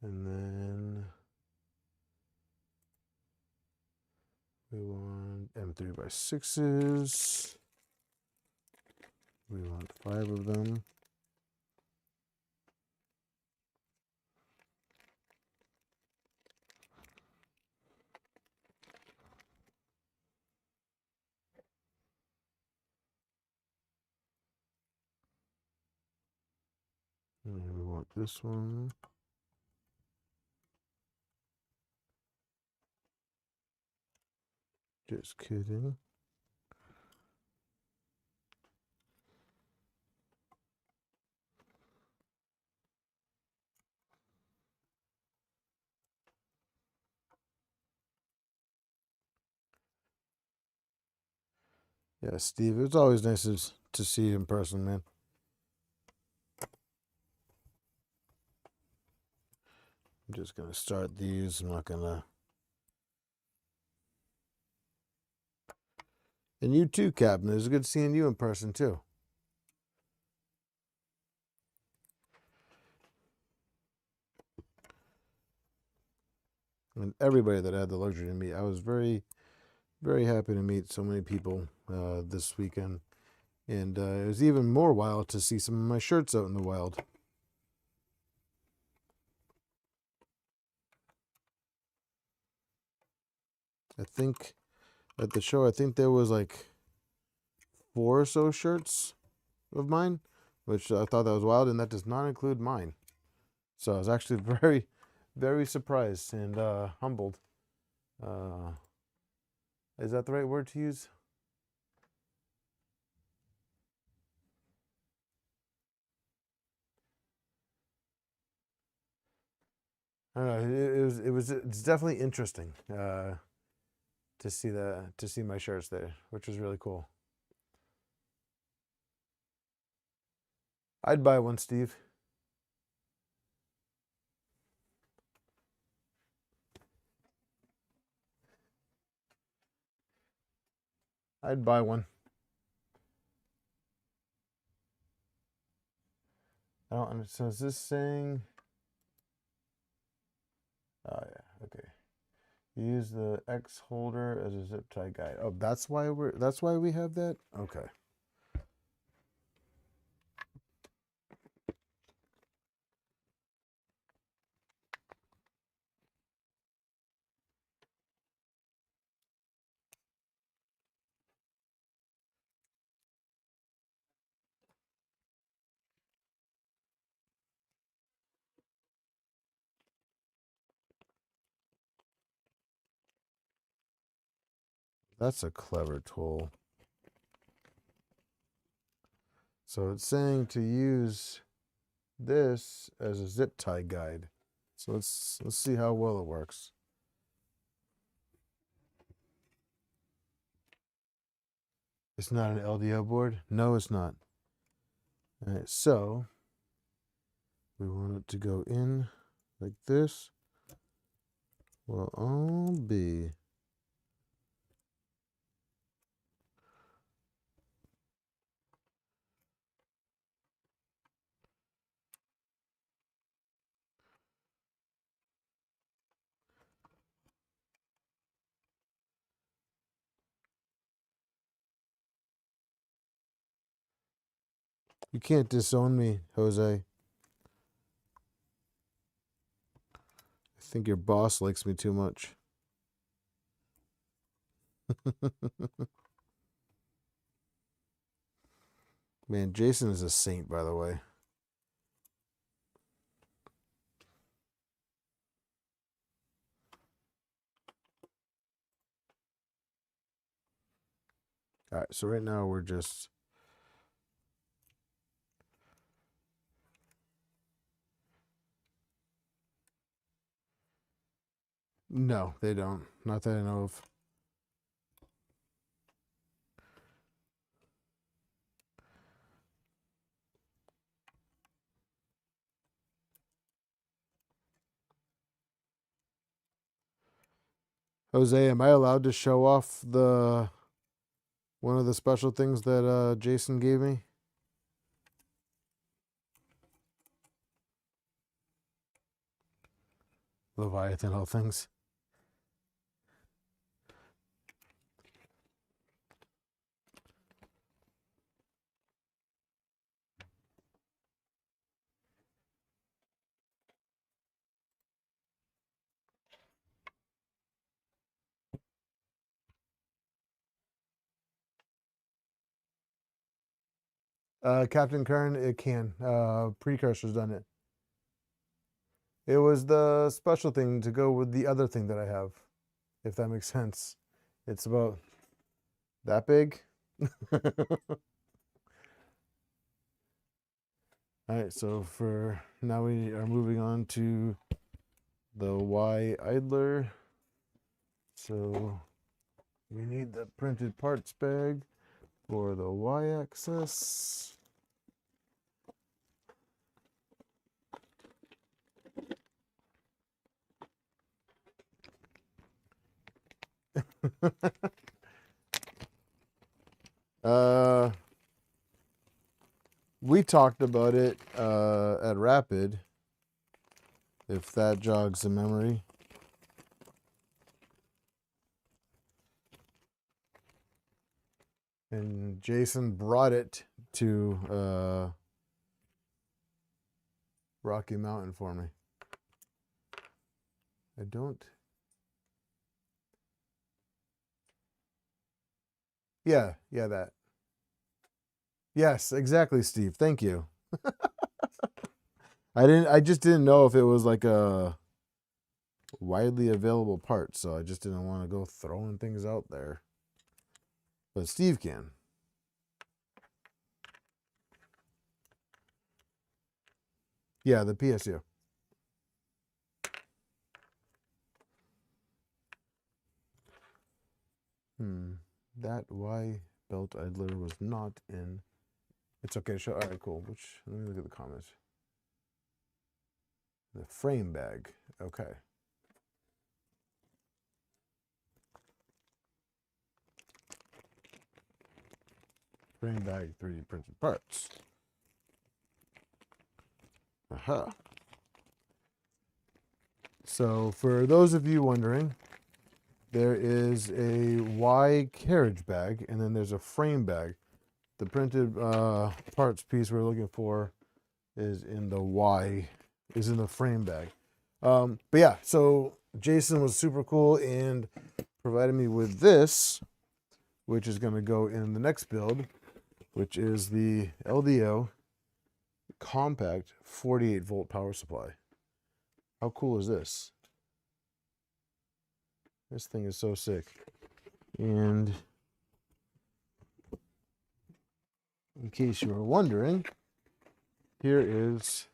And then we want M3 by 6s. We want 5 of them. And we want this one. Just kidding. Yeah, Steve, it's always nice to see you in person, man. I'm just going to start these. I'm not going to. And you too, Captain. It was good seeing you in person, too. And everybody that I had the luxury to meet. I was very, very happy to meet so many people this weekend. And it was even more wild to see some of my shirts out in the wild. I think at the show, I think there was like 4 or so shirts of mine, which I thought that was wild, and that does not include mine. So I was actually very, very surprised and humbled. Is that the right word to use? I don't know. It's definitely interesting to see my shirts there, which was really cool. I'd buy one, Steve. I'd buy one. I don't understand. So is this saying? Oh yeah, okay. Use the X holder as a zip tie guide. Oh, that's why we have that? Okay. That's a clever tool. So it's saying to use this as a zip tie guide. So let's see how well it works. It's not an LDO board? No, it's not. All right, so we want it to go in like this. Well, I'll be. You can't disown me, Jose. I think your boss likes me too much. Man, Jason is a saint, by the way. All right, so right now we're just. No, they don't. Not that I know of. Jose, am I allowed to show off one of the special things that Jason gave me? Leviathan, all things. Captain Kern, it can. Precursor's done it. It was the special thing to go with the other thing that I have, if that makes sense. It's about that big. All right, so for now we are moving on to the Y idler. So we need the printed parts bag for the Y-axis. We talked about it at Rapid, if that jogs the memory. And Jason brought it to Rocky Mountain for me. I don't. Yeah, that. Yes, exactly, Steve. Thank you. I just didn't know if it was like a widely available part, so I just didn't want to go throwing things out there. But Steve can. Yeah, the PSU. That Y belt idler was not in. It's okay to show. All right, cool. Let me look at the comments. The frame bag. Okay. Frame bag 3D printed parts. Aha. So for those of you wondering, there is a Y carriage bag, and then there's a frame bag. The printed parts piece we're looking for is in the frame bag. But yeah, so Jason was super cool and provided me with this, which is going to go in the next build, which is the LDO compact 48 volt power supply. How cool is this? This thing is so sick. And in case you were wondering, here is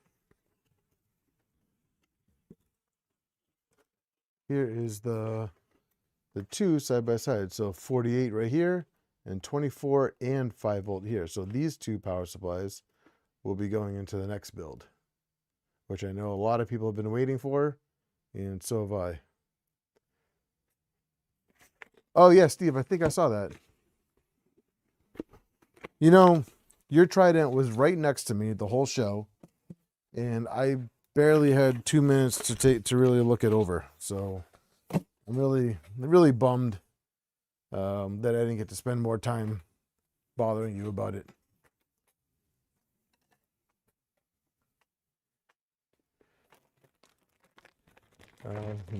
the two side by side. So 48 right here and 24 and 5 volt here. So these two power supplies will be going into the next build, which I know a lot of people have been waiting for, and so have I. Oh yeah, Steve, I think I saw that. You know, your Trident was right next to me the whole show, and I barely had 2 minutes to really look it over. So I'm really bummed that I didn't get to spend more time bothering you about it.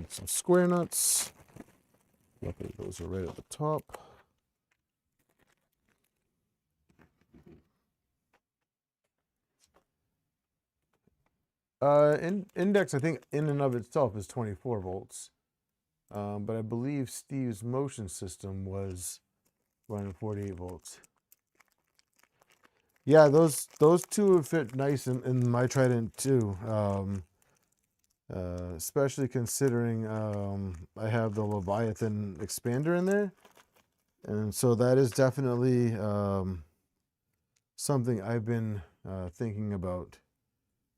Some square nuts. Luckily, those are right at the top. Index, I think, in and of itself is 24 volts. But I believe Steve's motion system was running 48 volts. Yeah, those two would fit nice in my Trident too. Especially considering I have the Leviathan expander in there. And so that is definitely something I've been thinking about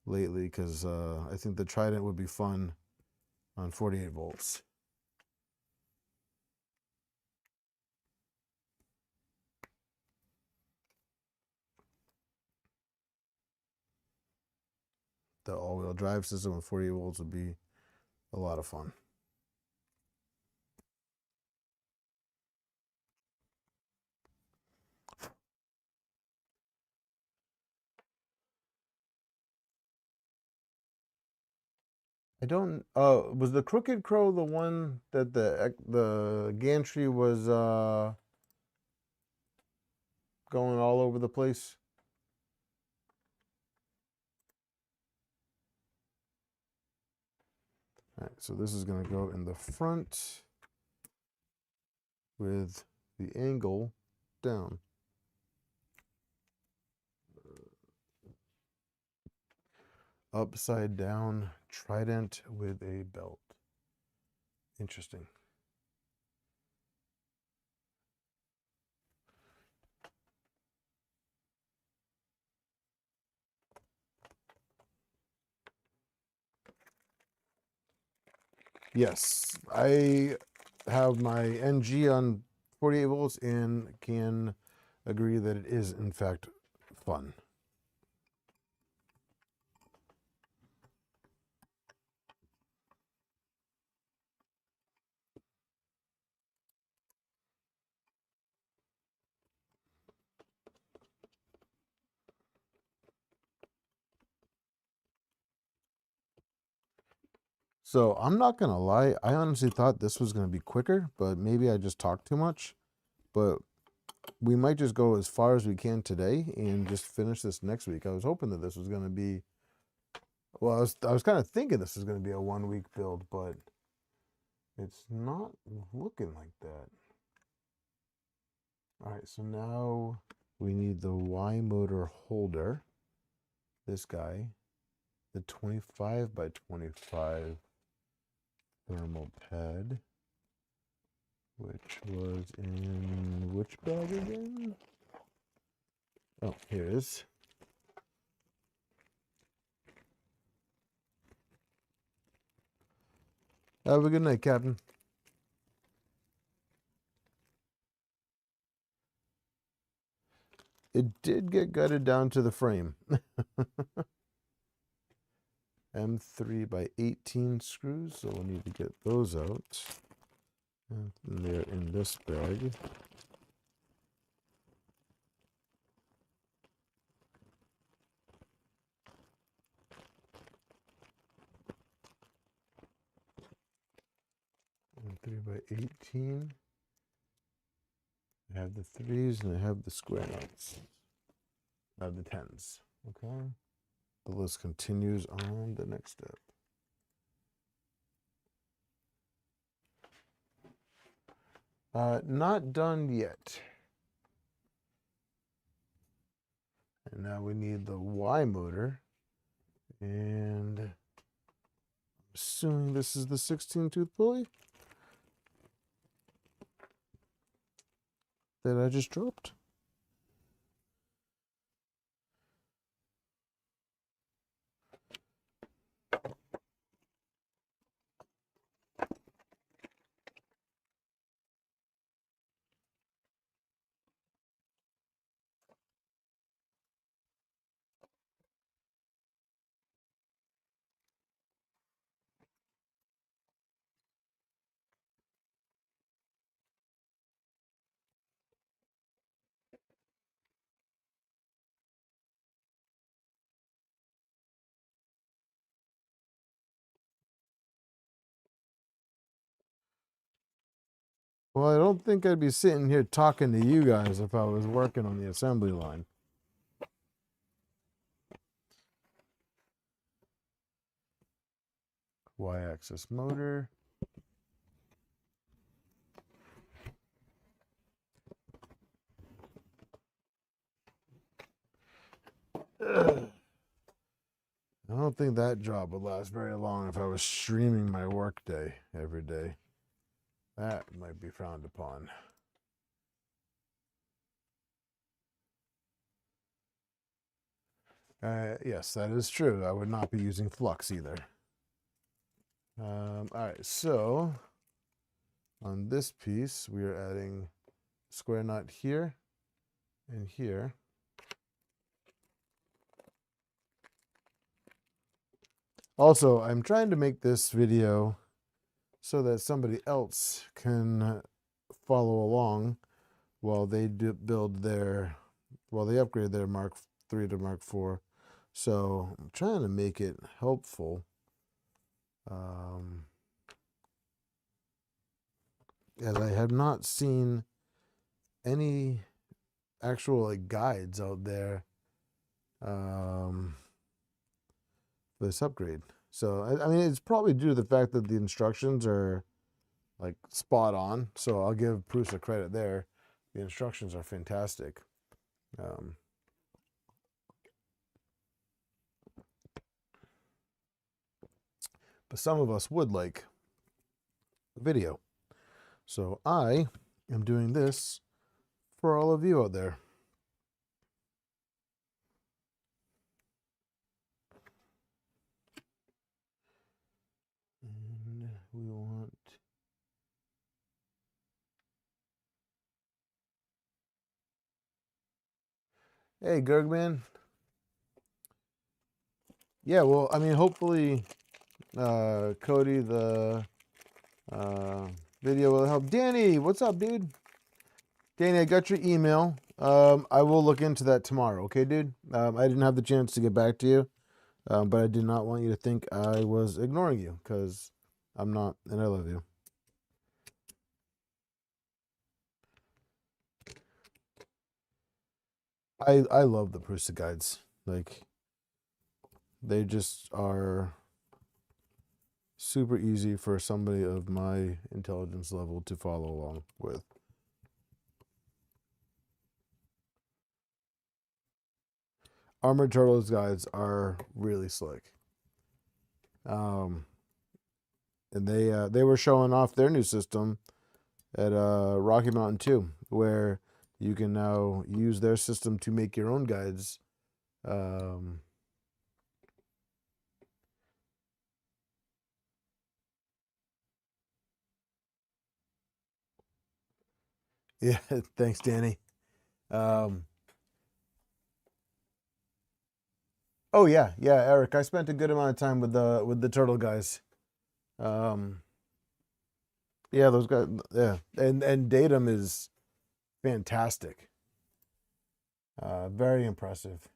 lately, because I think the Trident would be fun on 48 volts. The all-wheel drive system with 48 volts would be a lot of fun. I don't. Was the Crooked Crow the one that the gantry was going all over the place? All right, so this is going to go in the front. with the angle down. Upside down trident with a belt. Interesting. Yes, I have my NG on 48 volts and can agree that it is in fact fun. So I'm not gonna lie, I honestly thought this was gonna be quicker, but maybe I just talked too much. But we might just go as far as we can today and just finish this next week. I was hoping that this was gonna be, well, I was kind of thinking this was gonna be a 1 week build, but it's not looking like that. All right, so now we need the Y motor holder. This guy, the 25 by 25 thermal pad, which was in which bag again? Oh, here it is. Have a good night, Captain. It did get gutted down to the frame. M3 by 18 screws, so we'll need to get those out. And they're in this bag. M3 by 18. I have the 3s and I have the square nuts. I have the 10s. Okay. The list continues on the next step. Not done yet. And now we need the Y motor. And I'm assuming this is the 16-tooth pulley that I just dropped. Well, I don't think I'd be sitting here talking to you guys if I was working on the assembly line. Y-axis motor. Ugh. I don't think that job would last very long if I was streaming my workday every day. That might be frowned upon. Yes, that is true. I would not be using flux either. All right, so on this piece, we are adding square nut here and here. Also, I'm trying to make this video so that somebody else can follow along while they build their, while they upgrade their Mark III to Mark IV. So I'm trying to make it helpful. As I have not seen any actual like guides out there for this upgrade. So I mean, it's probably due to the fact that the instructions are like spot on. So I'll give Prusa credit there. The instructions are fantastic. Um, but some of us would like video. So I am doing this for all of you out there. And we want... Hey, Gergman. Yeah, well, I mean, hopefully, Cody, the video will help. Danny, what's up, dude? Danny, I got your email. I will look into that tomorrow, okay, dude? I didn't have the chance to get back to you, but I did not want you to think I was ignoring you, because I'm not, and I love you. I love the Prusa guides. Like, they just are super easy for somebody of my intelligence level to follow along with. Armored Turtles guides are really slick. And they were showing off their new system at Rocky Mountain too, where you can now use their system to make your own guides. Yeah, thanks, Danny. Oh yeah, Eric. I spent a good amount of time with the turtle guys. Um, yeah, those guys. Yeah, and Datum is fantastic. Very impressive.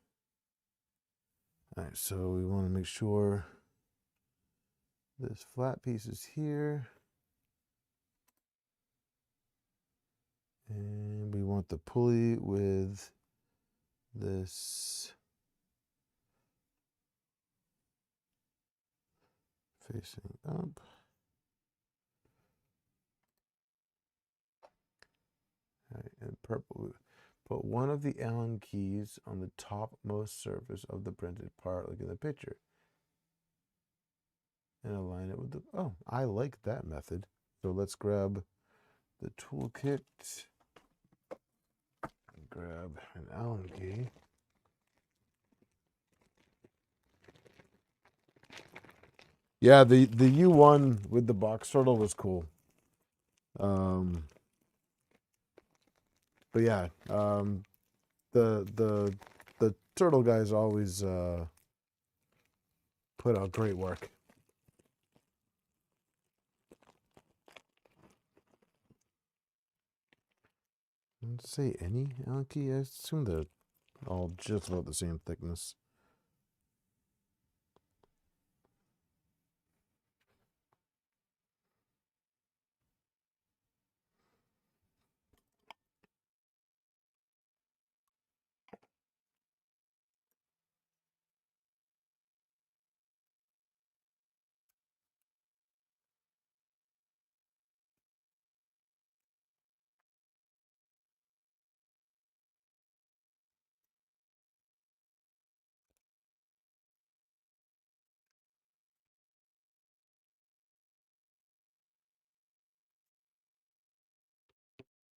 All right, so we want to make sure this flat piece is here. And we want the pulley with this facing up. All right, and purple. Put one of the Allen keys on the topmost surface of the printed part, like in the picture. And align it with the, oh, I like that method. So let's grab the toolkit. Grab an Allen key. Yeah, the U1 with the box turtle was cool. But yeah, the turtle guys always put out great work. Let's say any Allen key. I assume they're all just about the same thickness.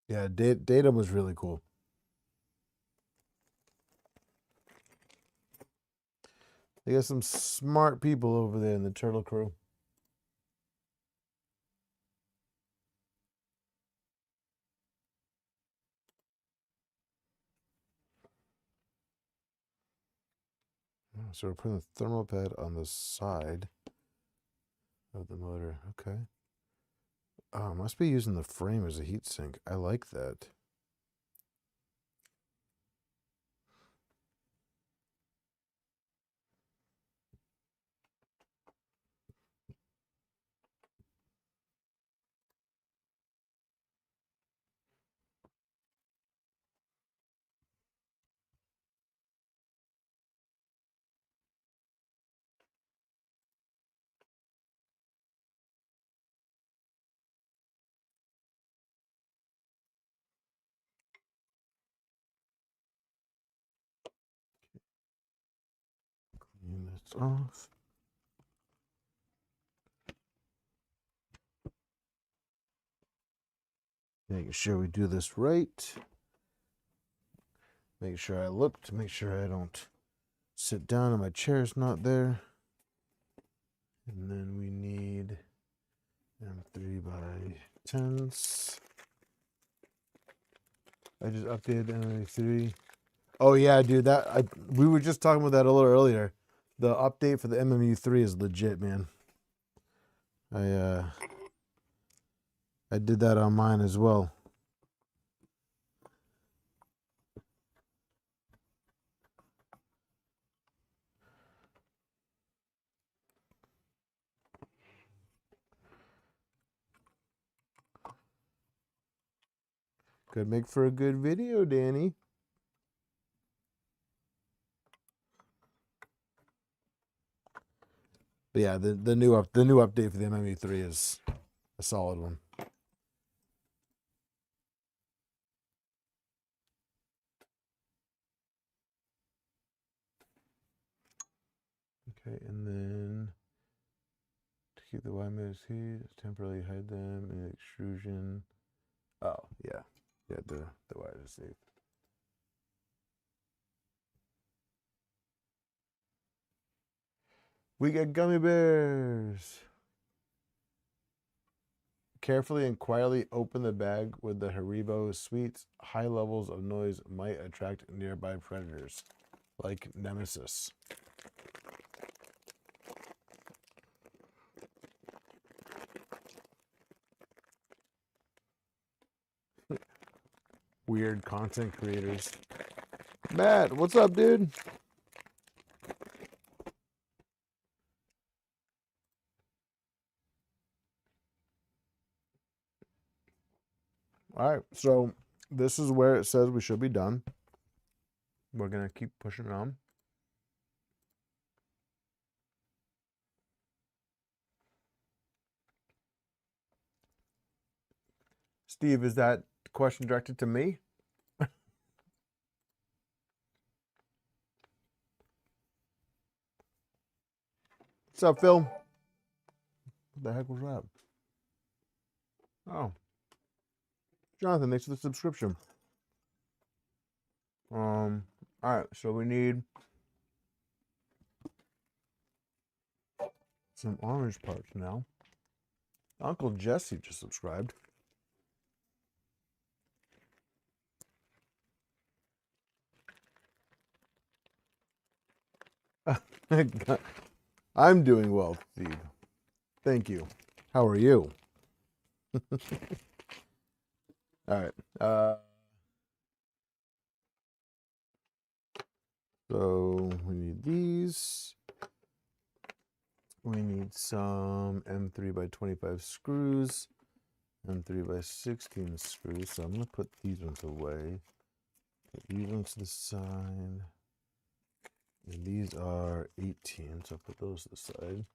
Yeah, Datum was really cool. They got some smart people over there in the turtle crew. So we're putting the thermal pad on the side of the motor. Okay. Oh, must be using the frame as a heat sink. I like that. That's off. Making sure we do this right. Make sure I look to make sure I don't sit down and my chair's not there. And then we need M3 by 10s. I just updated M3. Oh yeah, dude, we were just talking about that a little earlier. The update for the MMU3 is legit, man. I did that on mine as well. Could make for a good video, Danny. But yeah, the new update for the MMU3 is a solid one. Okay, and then to keep the Y moves here, temporarily hide them in extrusion. Oh yeah, the wires are safe. We get gummy bears. Carefully and quietly open the bag with the Haribo sweets. High levels of noise might attract nearby predators, like Nemesis. Weird content creators. Matt, what's up, dude? All right, so this is where it says we should be done. We're going to keep pushing on. Steve, is that question directed to me? What's up, Phil? What the heck was that? Oh. Jonathan, thanks for the subscription. All right, so we need some orange parts now. Uncle Jesse just subscribed. I'm doing well, Steve. Thank you. How are you? All right. So we need these. We need some M3 by 25 screws, M3 by 16 screws. So I'm going to put these ones away. Put these ones to the side. And these are 18, so I'll put those to the side.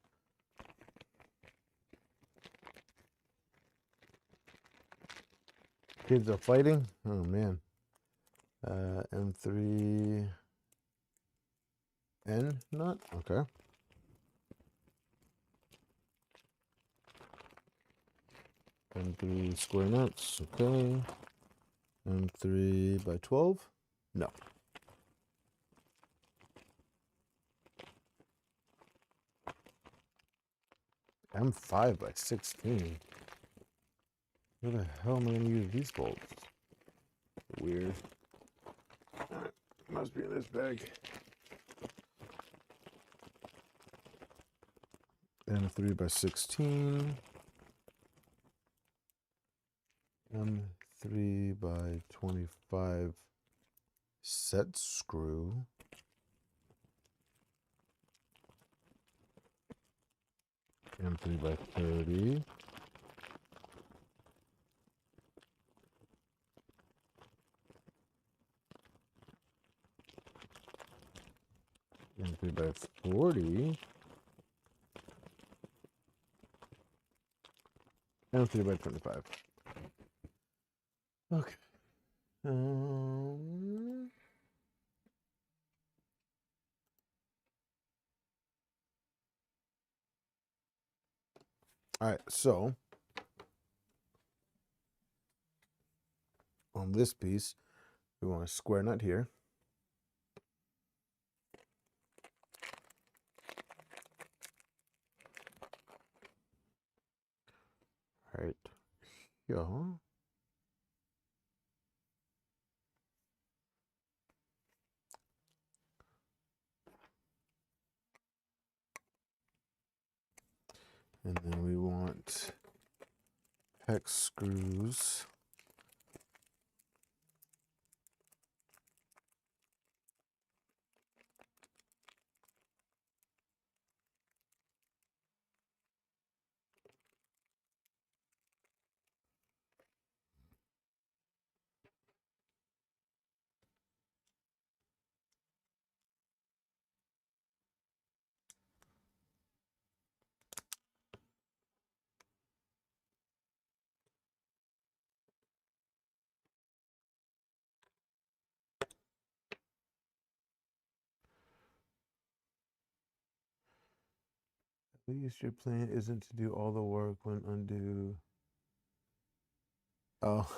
Kids are fighting? Oh, man. M3 N nut? Okay. M3 square nuts. Okay. M3 by 12? No. M5 by 16. Where the hell am I going to use these bolts? Weird. Must be in this bag. M3 by 16. M3 by 25 set screw. M3 by 30. M3 by 40. M3 by 25. Okay. All right, so on this piece, we want a square nut here. Right here. And then we want hex screws. At least your plan isn't to do all the work when undo. Oh,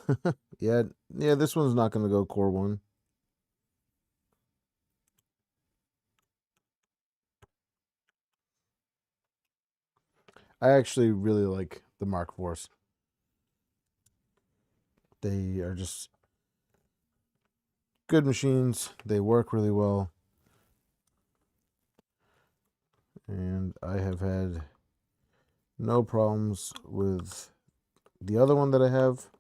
yeah, this one's not going to go core 1. I actually really like the Mark IVs. They are just good machines. They work really well. And I have had no problems with the other one that I have.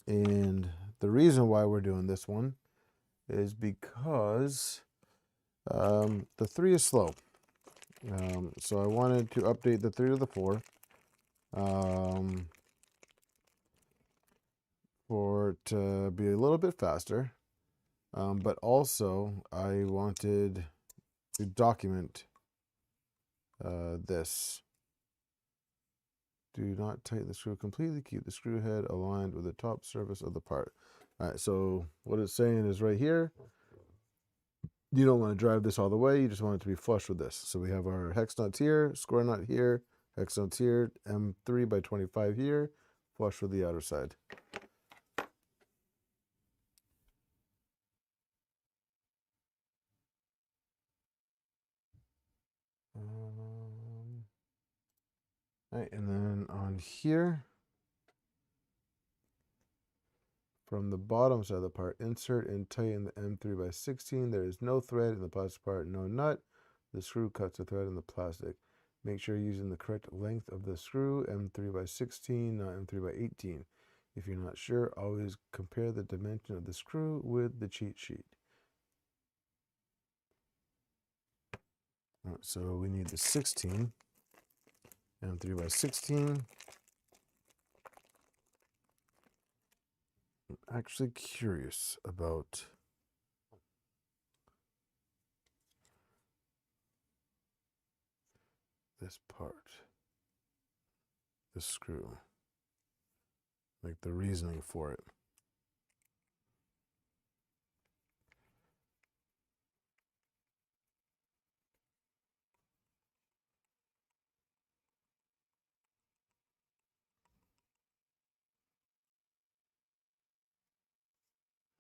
And the reason why we're doing this one is because the 3 is slow. So I wanted to update the 3 to the 4 for it to be a little bit faster. But also I wanted to document this. Do not tighten the screw completely. Keep the screw head aligned with the top surface of the part. All right, so what it's saying is right here, you don't want to drive this all the way. You just want it to be flush with this. So we have our hex nuts here, square nut here, hex nuts here, M3 by 25 here, flush with the outer side. All right, and then on here, from the bottom side of the part, insert and tighten the M3 by 16. There is no thread in the plastic part, no nut. The screw cuts the thread in the plastic. Make sure you're using the correct length of the screw, M3 by 16, not M3 by 18. If you're not sure, always compare the dimension of the screw with the cheat sheet. All right, so we need the 16, M3 by 16. I'm actually curious about this part, this screw, like the reasoning for it.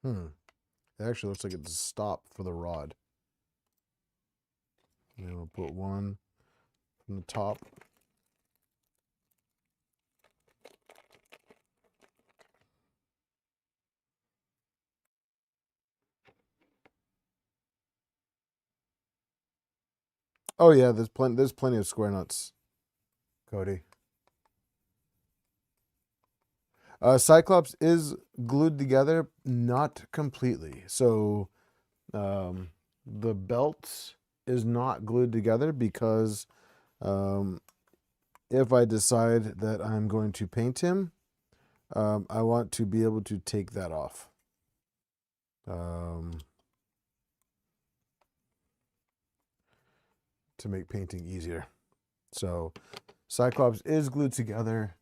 It actually looks like it's a stop for the rod. And then we'll put one from the top. Oh yeah, there's plenty of square nuts, Cody. Cyclops is glued together, not completely. So the belt is not glued together because if I decide that I'm going to paint him, I want to be able to take that off. To make painting easier. So Cyclops is glued together.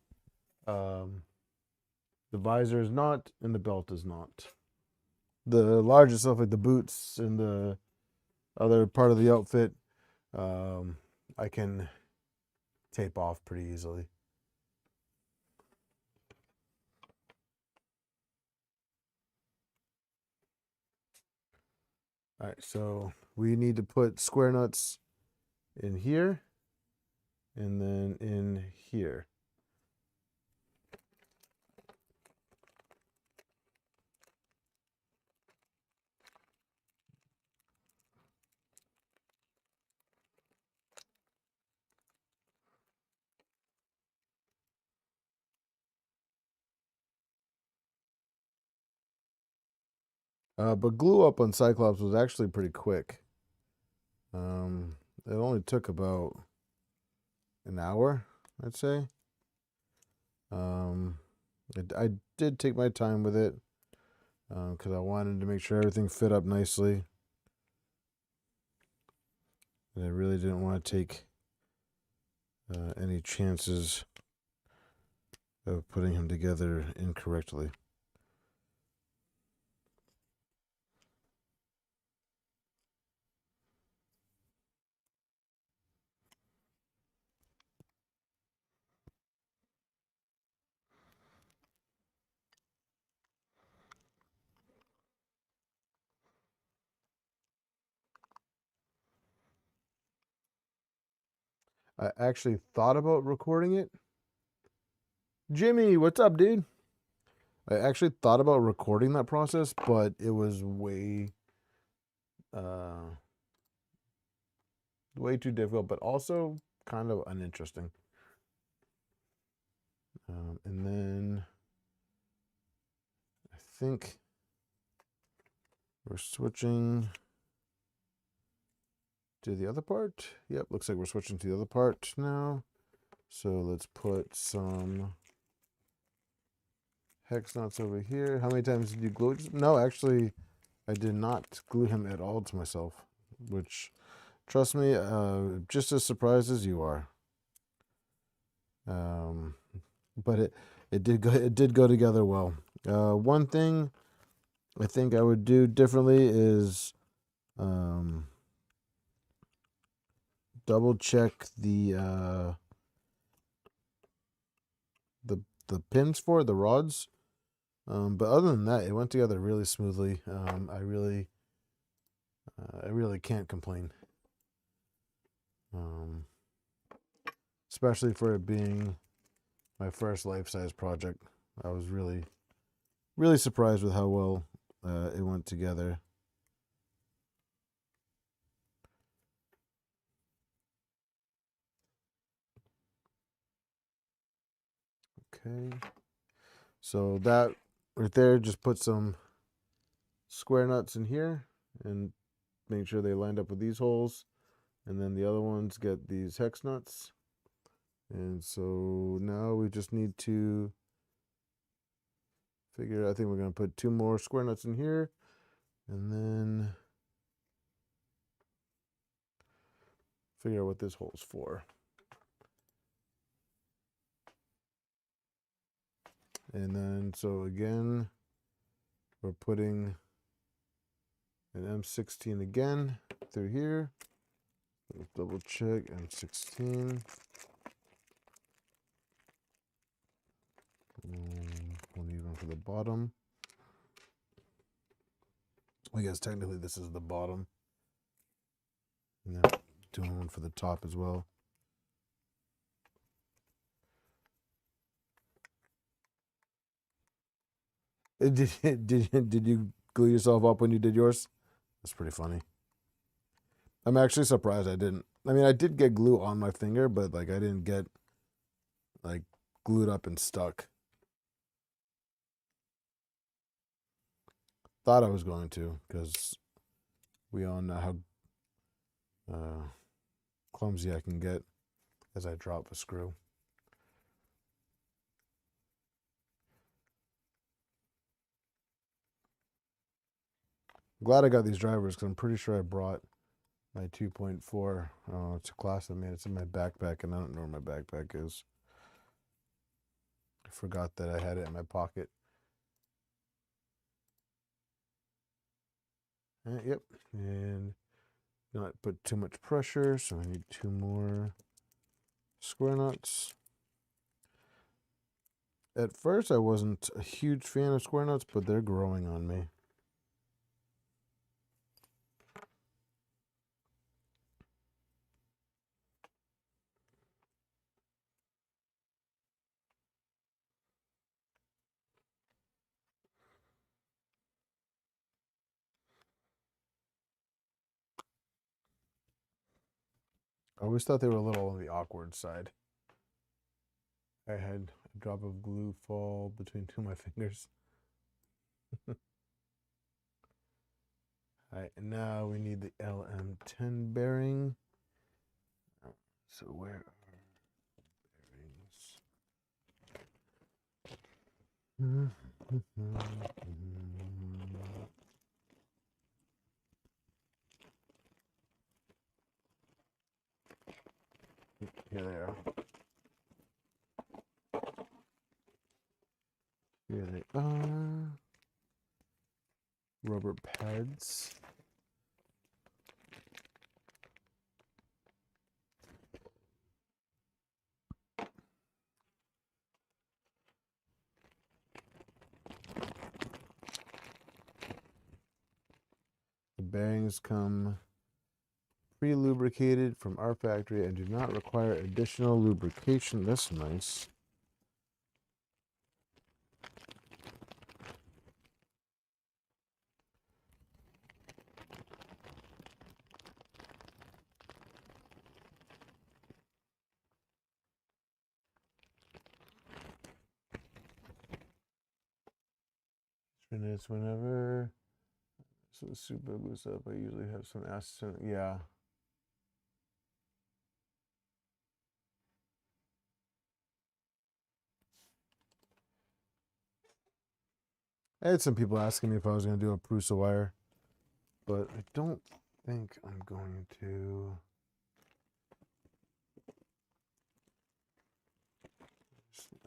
The visor is not, and the belt is not. The larger stuff like the boots and the other part of the outfit, I can tape off pretty easily. All right, so we need to put square nuts in here and then in here. But glue up on Cyclops was actually pretty quick. It only took about an hour, I'd say. I did take my time with it because I wanted to make sure everything fit up nicely. And I really didn't want to take any chances of putting him together incorrectly. I actually thought about recording it. Jimmy, what's up, dude? I actually thought about recording that process, but it was way too difficult, but also kind of uninteresting. And then I think we're switching to the other part. Yep, looks like we're switching to the other part now. So let's put some hex nuts over here. How many times did you glue it? No, actually, I did not glue him at all to myself, which, trust me, just as surprised as you are. But it did go together well. One thing I think I would do differently is double check the pins for it, the rods. But other than that, it went together really smoothly. I really can't complain. Especially for it being my first life-size project. I was really surprised with how well it went together. Okay. So that right there, just put some square nuts in here and make sure they lined up with these holes. And then the other ones get these hex nuts. And so now we just need to figure, I think we're going to put 2 more square nuts in here. And then figure out what this hole's for. And then, so again, we're putting an M16 again through here. Let's double check M16. We'll need one for the bottom. I guess technically this is the bottom. And then doing one for the top as well. Did you glue yourself up when you did yours? That's pretty funny. I'm actually surprised I didn't. I mean, I did get glue on my finger, but like I didn't get like glued up and stuck. Thought I was going to, because we all know how clumsy I can get as I drop a screw. Glad I got these drivers because I'm pretty sure I brought my 2.4 to class. I mean, it's in my backpack, and I don't know where my backpack is. I forgot that I had it in my pocket. Yep, and not put too much pressure, so I need 2 more square nuts. At first, I wasn't a huge fan of square nuts, but they're growing on me. I always thought they were a little on the awkward side. I had a drop of glue fall between two of my fingers. All right, and now we need the LM10 bearing. So where are bearings? Here they are. Here they are. Rubber pads. The bearings come pre-lubricated from our factory and do not require additional lubrication. That's nice. Minutes whenever. So the super goes up. I usually have some acid. Yeah. I had some people asking me if I was going to do a Prusa wire, but I don't think I'm going to.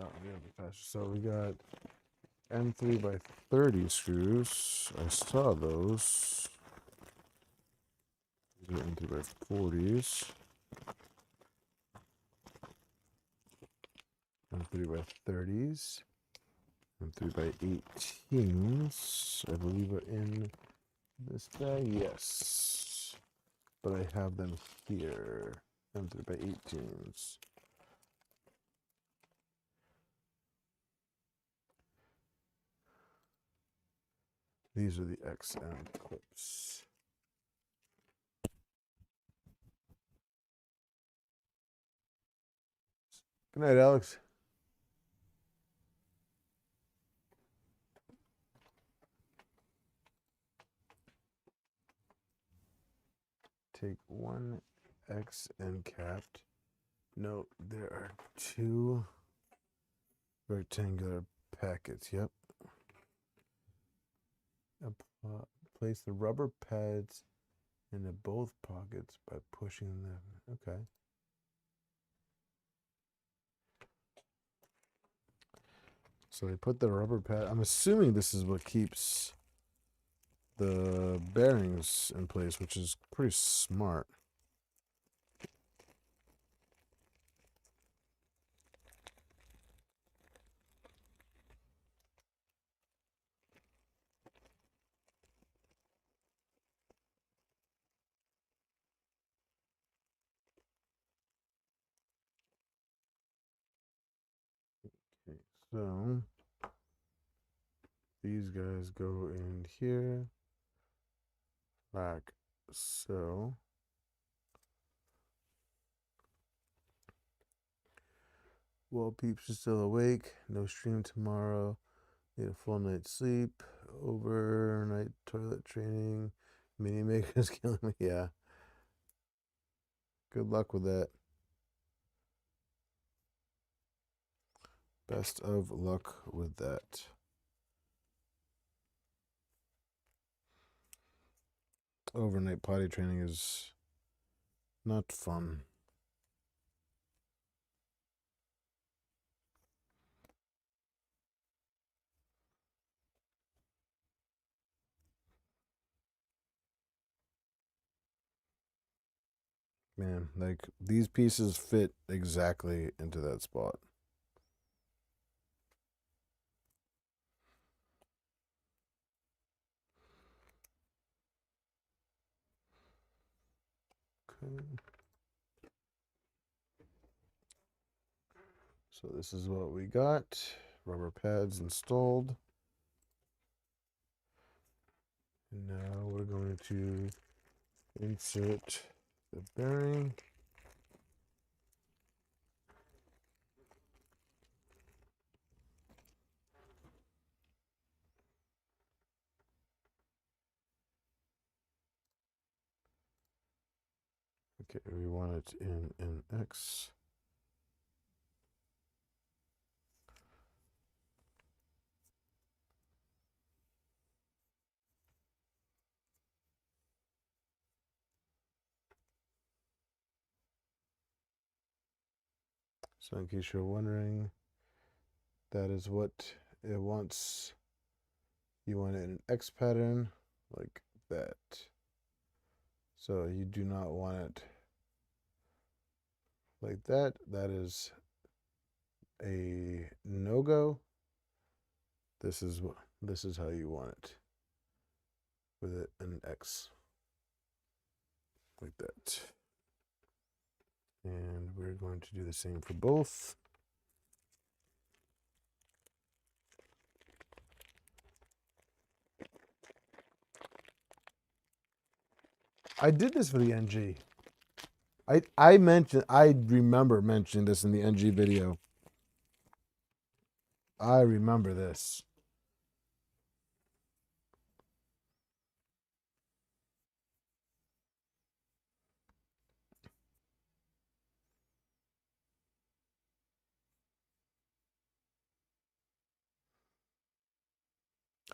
Oh, yeah, so we got M3 by 30 screws. I saw those. These are M3 by 40s. M3 by 30s. M3 by 18s. I believe are in this bag. Yes. But I have them here. M3 by 18s. These are the XM clips. Good night, Alex. Take one X end capped. Note there are two rectangular packets. Yep. Place the rubber pads into both pockets by pushing them. Okay. So they put the rubber pad. I'm assuming this is what keeps the bearings in place, which is pretty smart. Okay, so these guys go in here like so. Well, peeps are still awake. No stream tomorrow. Need a full night's sleep. Overnight toilet training. Mini maker's killing me. Yeah. Good luck with that. Best of luck with that. Overnight potty training is not fun. Man, like these pieces fit exactly into that spot. Okay. So this is what we got. Rubber pads installed. And now we're going to insert the bearing. Okay, we want it in an X. So in case you're wondering, that is what it wants. You want it in an X pattern like that. So you do not want it like that. That is a no-go. This is how you want it, with it an X like that. And we're going to do the same for both. I did this for the NG. I remember mentioning this in the NG video. I remember this.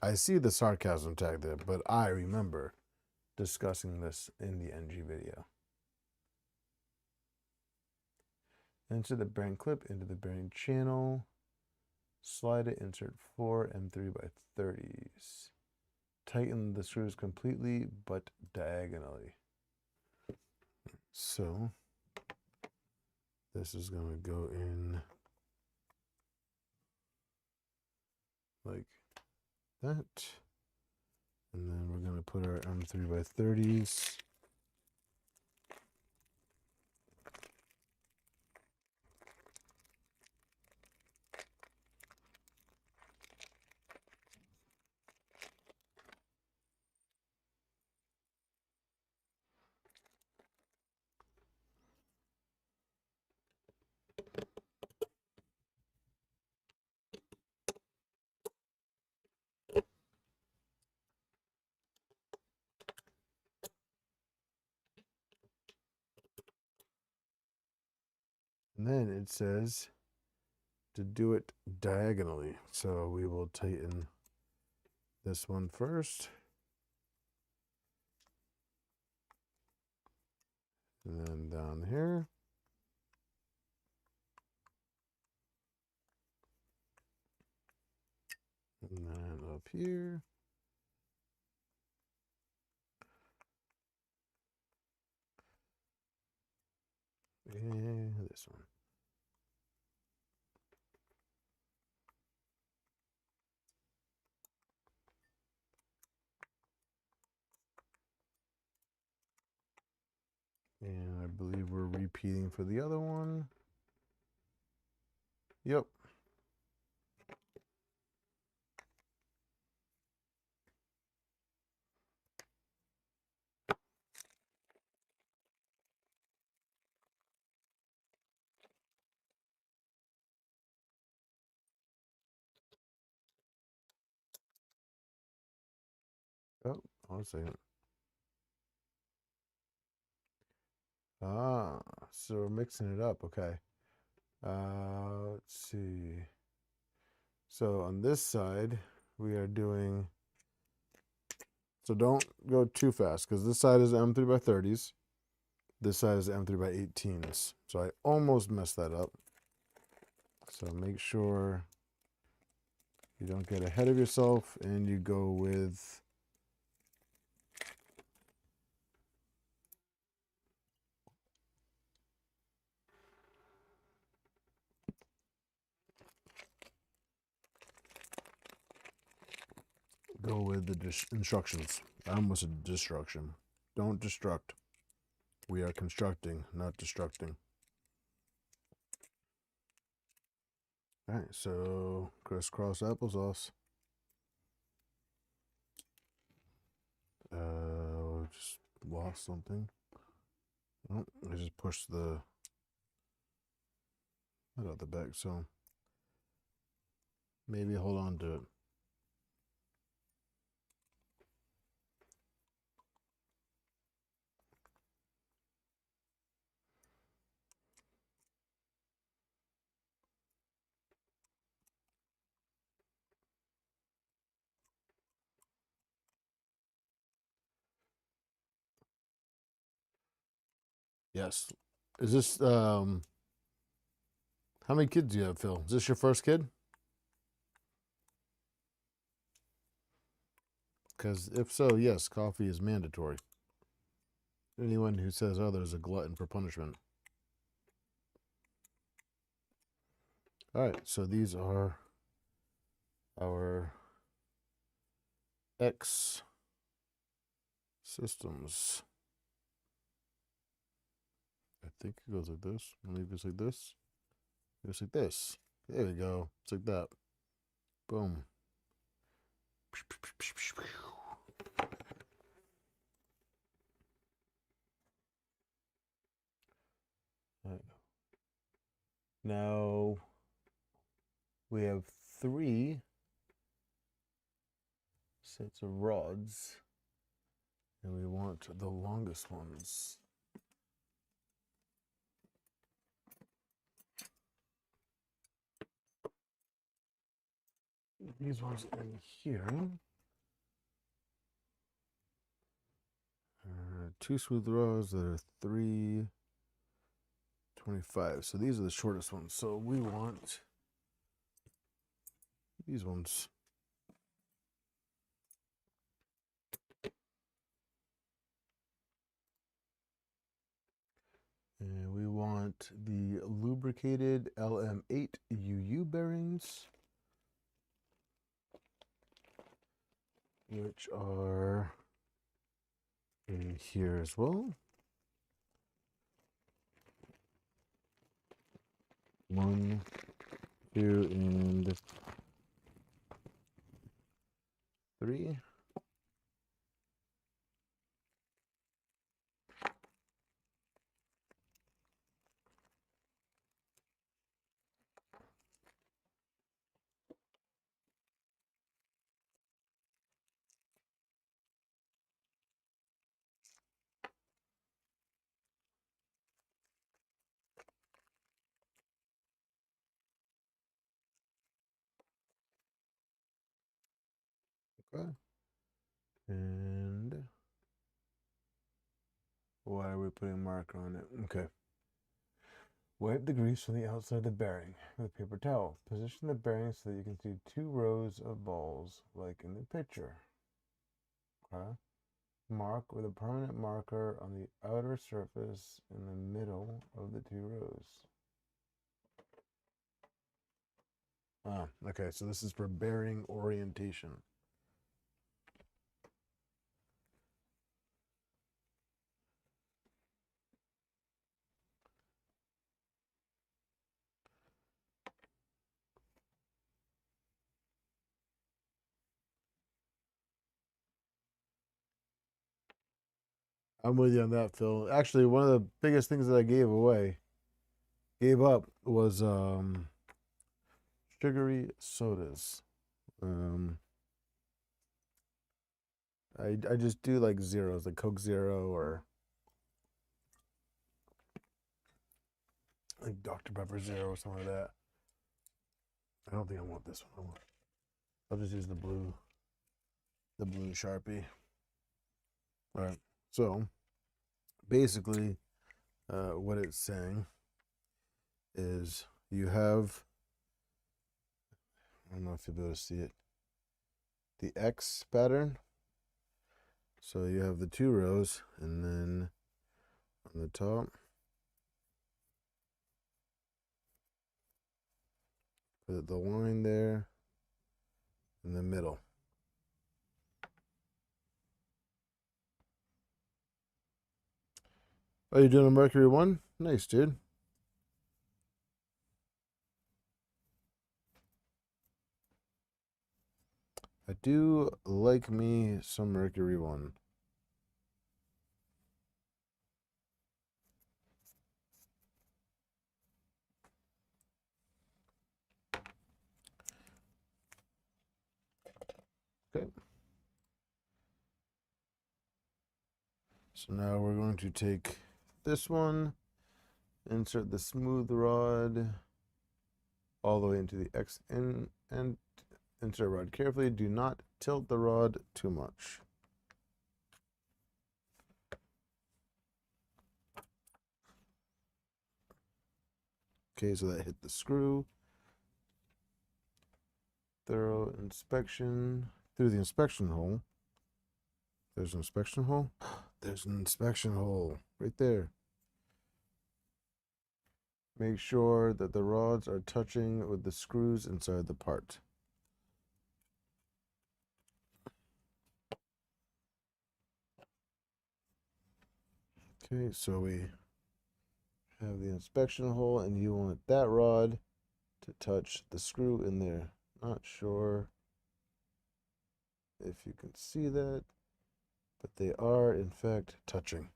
I see the sarcasm tag there, but I remember discussing this in the NG video. Enter the bearing clip into the bearing channel. Slide it, insert 4 M3x30s. Tighten the screws completely, but diagonally. So this is going to go in like that. And then we're going to put our M3x30s. And then it says to do it diagonally. So we will tighten this one first. And then down here. And then up here. And this one. And I believe we're repeating for the other one. Yep. Oh, hold on a second. Ah, so we're mixing it up. Okay. Let's see. So on this side, we are doing. So don't go too fast because this side is M3x30s. This side is M3x18s. So I almost messed that up. So make sure you don't get ahead of yourself and you go with the instructions. I almost said destruction. Don't destruct. We are constructing, not destructing. All right, so crisscross applesauce. Just lost something. Oh, I just pushed the out of the back, so maybe hold on to it. Yes. Is this how many kids do you have, Phil? Is this your first kid? Because if so, yes, coffee is mandatory. Anyone who says other is a glutton for punishment. All right, so these are our X systems. I think it goes like this. Maybe it's like this. It's like this. There we go. It's like that. Boom. Right. Now we have 3 sets of rods, and we want the longest ones. These ones in here. 2 smooth rods that are 325. So these are the shortest ones. So we want these ones. And we want the lubricated LM8 UU bearings, which are in here as well. 1, 2, and 3. Okay. And why are we putting a marker on it? Okay. Wipe the grease from the outside of the bearing with a paper towel. Position the bearing so that you can see 2 rows of balls, like in the picture. Okay. Mark with a permanent marker on the outer surface in the middle of the 2 rows. Ah, okay, so this is for bearing orientation. I'm with you on that, Phil. Actually, one of the biggest things that I gave up, was sugary sodas. I just do like zeros, like Coke Zero or like Dr. Pepper Zero or something like that. I don't think I want this one. I'll just use the blue Sharpie. All right. So basically, what it's saying is you have, I don't know if you'll be able to see it, the X pattern. So you have the 2 rows, and then on the top, put the line there in the middle. Oh, you're doing a Mercury 1? Nice, dude. I do like me some Mercury 1. Okay. So now we're going to take this one, insert the smooth rod all the way into the X in, and insert rod carefully. Do not tilt the rod too much. Okay, so that hit the screw. Thorough inspection through the inspection hole. There's an inspection hole. There's an inspection hole right there. Make sure that the rods are touching with the screws inside the part. Okay, so we have the inspection hole, and you want that rod to touch the screw in there. Not sure if you can see that, but they are in fact touching.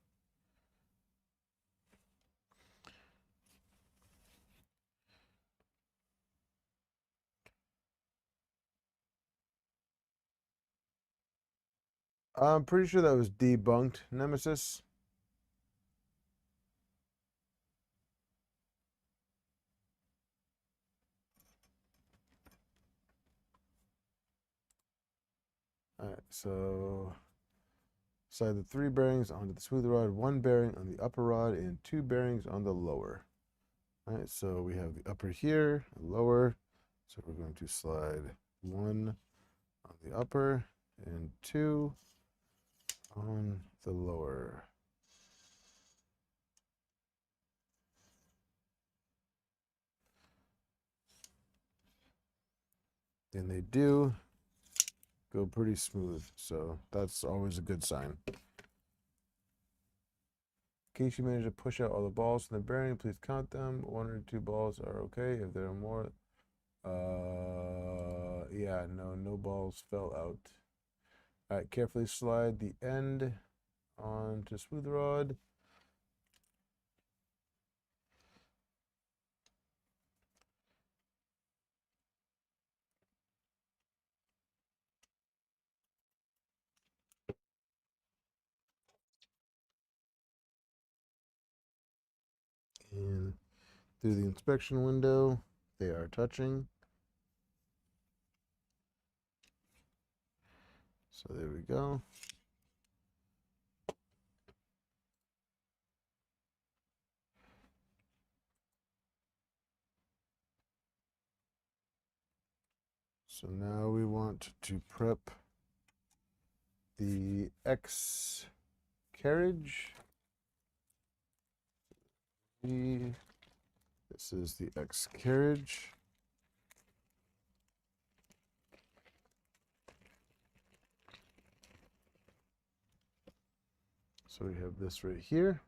I'm pretty sure that was debunked, Nemesis. All right, so slide the 3 bearings onto the smooth rod, 1 bearing on the upper rod, and 2 bearings on the lower. All right, so we have the upper here, lower. So we're going to slide 1 on the upper and 2 on the lower. And they do go pretty smooth, so that's always a good sign. In case you manage to push out all the balls from the bearing, please count them. 1 or 2 balls are okay. If there are more, yeah, no balls fell out. All right, carefully slide the end onto smooth rod. And through the inspection window, they are touching. So there we go. So now we want to prep the X carriage. This is the X carriage. So we have this right here.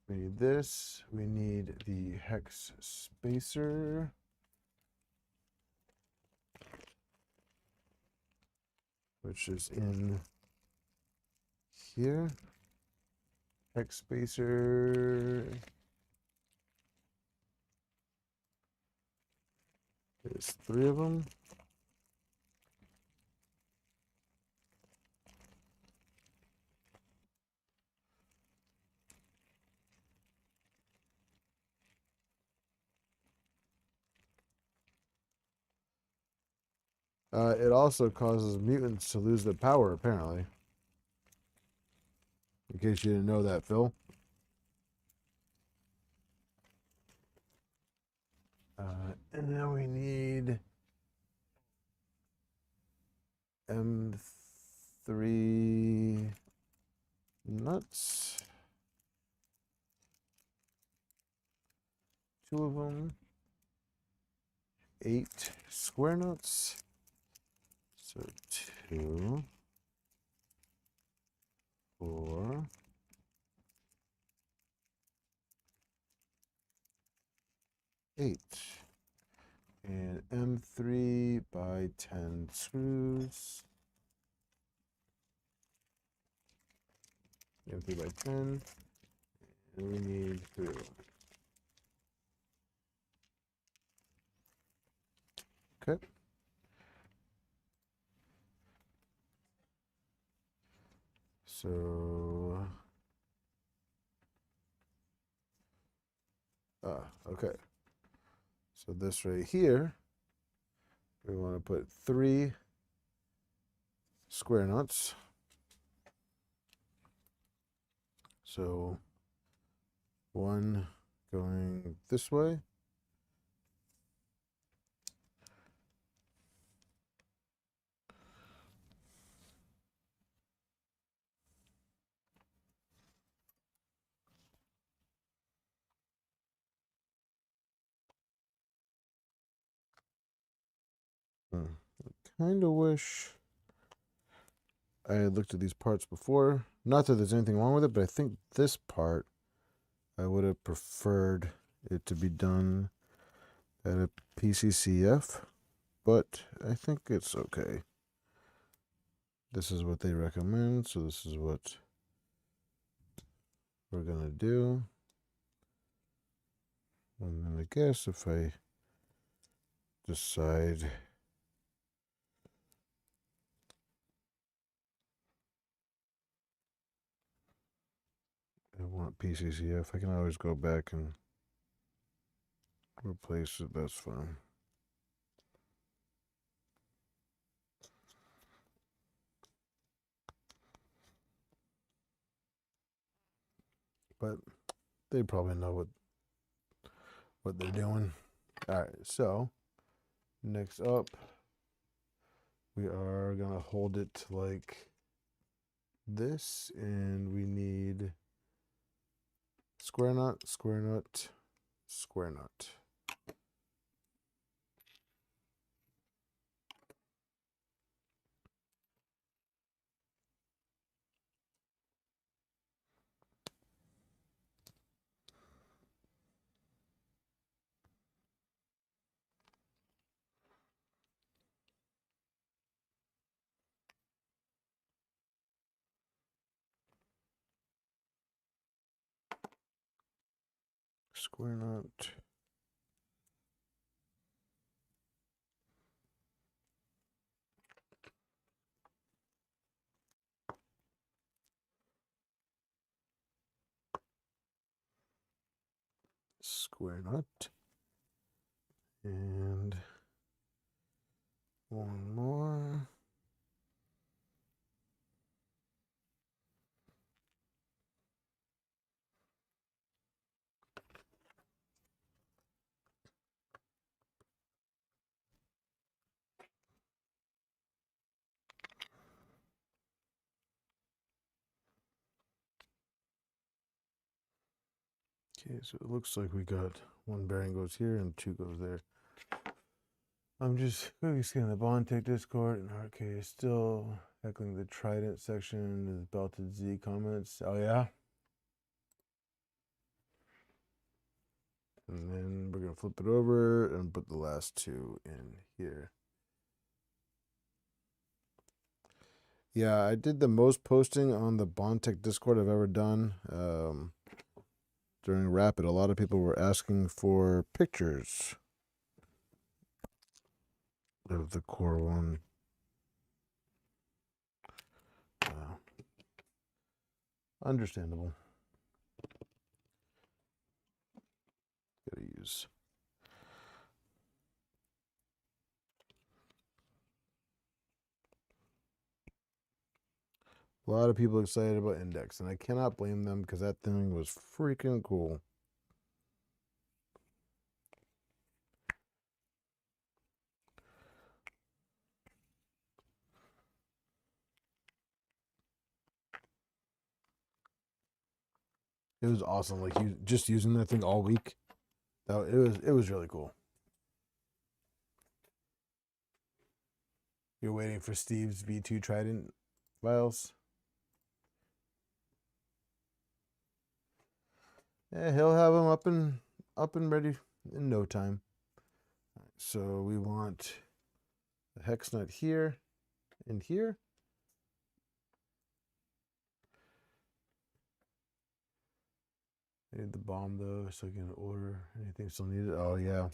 We need this. We need the hex spacer. Which is in here. Hex spacer. There's 3 of them. It also causes mutants to lose their power, apparently. In case you didn't know that, Phil. And then we need M3 nuts. 2 of them. 8 square nuts. So 2, 4, 8. And M3 by 10 screws. M3 by 10. And we need 3 of them. Okay. So, okay. So this right here, we want to put 3 square nuts. So 1 going this way. I kind of wish I had looked at these parts before. Not that there's anything wrong with it, but I think this part I would have preferred it to be done at a PCCF, but I think it's okay. This is what they recommend, so this is what we're gonna do. And then I guess if I decide I want PCCF, I can always go back and replace it. That's fine. But they probably know what they're doing. All right, so next up, we are gonna hold it like this, and we need square nut, square nut, square nut. Square nut. Square nut. And one more. Okay, so it looks like we got one bearing goes here and two goes there. I'm just quickly scanning the Bondtech Discord, and RK is still heckling the Trident section of the Belted Z comments. Oh yeah? And then we're gonna flip it over and put the last two in here. Yeah, I did the most posting on the Bondtech Discord I've ever done. During Rapid, a lot of people were asking for pictures of the Core 1. Understandable. Gotta use. A lot of people excited about Index, and I cannot blame them because that thing was freaking cool. It was awesome. Like you just using that thing all week. It was really cool. You're waiting for Steve's V2 Trident files. Yeah, he'll have them up and ready in no time. So we want the hex nut here and here. I need the bomb though, so I can order anything still needed. Oh yeah.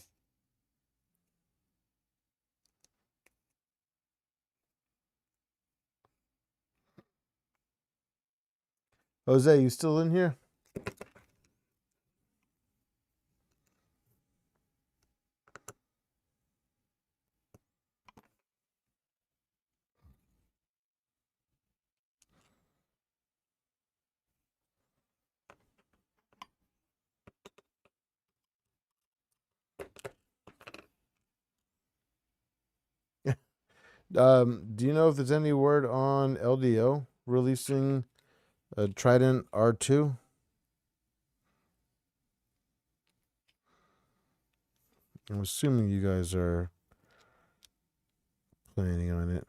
Jose, you still in here? Do you know if there's any word on LDO releasing a Trident R2? I'm assuming you guys are planning on it.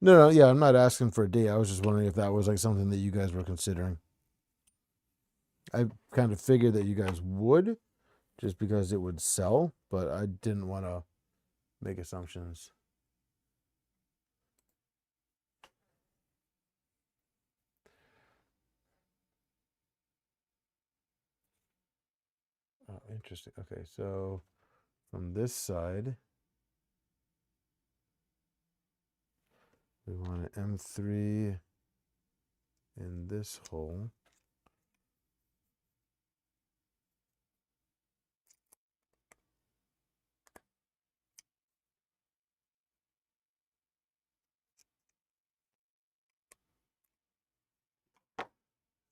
No, no, yeah, I'm not asking for a date. I was just wondering if that was like something that you guys were considering. I kind of figured that you guys would, just because it would sell, but I didn't want to make assumptions. Oh, interesting. Okay, so from this side, we want an M3 in this hole.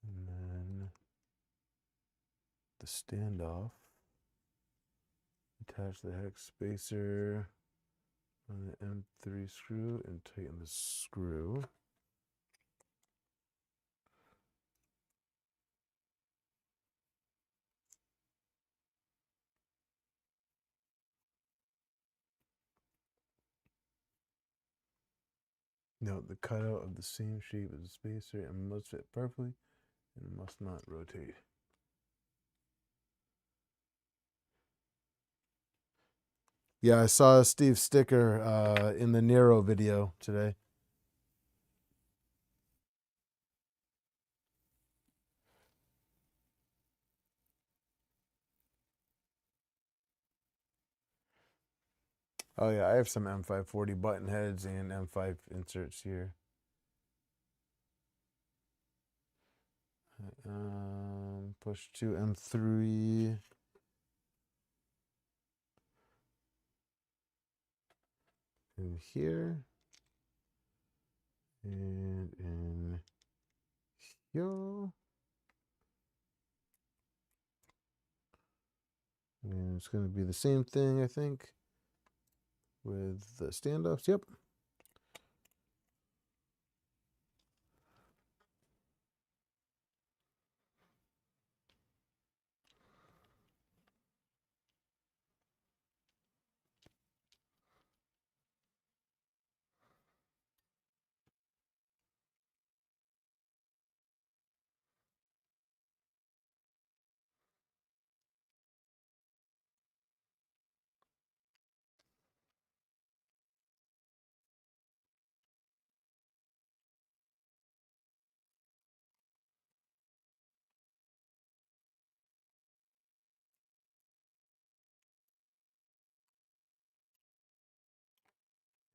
And then the standoff. Attach the hex spacer on the M3 screw and tighten the screw. Note the cutout of the same shape as the spacer and must fit perfectly and must not rotate. Yeah, I saw Steve's sticker in the Nero video today. Oh yeah, I have some M540 button heads and M5 inserts here. Push to M3. In here. And in here. And it's going to be the same thing, I think, with the standoffs. Yep.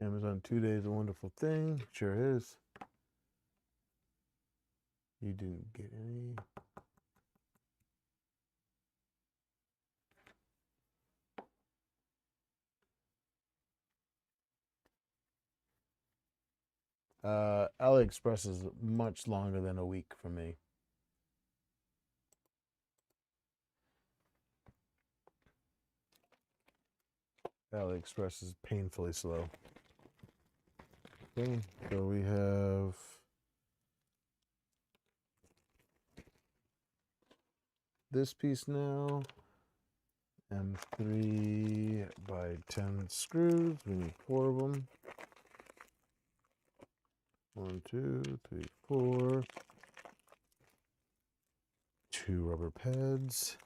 Amazon 2 days, a wonderful thing. Sure is. You didn't get any. AliExpress is much longer than a week for me. AliExpress is painfully slow. Okay, so we have this piece now. M3 by 10 screws. We need 4 of them. 1, 2, 3, 4. 2 rubber pads.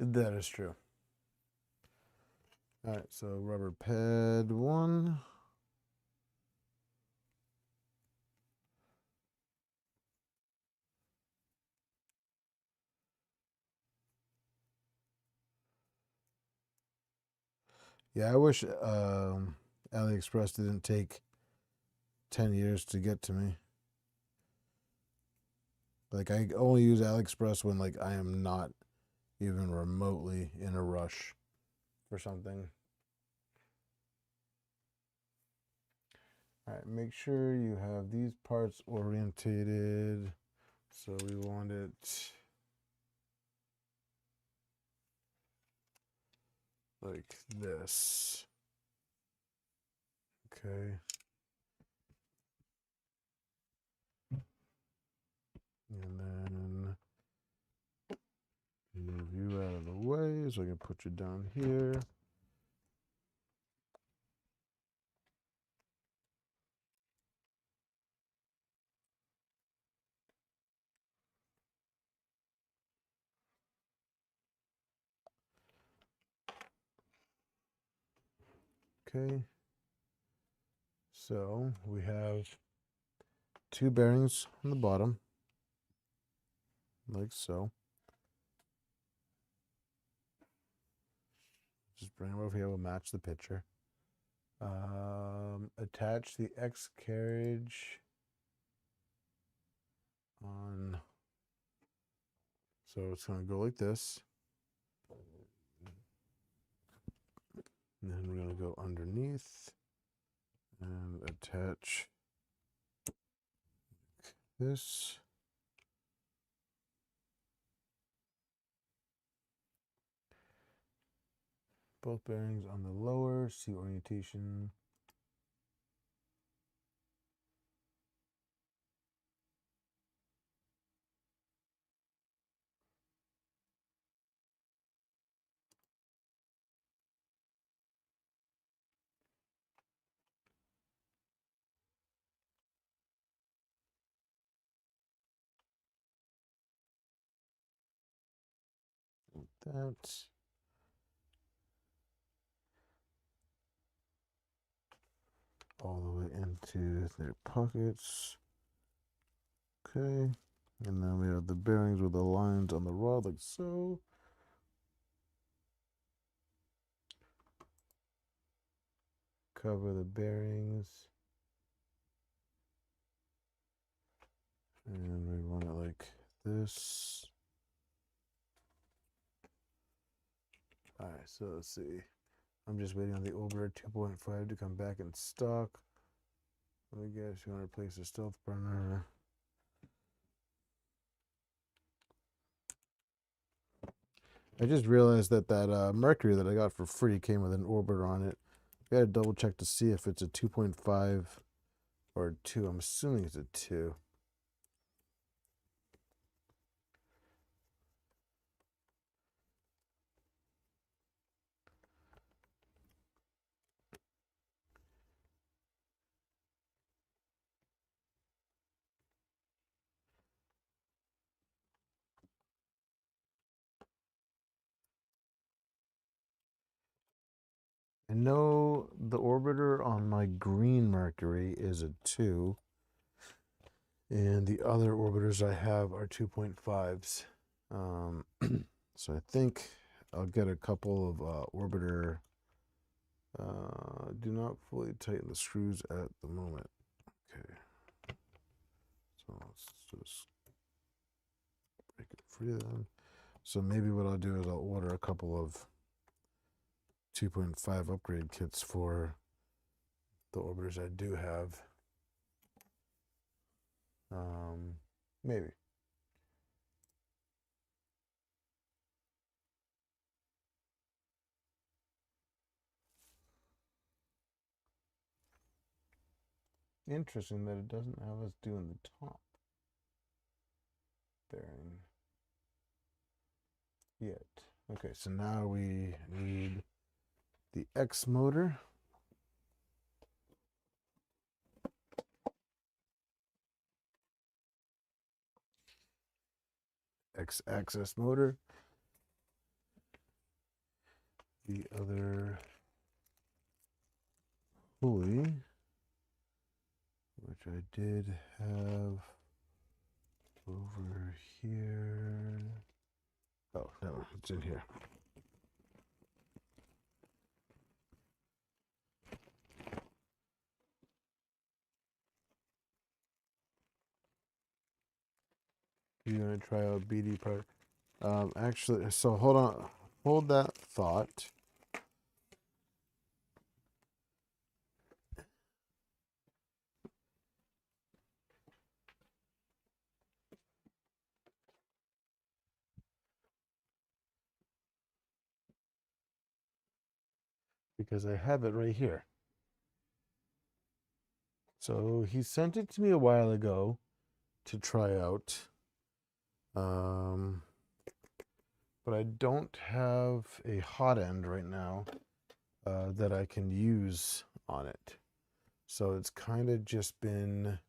That is true. All right, so rubber pad 1. Yeah, I wish AliExpress didn't take 10 years to get to me. Like, I only use AliExpress when, like, I am not even remotely in a rush for something. All right, make sure you have these parts orientated. So we want it like this. Okay. And then move you out of the way so I can put you down here. Okay. So we have 2 bearings on the bottom, like so. Just bring them over here, we'll match the picture. Attach the X carriage on, so it's going to go like this. And then we're going to go underneath and attach this. Both bearings on the lower, C orientation. Like that. All the way into their pockets. Okay. And then we have the bearings with the lines on the rod like so. Cover the bearings. And we run it like this. Alright, so let's see. I'm just waiting on the Orbiter 2.5 to come back in stock. Let me guess, you want to replace the stealth burner. I just realized that Mercury that I got for free came with an orbiter on it. I gotta double check to see if it's a 2.5 or a 2. I'm assuming it's a 2. I know the orbiter on my green Mercury is a 2. And the other orbiters I have are 2.5s. So I think I'll get a couple of orbiter. Do not fully tighten the screws at the moment. Okay. So let's just break it free then. So maybe what I'll do is I'll order a couple of 2.5 upgrade kits for the orbiters I do have. Maybe. Interesting that it doesn't have us doing the top bearing yet. Okay, so now we need the X motor. X-axis motor. The other pulley, which I did have over here. Oh, no, it's in here. you're gonna try out BD part. Actually, so hold on, hold that thought. Because I have it right here. So he sent it to me a while ago to try out. But I don't have a hot end right now that I can use on it. So it's kind of just been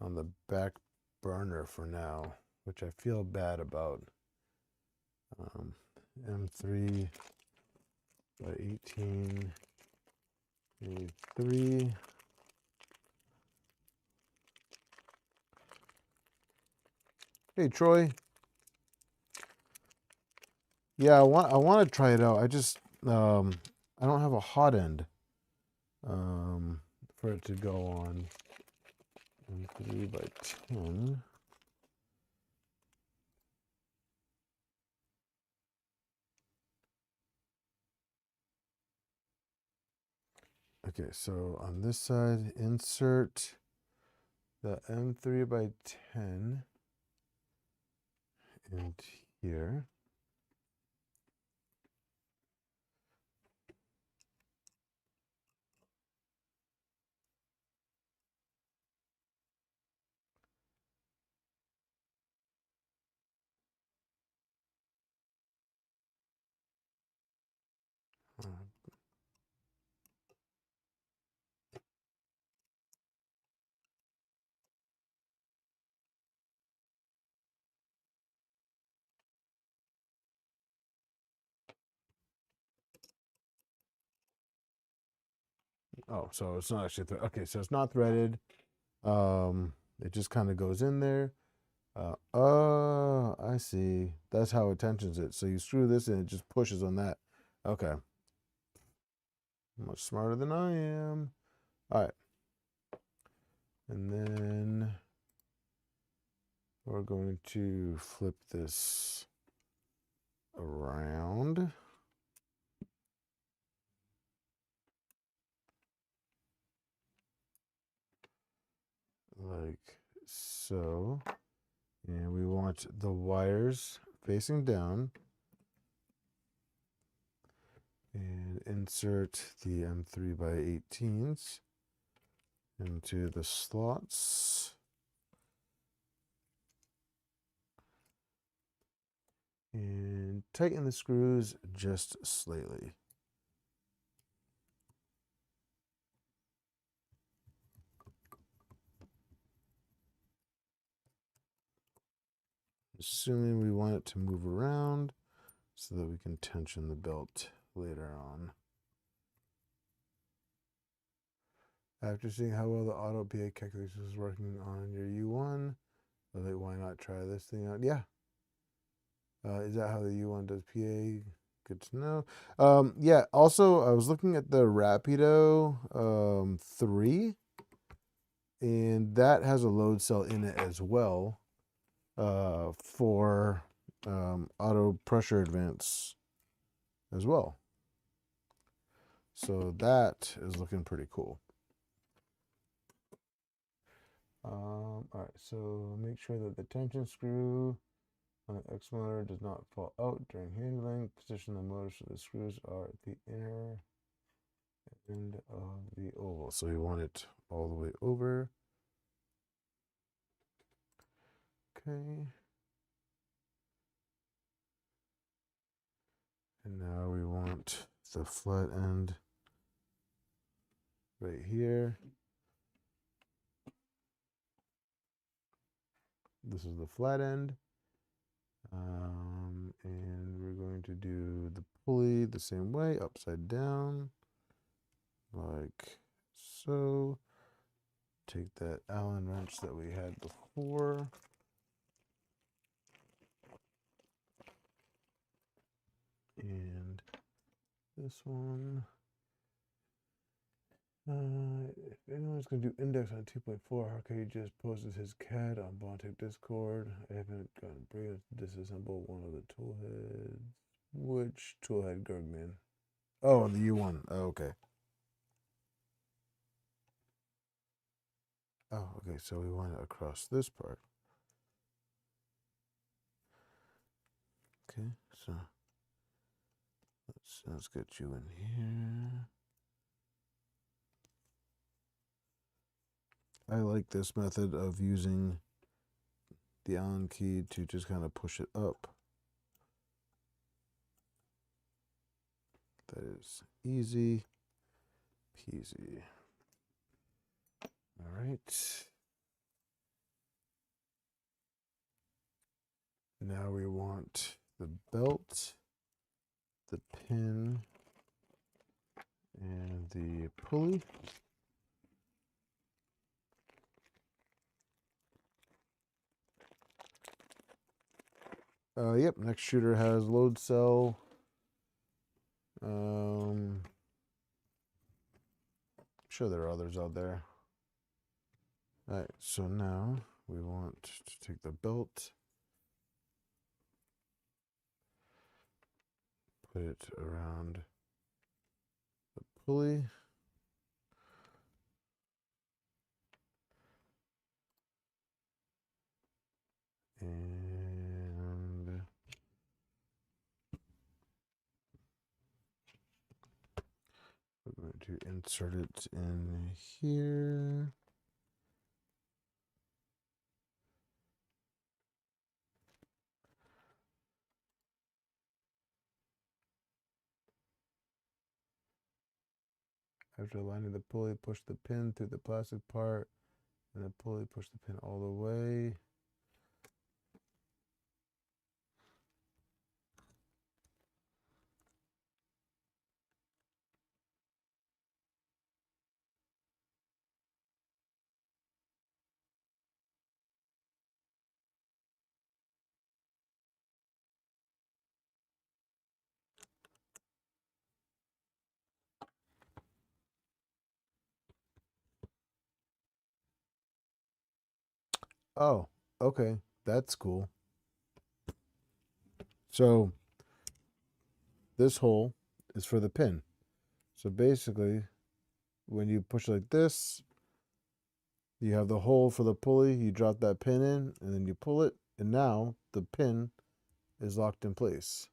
on the back burner for now, which I feel bad about. M3 by 18, A3. Hey, Troy. Yeah, I want to try it out. I just I don't have a hot end for it to go on. 3 by 10. Okay, so on this side, insert the M3 by 10 in here. Oh, so it's not actually okay. So it's not threaded. It just kind of goes in there. Oh, I see. That's how it tensions it. So you screw this and it just pushes on that. Okay. Much smarter than I am. All right. And then we're going to flip this around. Like so. And we want the wires facing down. And insert the M3 by 18s into the slots. And tighten the screws just slightly. Assuming we want it to move around so that we can tension the belt later on. After seeing how well the auto PA calculation is working on your U1, I was like, why not try this thing out? Yeah. Is that how the U1 does PA? Good to know. Yeah, also, I was looking at the Rapido 3, and that has a load cell in it as well for auto pressure advance as well. So that is looking pretty cool. All right, so make sure that the tension screw on the X motor does not fall out during handling. Position the motor so the screws are at the inner end of the oval. So you want it all the way over. Okay. And now we want the flat end right here. This is the flat end. And we're going to do the pulley the same way, upside down, like so. Take that Allen wrench that we had before. And this one. If anyone's going to do index on 2.4, how can he just posted his CAD on Bontic Discord? I haven't gotten brilliant to disassemble one of the toolheads. Which toolhead, Gergman? Oh, the U1. Oh, okay. Oh, okay. So we want it across this part. Okay, so let's get you in here. I like this method of using the Allen key to just kind of push it up. That is easy peasy. All right. Now we want the belt, the pin, and the pulley. Yep, next shooter has load cell. I'm sure there are others out there. All right, so now we want to take the belt, put it around the pulley. And we're going to insert it in here. After aligning the pulley, push the pin through the plastic part, and the pulley, push the pin all the way. Oh, okay. That's cool. So this hole is for the pin. So basically, when you push like this, you have the hole for the pulley. You drop that pin in, and then you pull it, and now the pin is locked in place.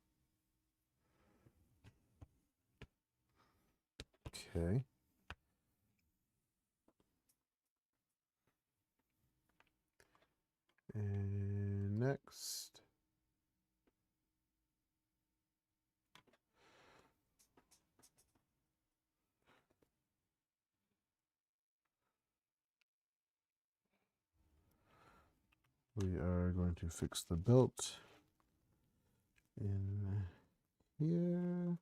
Okay. And next. We are going to fix the belt in here.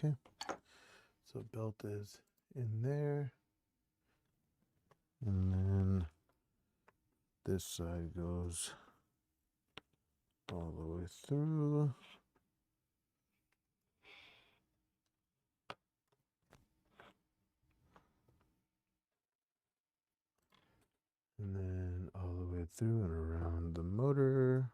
Okay. So belt is in there. And then this side goes all the way through. And then all the way through and around the motor.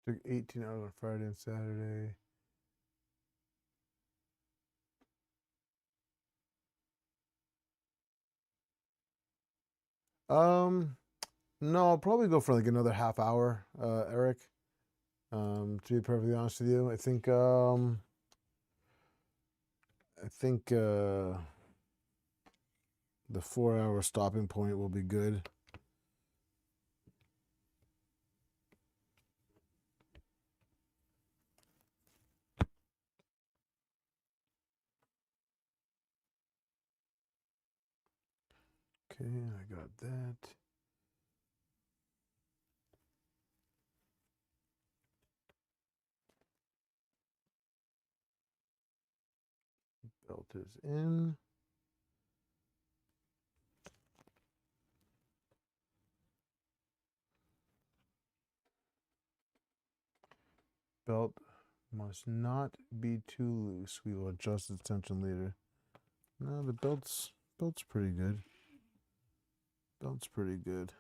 Took 18 hours on Friday and Saturday. No, I'll probably go for like another half hour, Eric. To be perfectly honest with you, I think the 4 hour stopping point will be good. Okay, I got that. Belt is in. Belt must not be too loose. We will adjust its tension later. No, the belt's pretty good. Belt's pretty good.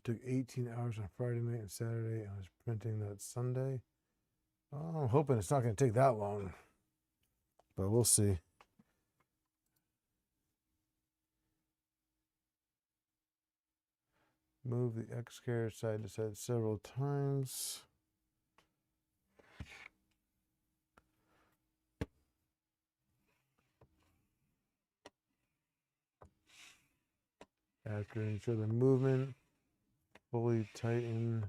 Took 18 hours on Friday night and Saturday. I was printing that Sunday. Oh, I'm hoping it's not going to take that long, but we'll see. Move the X carriage side to side several times. After ensure the movement, fully tighten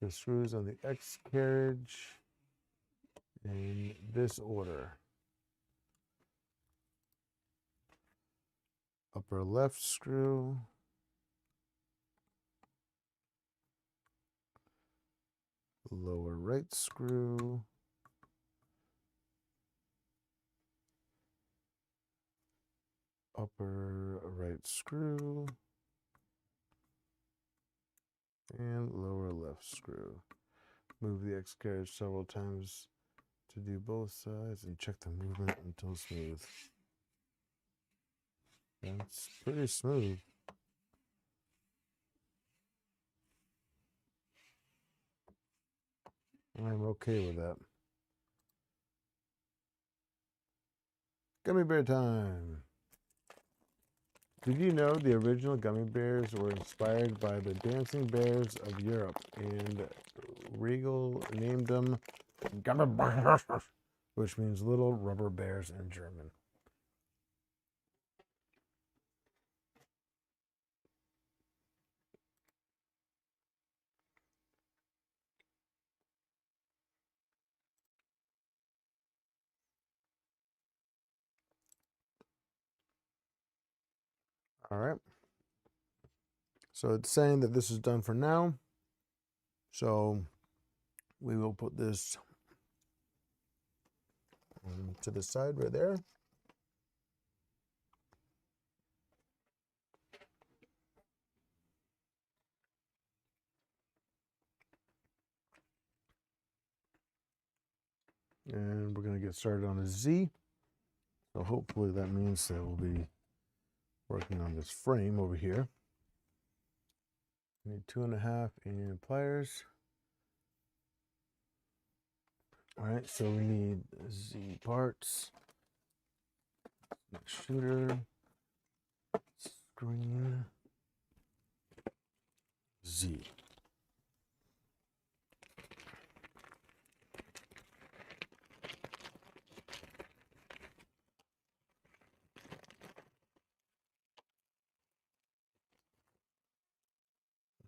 the screws on the X carriage in this order. Upper left screw, lower right screw, upper right screw, and lower left screw. Move the X carriage several times to do both sides and check the movement until smooth. That's pretty smooth. I'm okay with that. Gummy bear time. Did you know the original gummy bears were inspired by the dancing bears of Europe, and Regal named them Gummy Bears, which means little rubber bears in German. All right. So it's saying that this is done for now. So we will put this to the side right there. And we're going to get started on a Z. So hopefully that means that we'll be working on this frame over here. We need 2.5 and pliers. All right, so we need Z parts, shooter, screen, Z.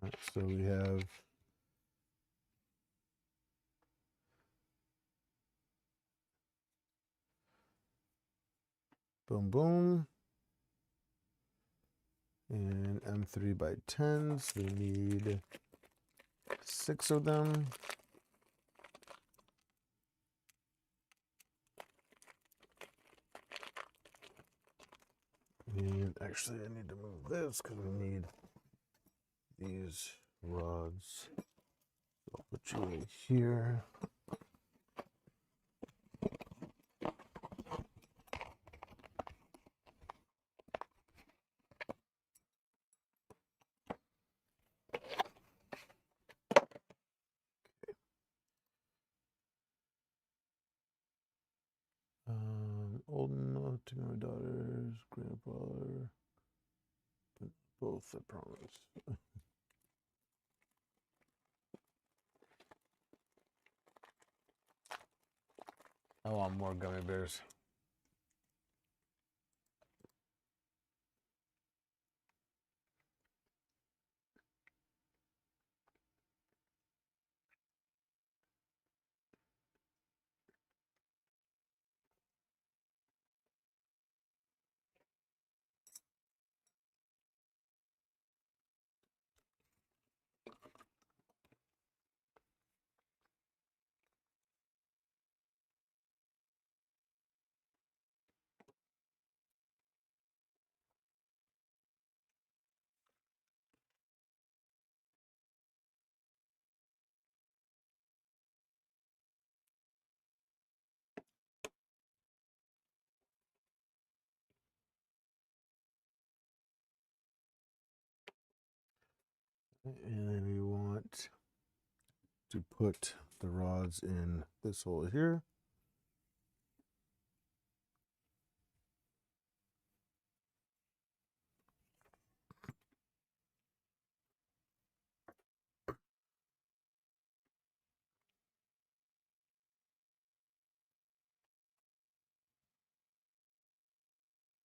All right, so we have boom, boom, and M3 by 10s. We need 6 of them. And actually, I need to move this because we need these rods. So I'll put you right here. Old enough to be my daughter's grandfather. Both, I promise. I want more gummy bears. And then we want to put the rods in this hole here.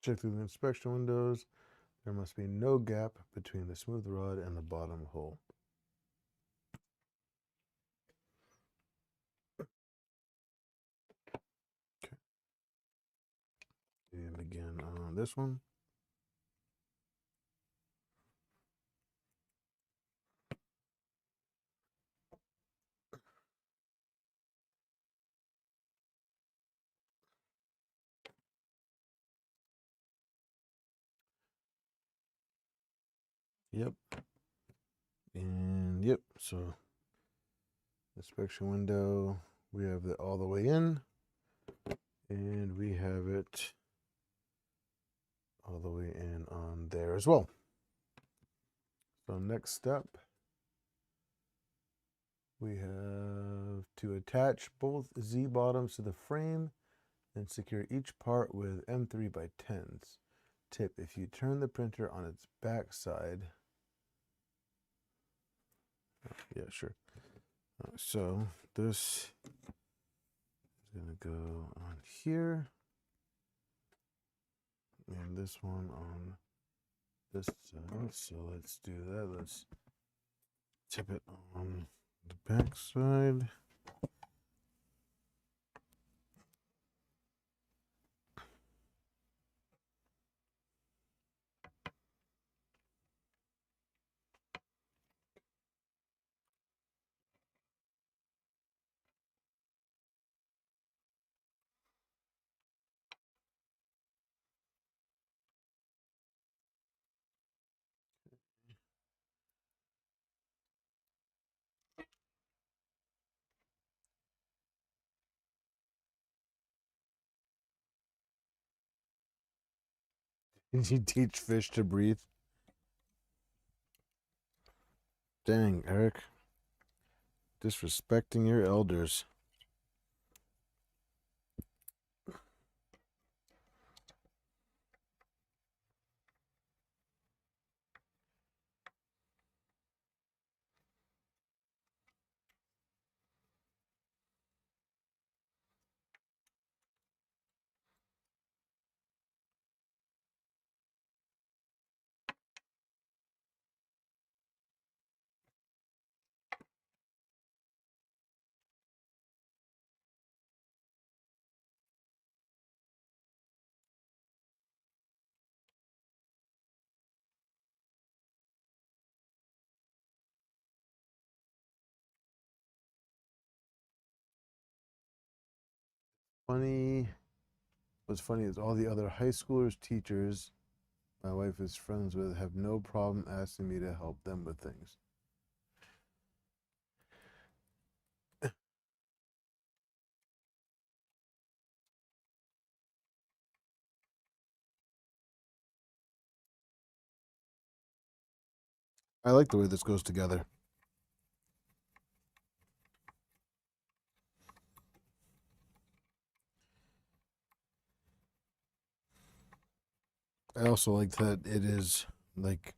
Check through the inspection windows. There must be no gap between the smooth rod and the bottom hole. Okay. And again on this one. Yep. And yep, so inspection window, we have it all the way in, and we have it all the way in on there as well. So next step, we have to attach both Z bottoms to the frame and secure each part with M3x10s. Tip, if you turn the printer on its back side, yeah, sure. So this is gonna go on here, and this one on this side. So let's do that. Let's tip it on the back side. Did you teach fish to breathe? Dang, Eric. Disrespecting your elders. Funny. What's funny is all the other high schoolers, teachers my wife is friends with have no problem asking me to help them with things. I like the way this goes together. I also like that it is like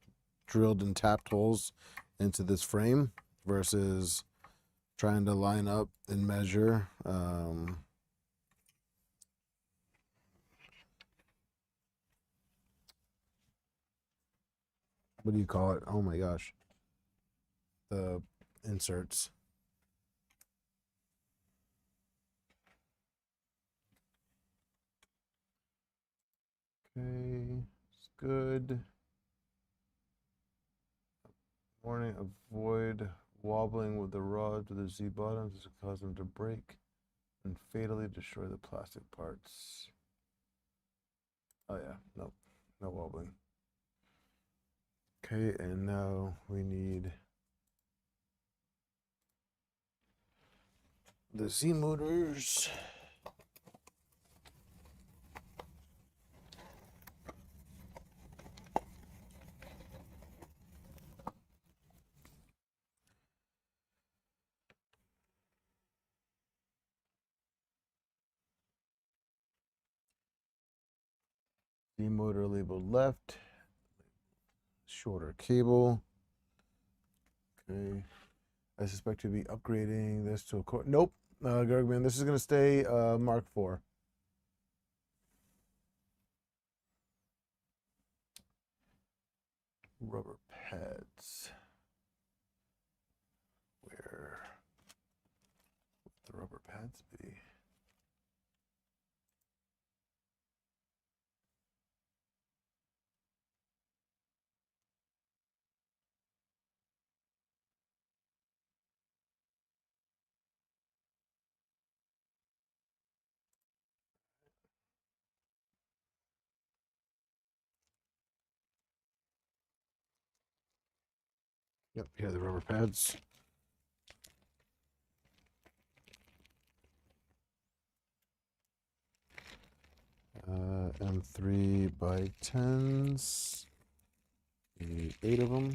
drilled and tapped holes into this frame versus trying to line up and measure. What do you call it? Oh my gosh. The inserts. Okay, it's good. Warning, avoid wobbling with the rod to the Z bottoms. This will cause them to break and fatally destroy the plastic parts. Oh yeah, nope, no wobbling. Okay, and now we need the Z motors. Z motor labeled left. Shorter cable. Okay. I suspect to be upgrading this to a core. Nope. Gergman, this is going to stay Mark IV. Rubber pads. Where would the rubber pads be? Yep, here are the rubber pads. M3 by 10s. We need 8 of them.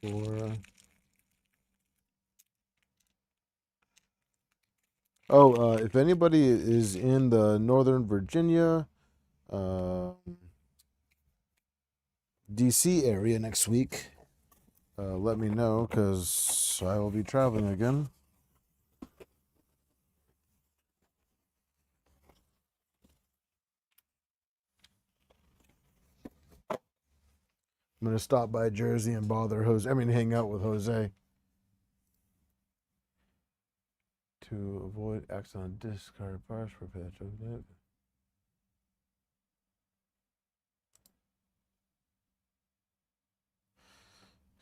4. Oh, if anybody is in the Northern Virginia, DC area next week, let me know because I will be traveling again. I'm going to stop by Jersey and bother Jose. I mean, hang out with Jose. To avoid accident discard parts for patch of it.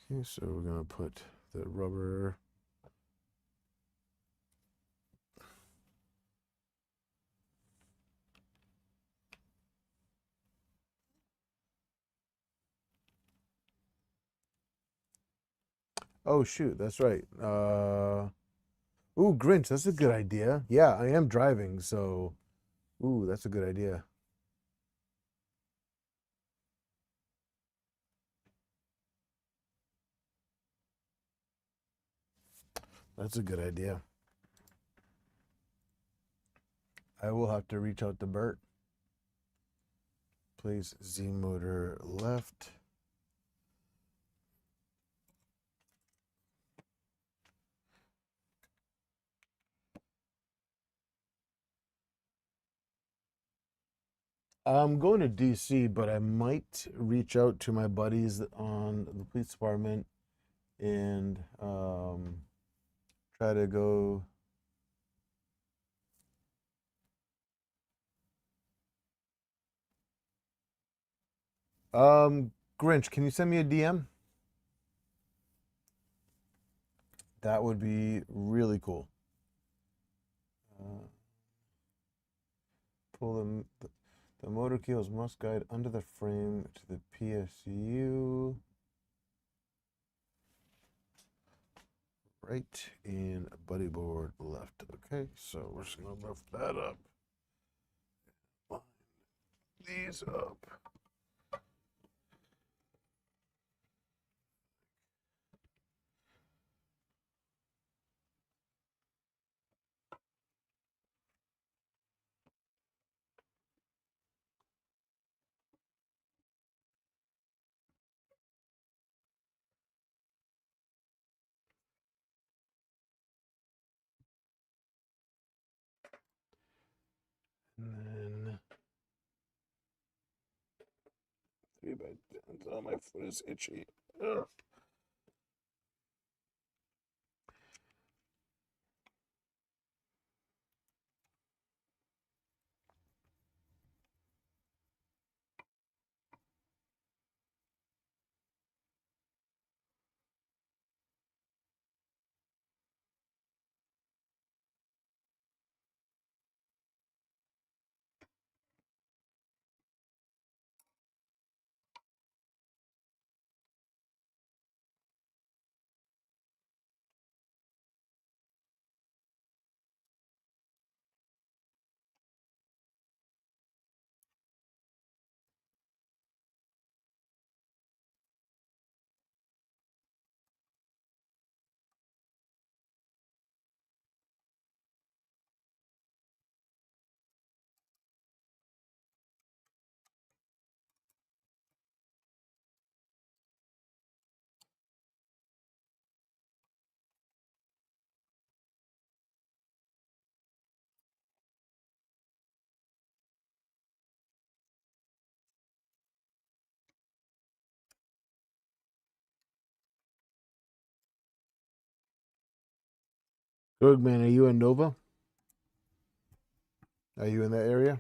Okay, so we're going to put the rubber. Oh, shoot, that's right. Ooh, Grinch, that's a good idea. Yeah, I am driving, so ooh, that's a good idea. That's a good idea. I will have to reach out to Bert. Place Z motor left. I'm going to DC, but I might reach out to my buddies on the police department and try to go. Grinch, can you send me a DM? That would be really cool. Pull the motor keels must guide under the frame to the PSU. Right and buddy board left. Okay, so we're just gonna lift that up. Line these up. 3 by 10. Oh, my foot is itchy. Ugh. Good man, are you in Nova? Are you in that area?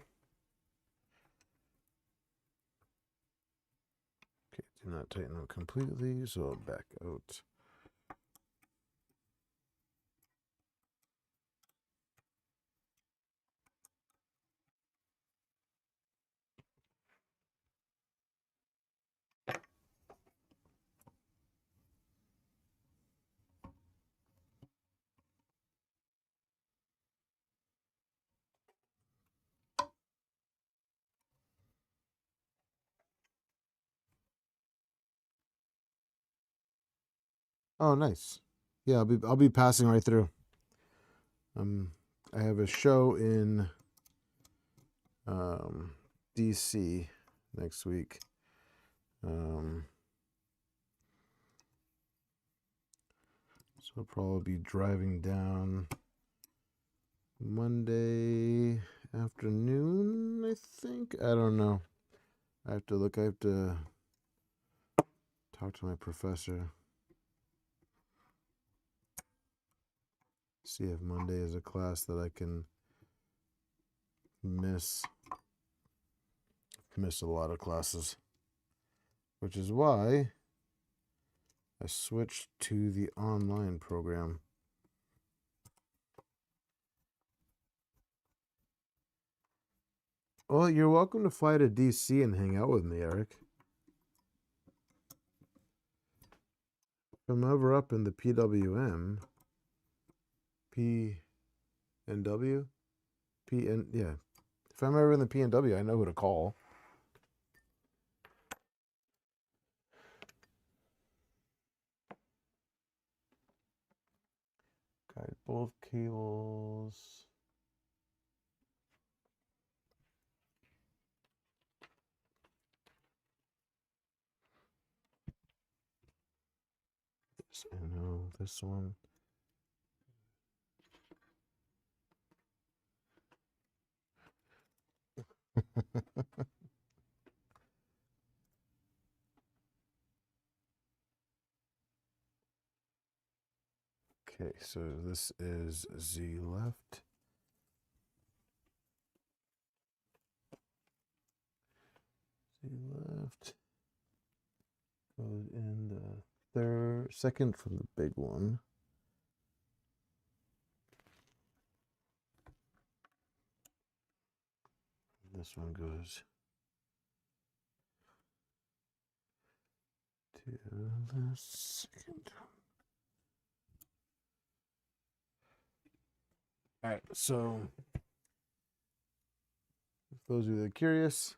Okay, do not tighten them completely, so I'll back out. Oh, nice. Yeah, I'll be passing right through. I have a show in DC next week. So I'll probably be driving down Monday afternoon, I think. I don't know. I have to look. I have to talk to my professor. See if Monday is a class that I can miss. Miss a lot of classes, which is why I switched to the online program. Well, you're welcome to fly to DC and hang out with me, Eric. If I'm ever up in the PWM, PNW, yeah. If I'm ever in the PNW, I know who to call. Guide both cables. I know this one. Okay, so this is Z left. Z left goes in the second from the big one. This one goes to the second. All right, so if those of you that are curious,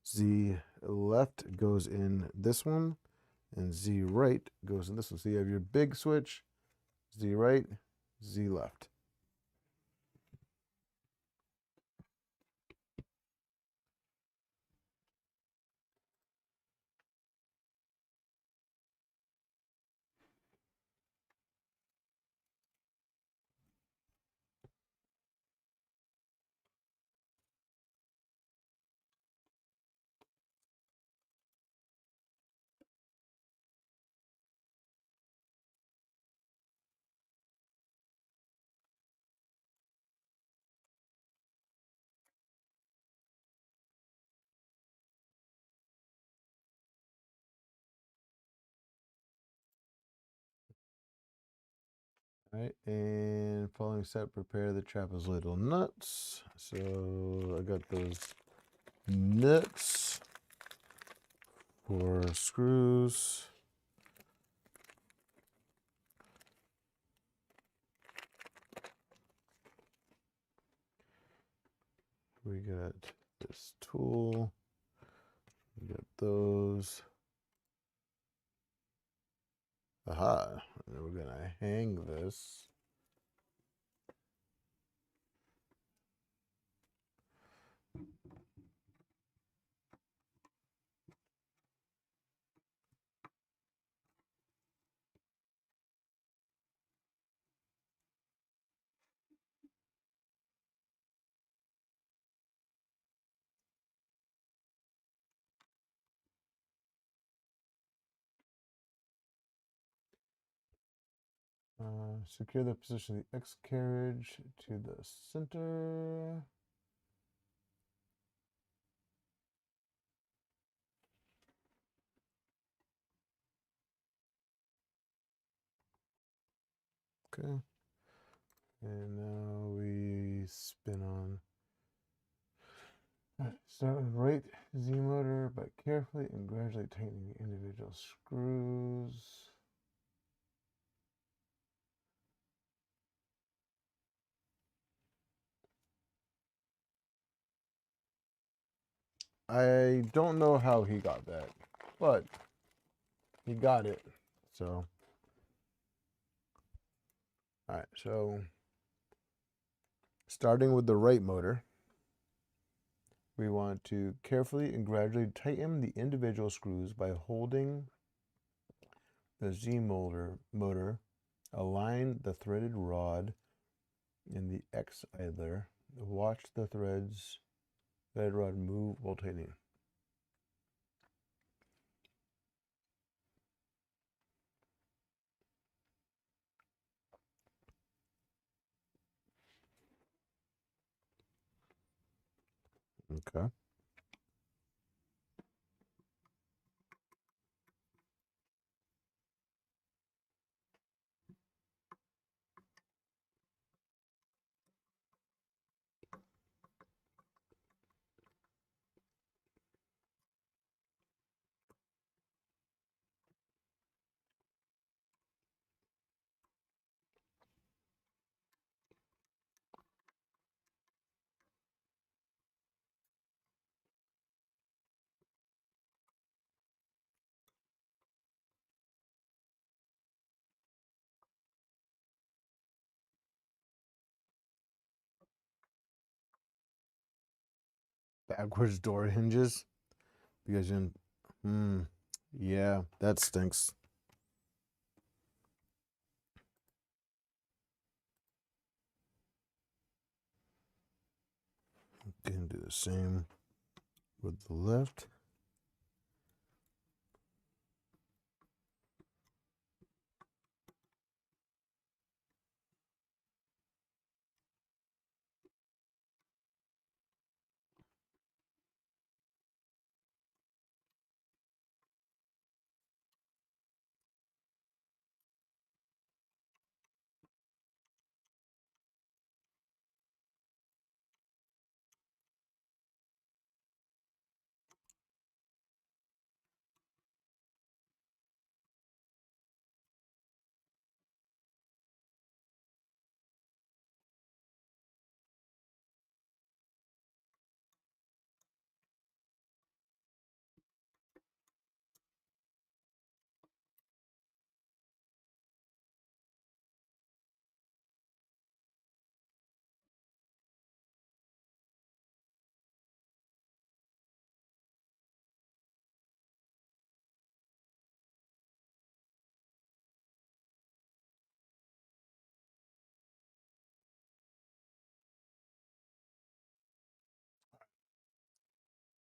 Z left goes in this one, and Z right goes in this one. So you have your big switch, Z right, Z left. All right, and following step, prepare the trapezoidal nuts. So I got those nuts for screws. We got this tool. We got those. Aha. And then we're gonna hang this. Secure the position of the X carriage to the center. Okay. And now we spin on. Start with right Z motor by carefully and gradually tightening the individual screws. I don't know how he got that, but he got it. So, all right. So, starting with the right motor, we want to carefully and gradually tighten the individual screws by holding the Z motor, align the threaded rod in the X idler. Watch the threaded rod move while tightening. Okay. Backwards door hinges because you. Yeah, that stinks. Can do the same with the left.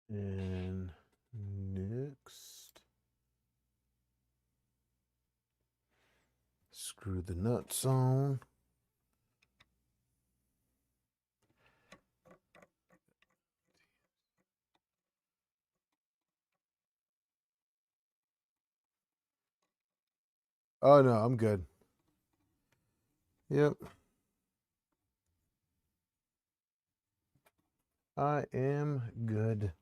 And next, screw the nuts on. Oh no, I'm good. Yep. I am good.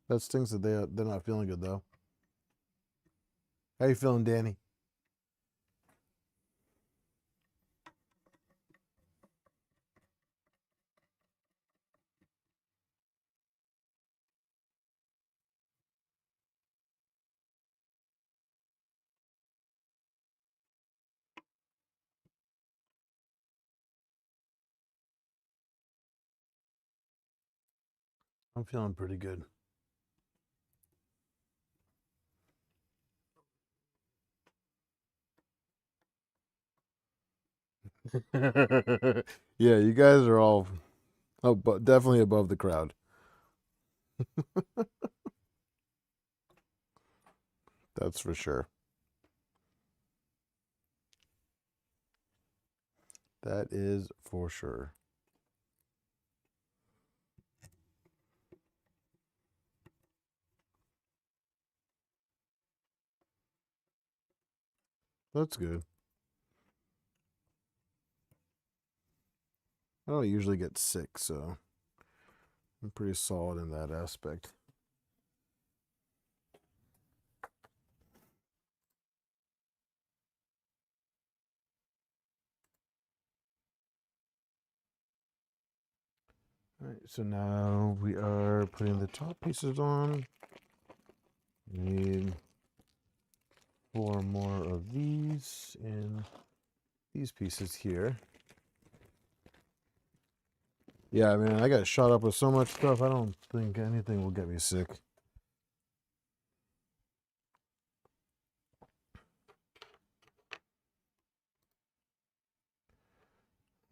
That stinks that they're not feeling good though. How you feeling, Danny? I'm feeling pretty good. Yeah, you guys are all definitely above the crowd. That's for sure. That is for sure. That's good. I don't usually get sick, so I'm pretty solid in that aspect. All right, so now we are putting the top pieces on. We need 4 more of these and these pieces here. Yeah, I mean, I got shot up with so much stuff, I don't think anything will get me sick.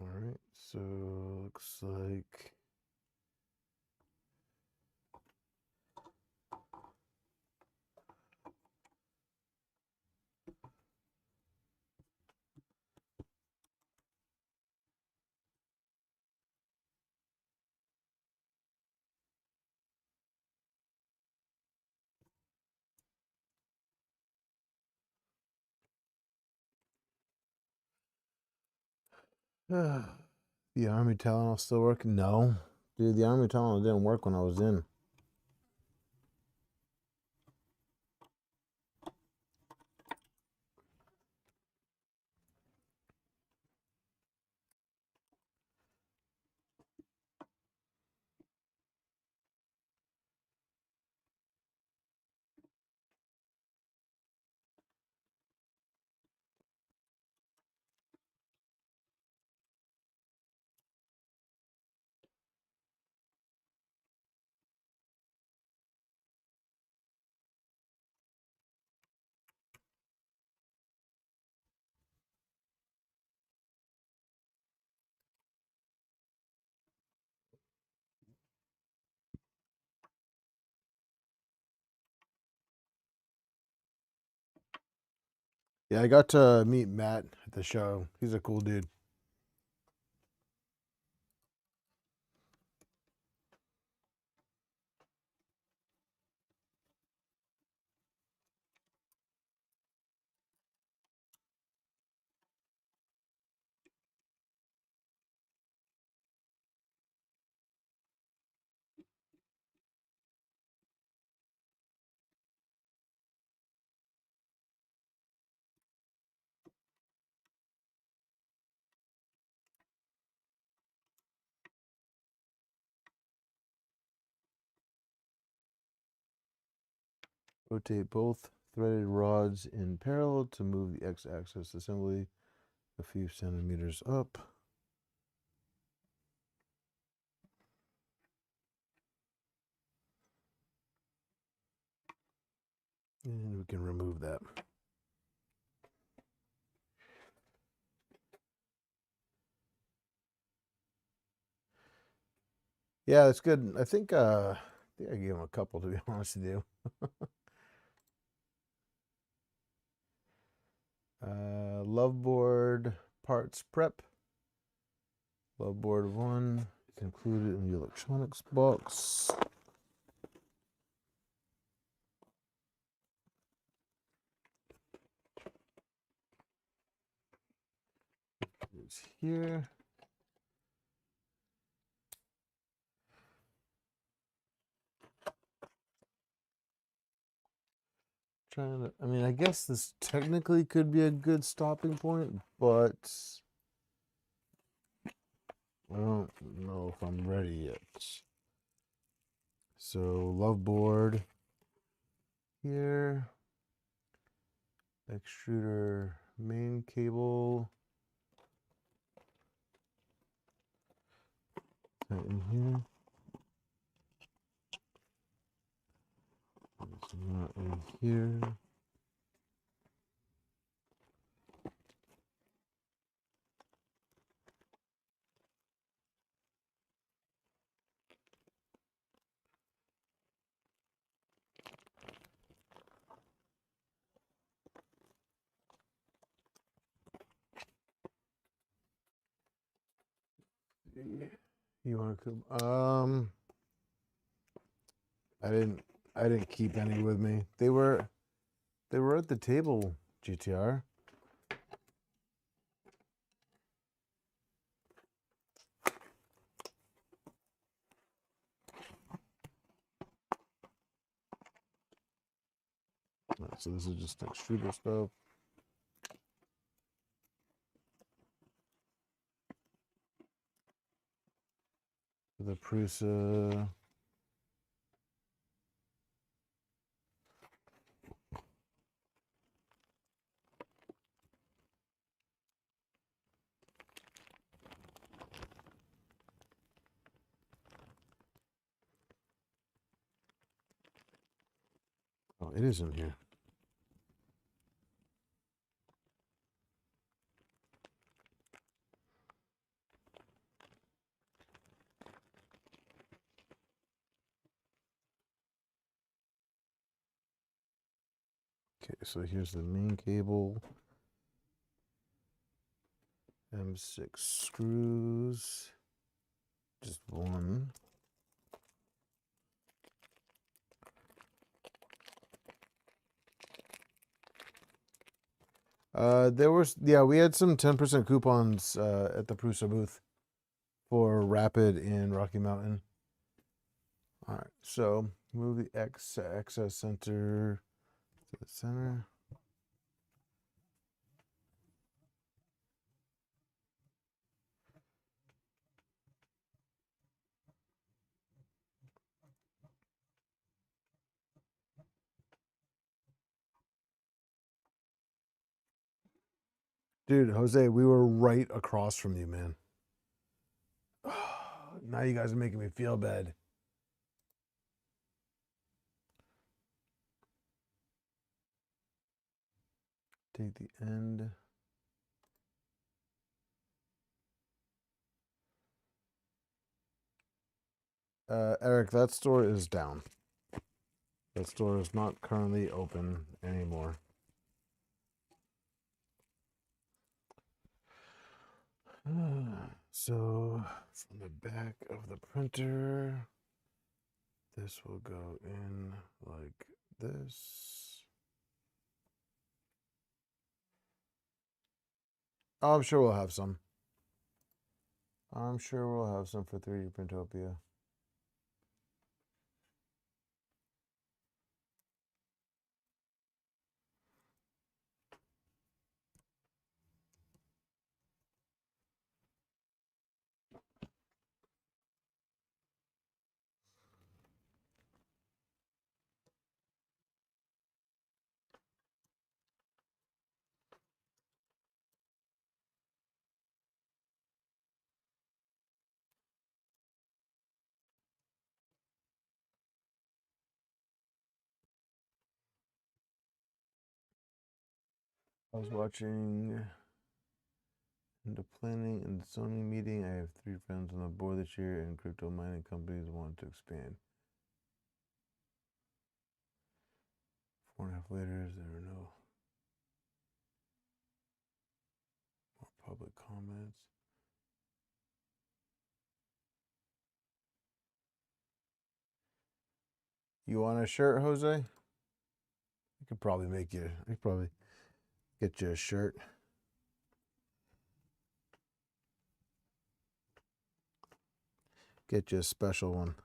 All right, so looks like the Army Tylenol still working? No. Dude, the Army Tylenol didn't work when I was in. Yeah, I got to meet Matt at the show. He's a cool dude. Rotate both threaded rods in parallel to move the X-axis assembly a few centimeters up. And we can remove that. Yeah, it's good. I think I gave him a couple, to be honest with you. Loveboard parts prep. Loveboard 1 is included in the electronics box. It's here. I mean, I guess this technically could be a good stopping point, but I don't know if I'm ready yet. So, love board here. Extruder main cable. That in here. It's not in here. You want to I didn't keep any with me. They were at the table, GTR. Right, so this is just extruder stuff. The Prusa. Oh, it is in here. Okay, so here's the main cable. M6 screws. Just one. We had some 10% coupons at the Prusa booth for Rapid in Rocky Mountain. All right, so move the excess center to the center. Dude, Jose, we were right across from you, man. Now you guys are making me feel bad. Take the end. Eric, that store is down. That store is not currently open anymore. So from the back of the printer, this will go in like this. Oh, I'm sure we'll have some. I'm sure we'll have some for 3D Printopia. I was watching into planning and zoning meeting. I have 3 friends on the board this year, and crypto mining companies want to expand. 4.5 later, there were no more public comments. You want a shirt, Jose? I could probably get you a shirt. Get you a special one.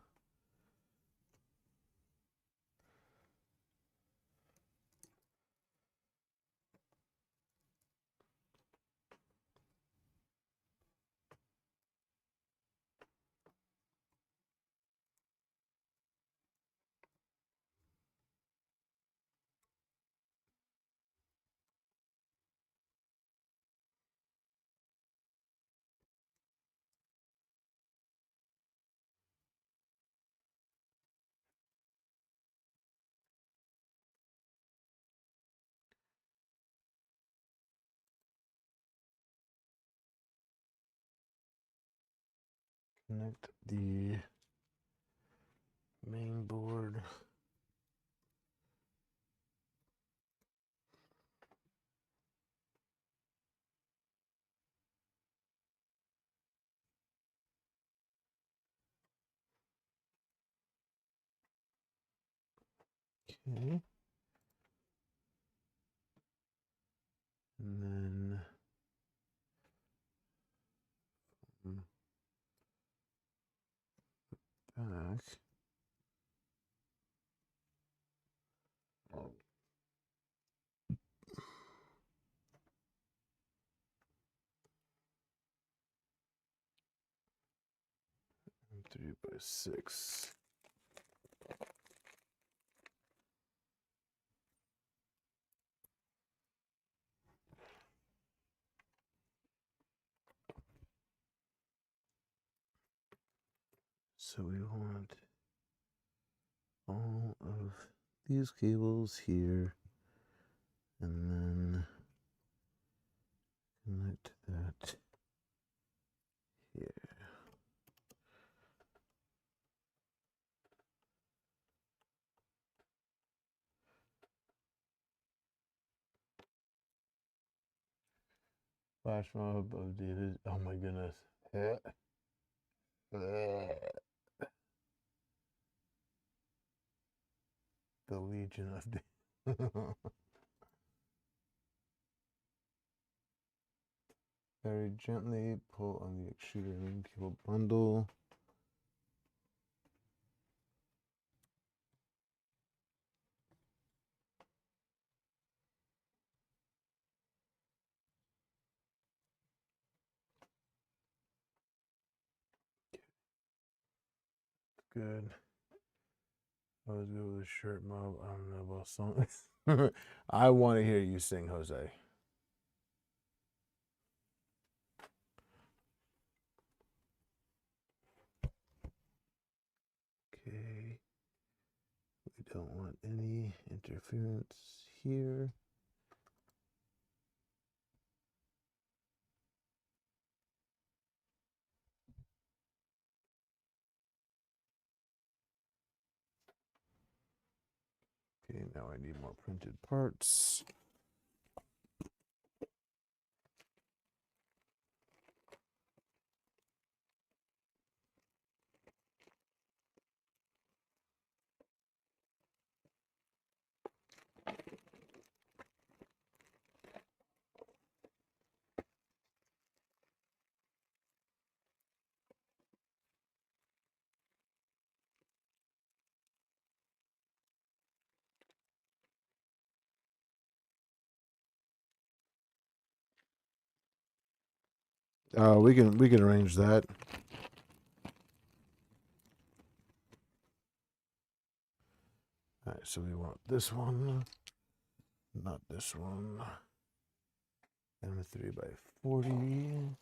Connect the main board. Okay. And then back. And 3x6. So we want all of these cables here, and then connect that here. Flash mob of David. Oh my goodness. The Legion of David. Very gently pull on the extruder ring cable bundle. Good. I was good with a shirt mob. I don't know about songs. I want to hear you sing, Jose. Okay. We don't want any interference here. Okay, now I need more printed parts. We can arrange that. All right, so we want this one, not this one. M3 by 40.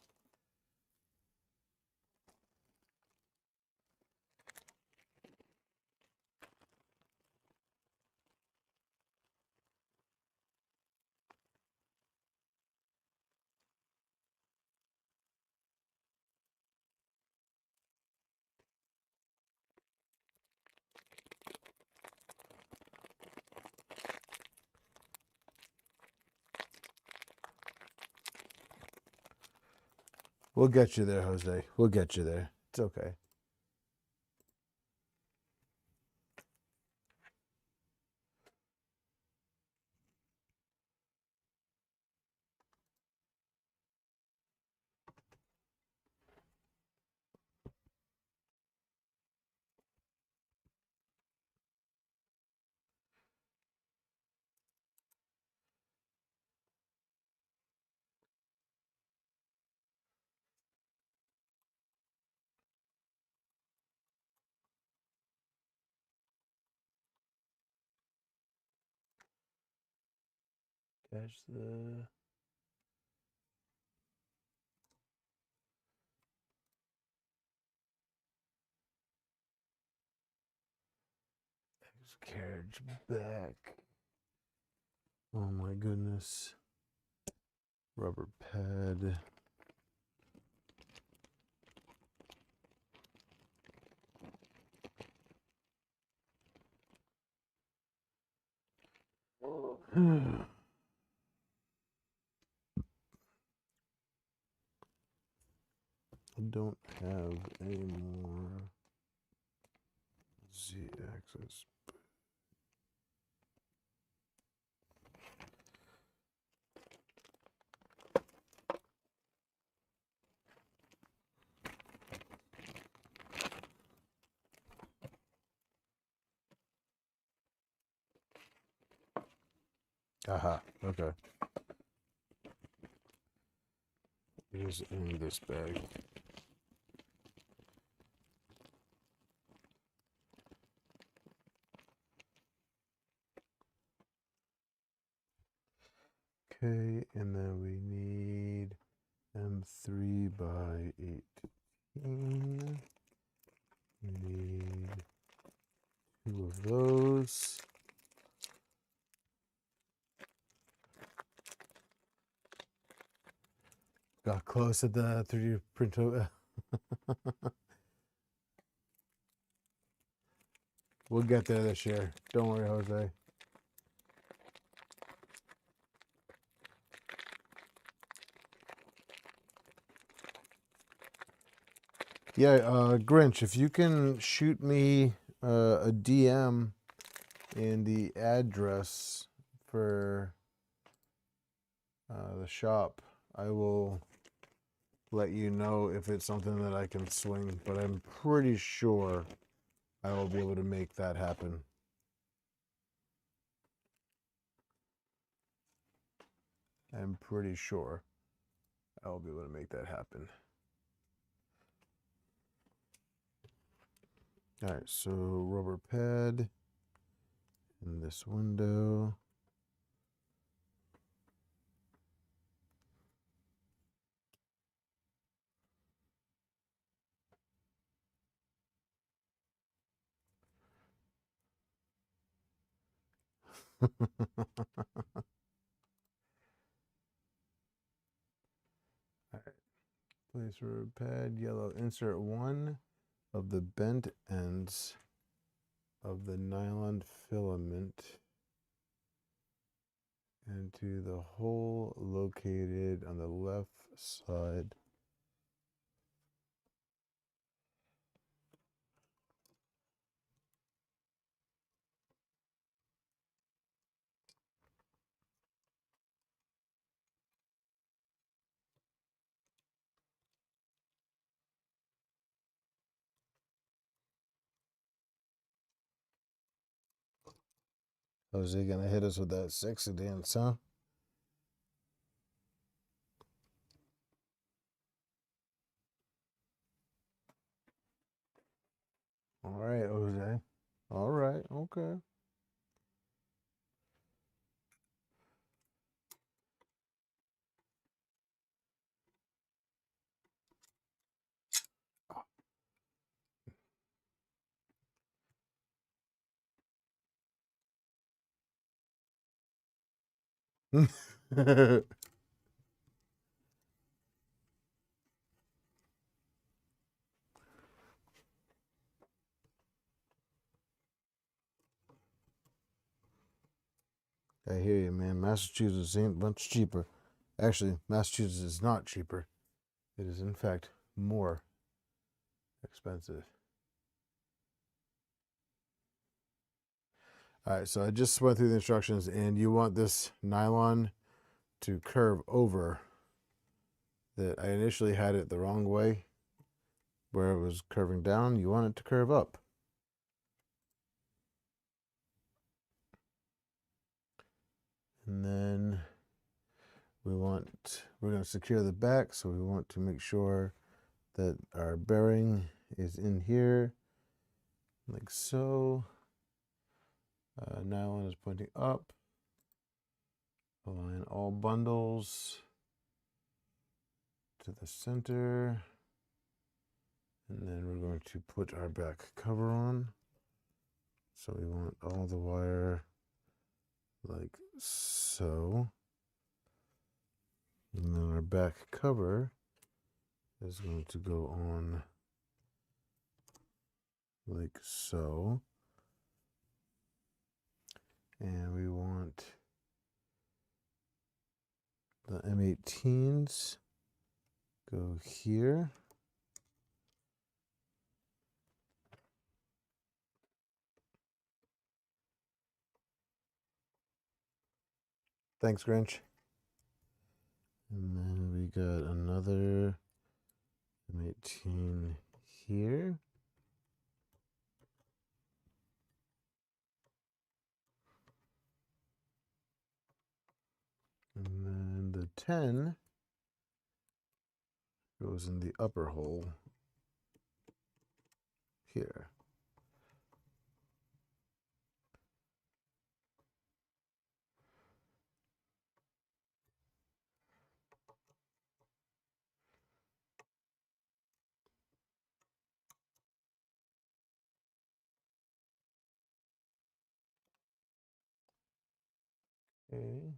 We'll get you there, Jose. We'll get you there. It's okay. Attach the... carriage back. Oh my goodness. Rubber pad. I don't have any more Z-axis. Aha, okay. It is in this bag. Okay, and then we need M3 by 18. We need 2 of those. Got close at the 3D printer. We'll get there this year. Don't worry, Jose. Yeah, Grinch, if you can shoot me a DM in the address for the shop, I will let you know if it's something that I can swing, but I'm pretty sure I will be able to make that happen. I'm pretty sure I will be able to make that happen. All right, so rubber pad in this window. All right, place rubber pad, yellow. Insert one of the bent ends of the nylon filament into the hole located on the left side. Jose gonna hit us with that sexy dance, huh? All right, Jose. All right, okay. I hear you, man. Massachusetts ain't much cheaper. Actually, Massachusetts is not cheaper. It is, in fact, more expensive. All right, so I just went through the instructions, and you want this nylon to curve over. That I initially had it the wrong way, where it was curving down. You want it to curve up. And then we're going to secure the back, so we want to make sure that our bearing is in here, like so. Nylon is pointing up. Align all bundles to the center. And then we're going to put our back cover on. So we want all the wire like so. And then our back cover is going to go on like so. And we want the M18s go here. Thanks, Grinch. And then we got another M18 here. And then the 10 goes in the upper hole here. Okay.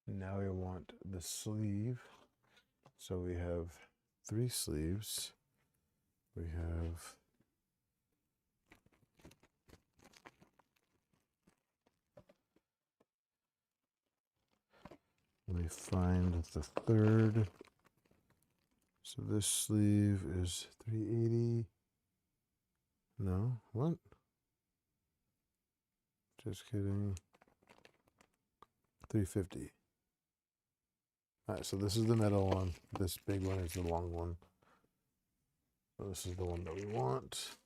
Now we want the sleeve. So we have 3 sleeves. We have let me find the third. So this sleeve is 380. No, what? Just kidding. 350. All right, so this is the middle one. This big one is the long one. So this is the one that we want.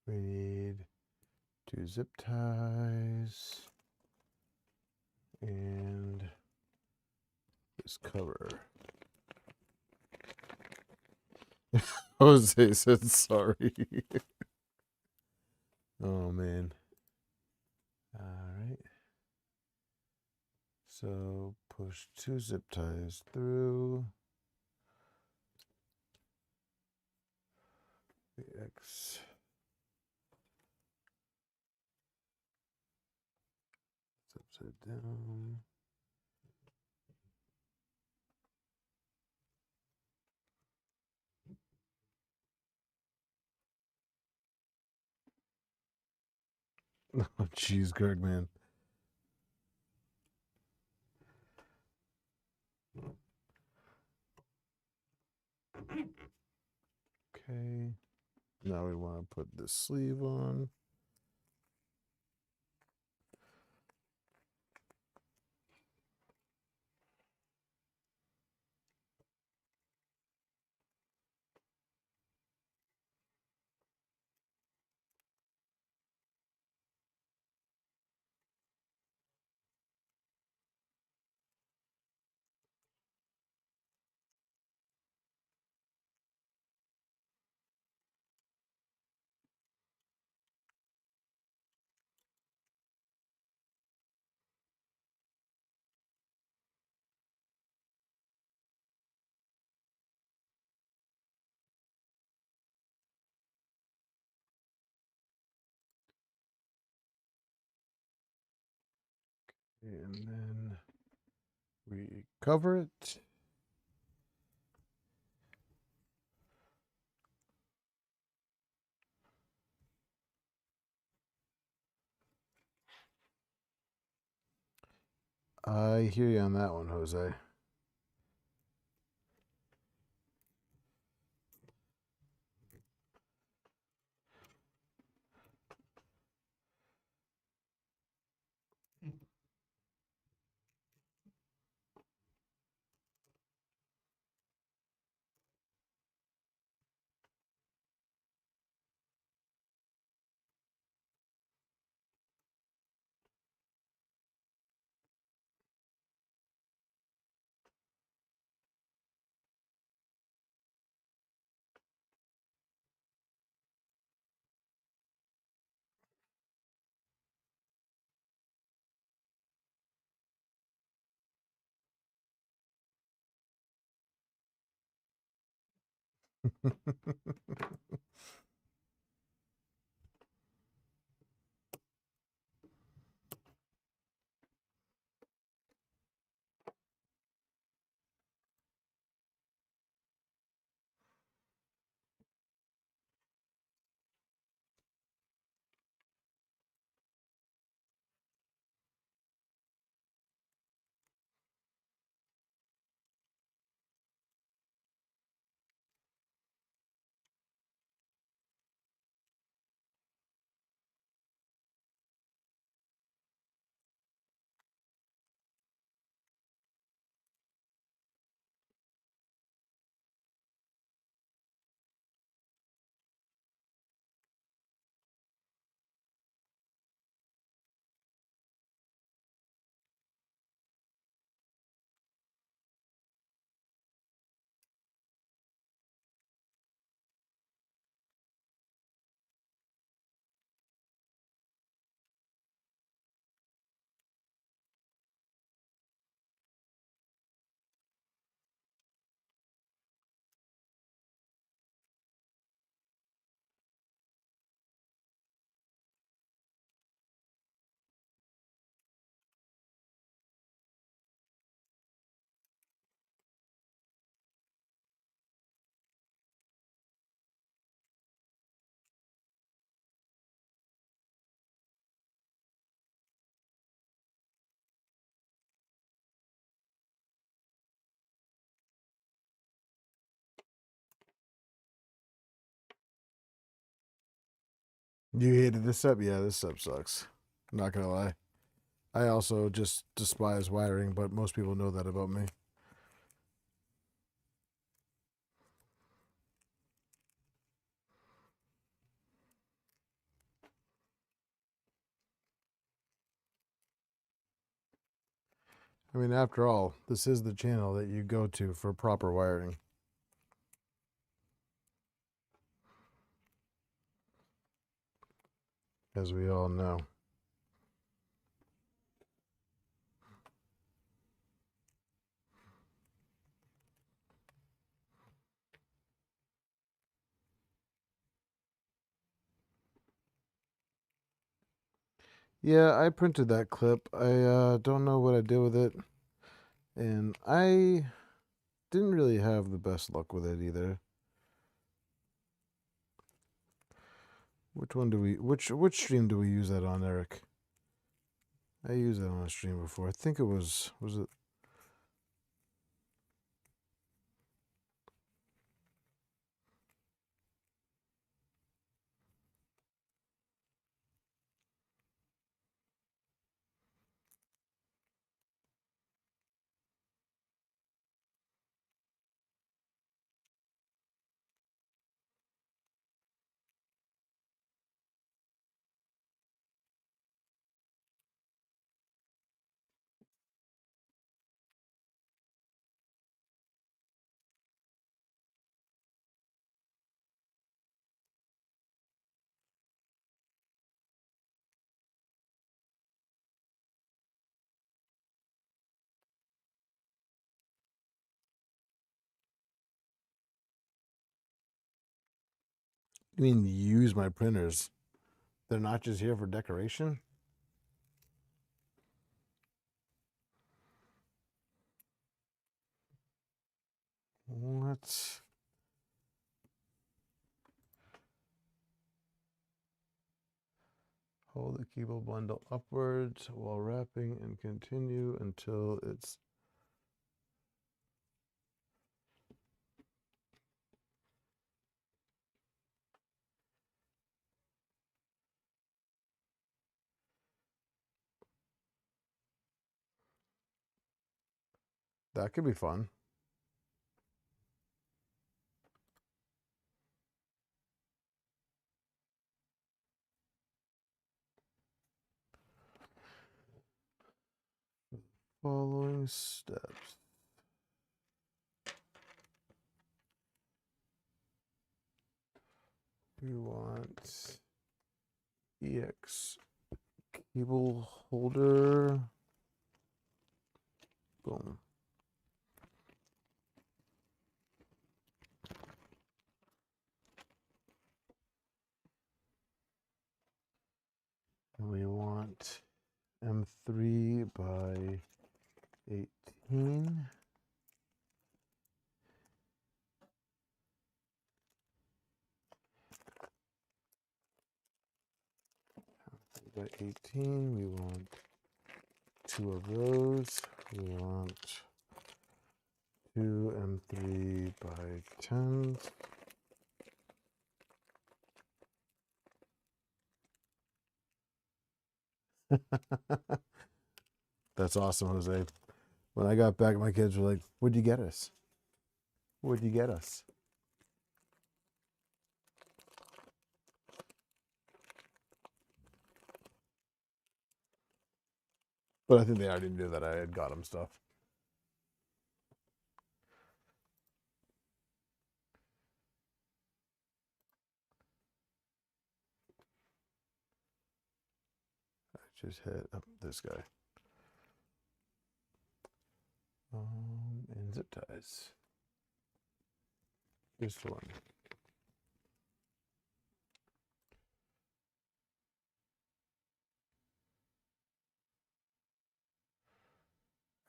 We need 2 zip ties and this cover. Jose said sorry. Oh man. All right. So push 2 zip ties through. The X. It's upside down. Oh, jeez, Greg, man. Okay. Now we want to put the sleeve on. And then we cover it. I hear you on that one, Jose. You hated this sub? Yeah, this sub sucks. I'm not gonna lie. I also just despise wiring, but most people know that about me. I mean, after all, this is the channel that you go to for proper wiring. As we all know. Yeah, I printed that clip. I don't know what I did with it. And I didn't really have the best luck with it either. Which stream do we use that on, Eric? I used that on a stream before. I think it was it? You mean use my printers? They're not just here for decoration? What? Hold the keyboard bundle upwards while wrapping and continue until it's... That could be fun. Following steps. We want EX cable holder. Boom. And we want M3 by 18. By 18, we want 2 of those. We want 2 M3 by 10s. That's awesome, Jose. When I got back, my kids were like, "What'd you get us? What'd you get us?" But I think they already knew that I had got them stuff. I just hit up this guy. And zip ties. Just one.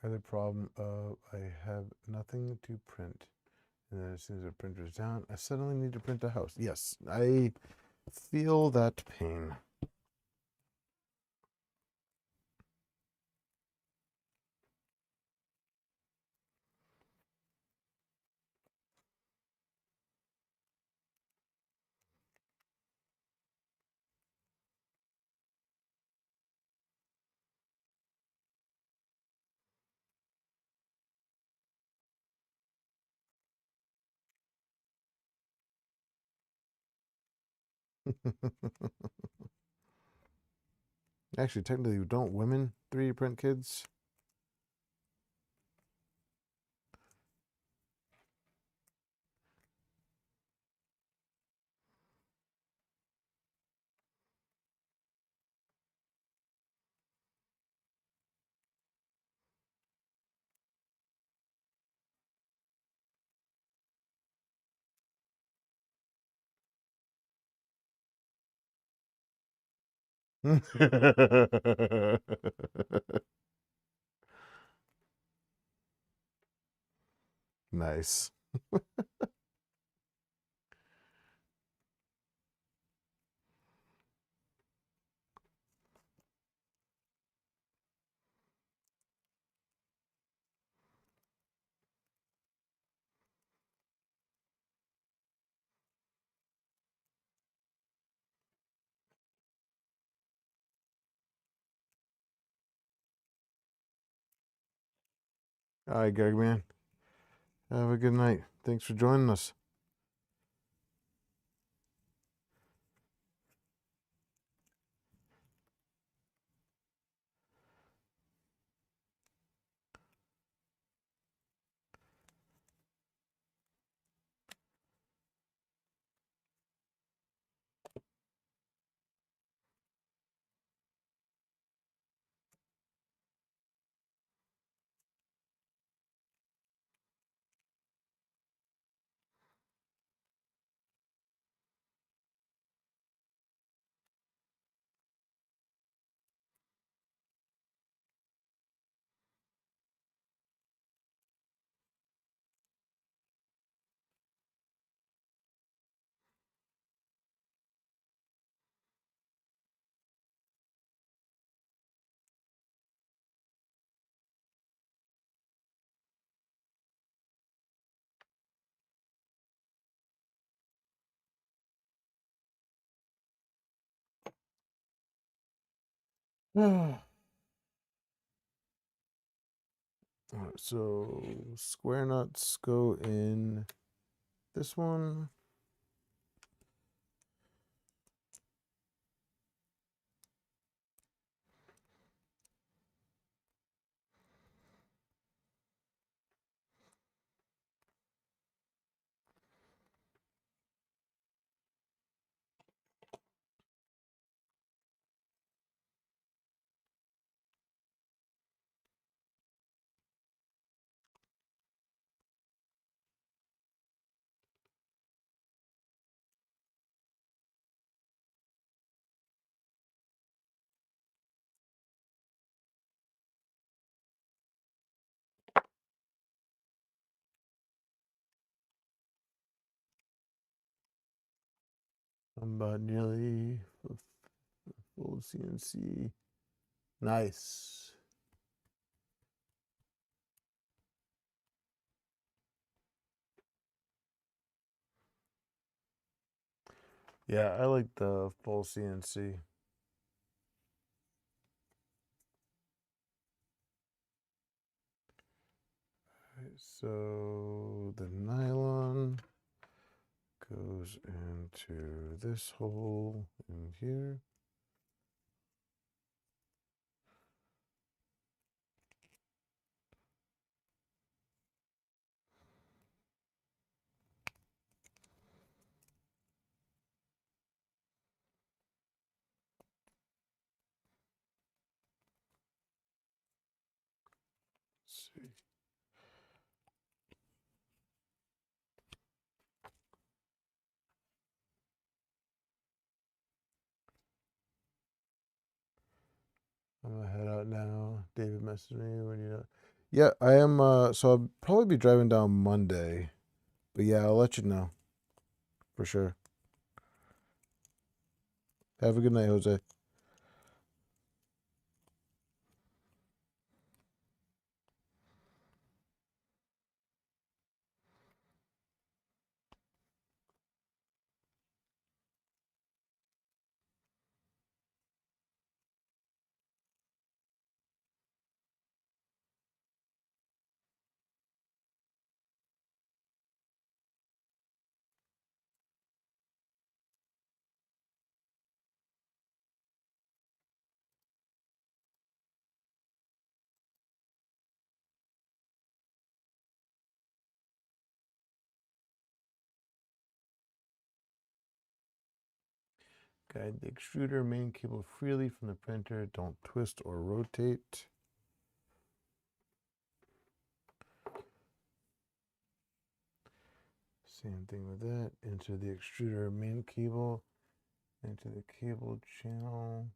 Other problem I have nothing to print. And then as soon as the printer's down, I suddenly need to print a house. Yes, I feel that pain. Actually, technically, don't women 3D print kids? Nice. All right, Greg, man. Have a good night. Thanks for joining us. All right, so square nuts go in this one. I'm about nearly full CNC. Nice. Yeah, I like the full CNC. So the nylon goes into this hole in here. Let's see. I'm gonna head out now. David messaged me when you know. Yeah, I am. So I'll probably be driving down Monday, but yeah, I'll let you know for sure. Have a good night, Jose. Guide the extruder main cable freely from the printer. Don't twist or rotate. Same thing with that. Into the extruder main cable. Into the cable channel.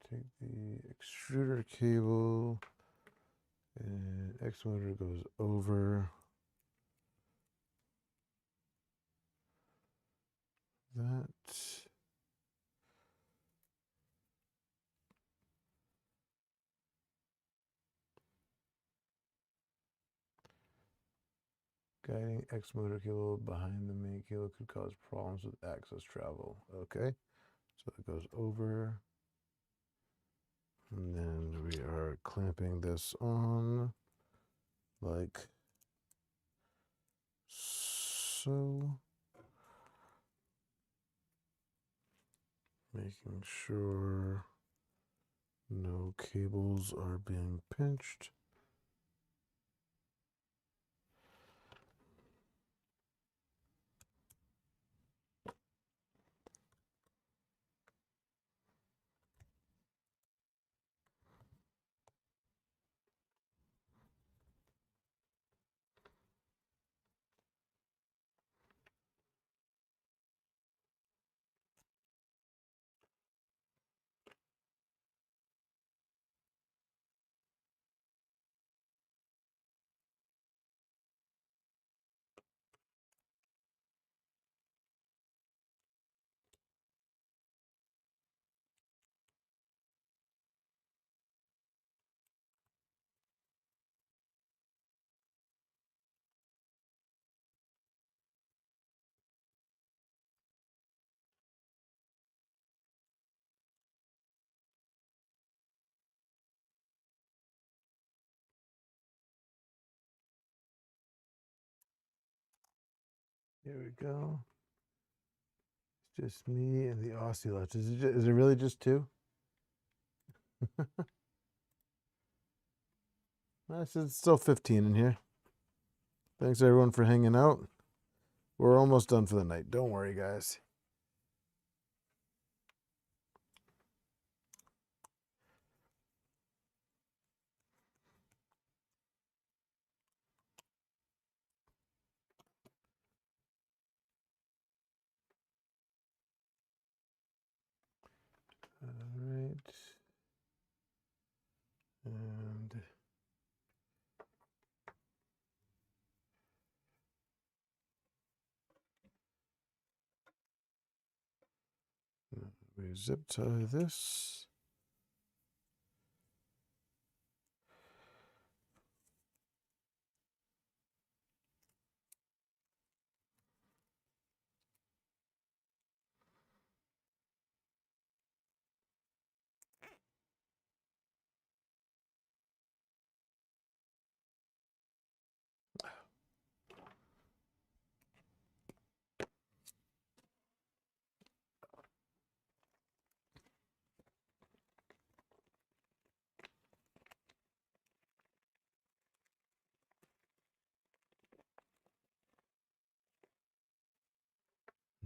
Take the extruder cable. And X motor goes over that. Guiding X motor cable behind the main cable could cause problems with access travel. Okay, so it goes over. And then we are clamping this on like so. Making sure no cables are being pinched. Here we go. It's just me and the Aussie is it really just two? It's still 15 in here. Thanks everyone for hanging out. We're almost done for the night. Don't worry, guys. All right. And We zip tie this.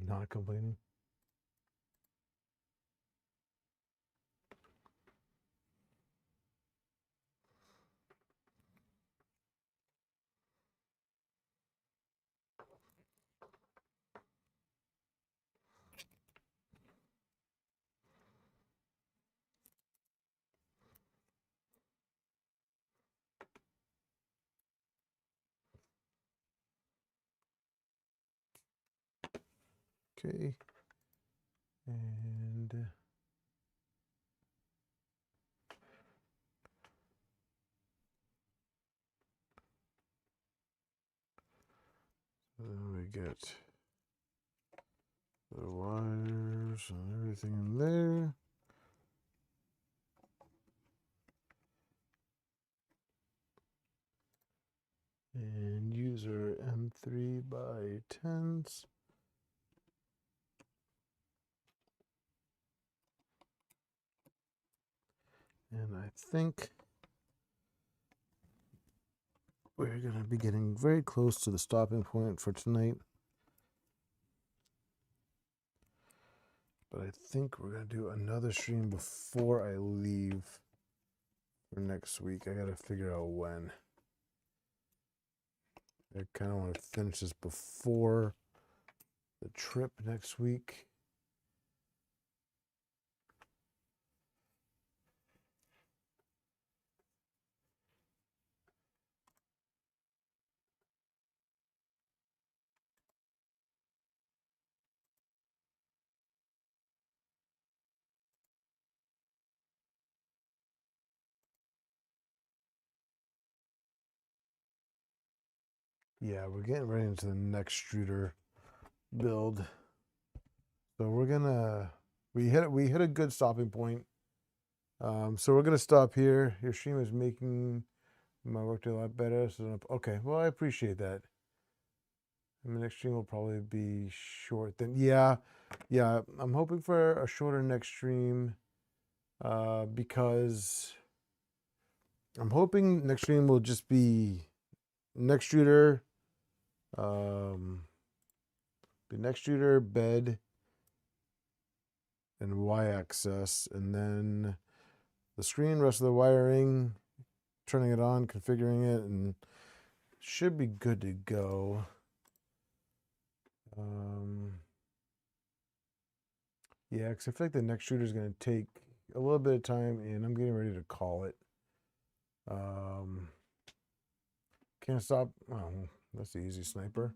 Not complaining. Okay. And then we get the wires and everything in there. And use our M3x10s. And I think we're going to be getting very close to the stopping point for tonight. But I think we're going to do another stream before I leave for next week. I got to figure out when. I kind of want to finish this before the trip next week. Yeah, we're getting right into the next extruder build. So we're gonna we hit a good stopping point. So we're gonna stop here. Your stream is making my work do a lot better. So okay, well I appreciate that. And the next stream will probably be short. Then yeah, I'm hoping for a shorter next stream because I'm hoping next stream will just be next extruder, the next extruder, bed, and y-axis, and then the screen, rest of the wiring, turning it on, configuring it, and should be good to go. Yeah, because I feel like the next shooter is going to take a little bit of time, and I'm getting ready to call it. Can't stop. Oh, that's the easy sniper.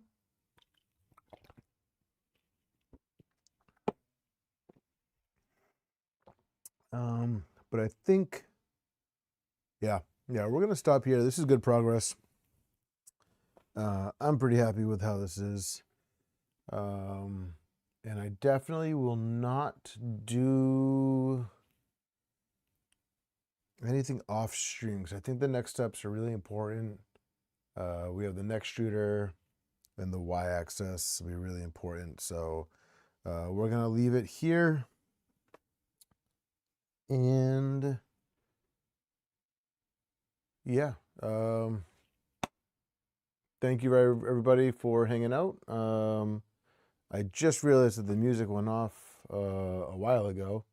But I think, yeah, we're going to stop here. This is good progress. I'm pretty happy with how this is. And I definitely will not do anything off stream because I think the next steps are really important. We have the next extruder and the y-axis will be really important. So we're going to leave it here. And yeah, thank you everybody for hanging out. I just realized that the music went off a while ago.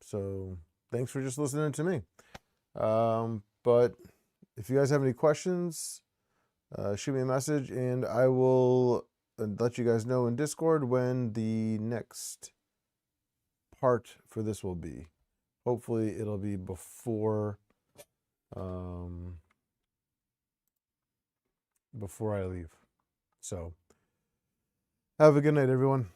So thanks for just listening to me. But if you guys have any questions, shoot me a message and I will let you guys know in Discord when the next part for this will be. Hopefully it'll be before I leave. So have a good night, everyone.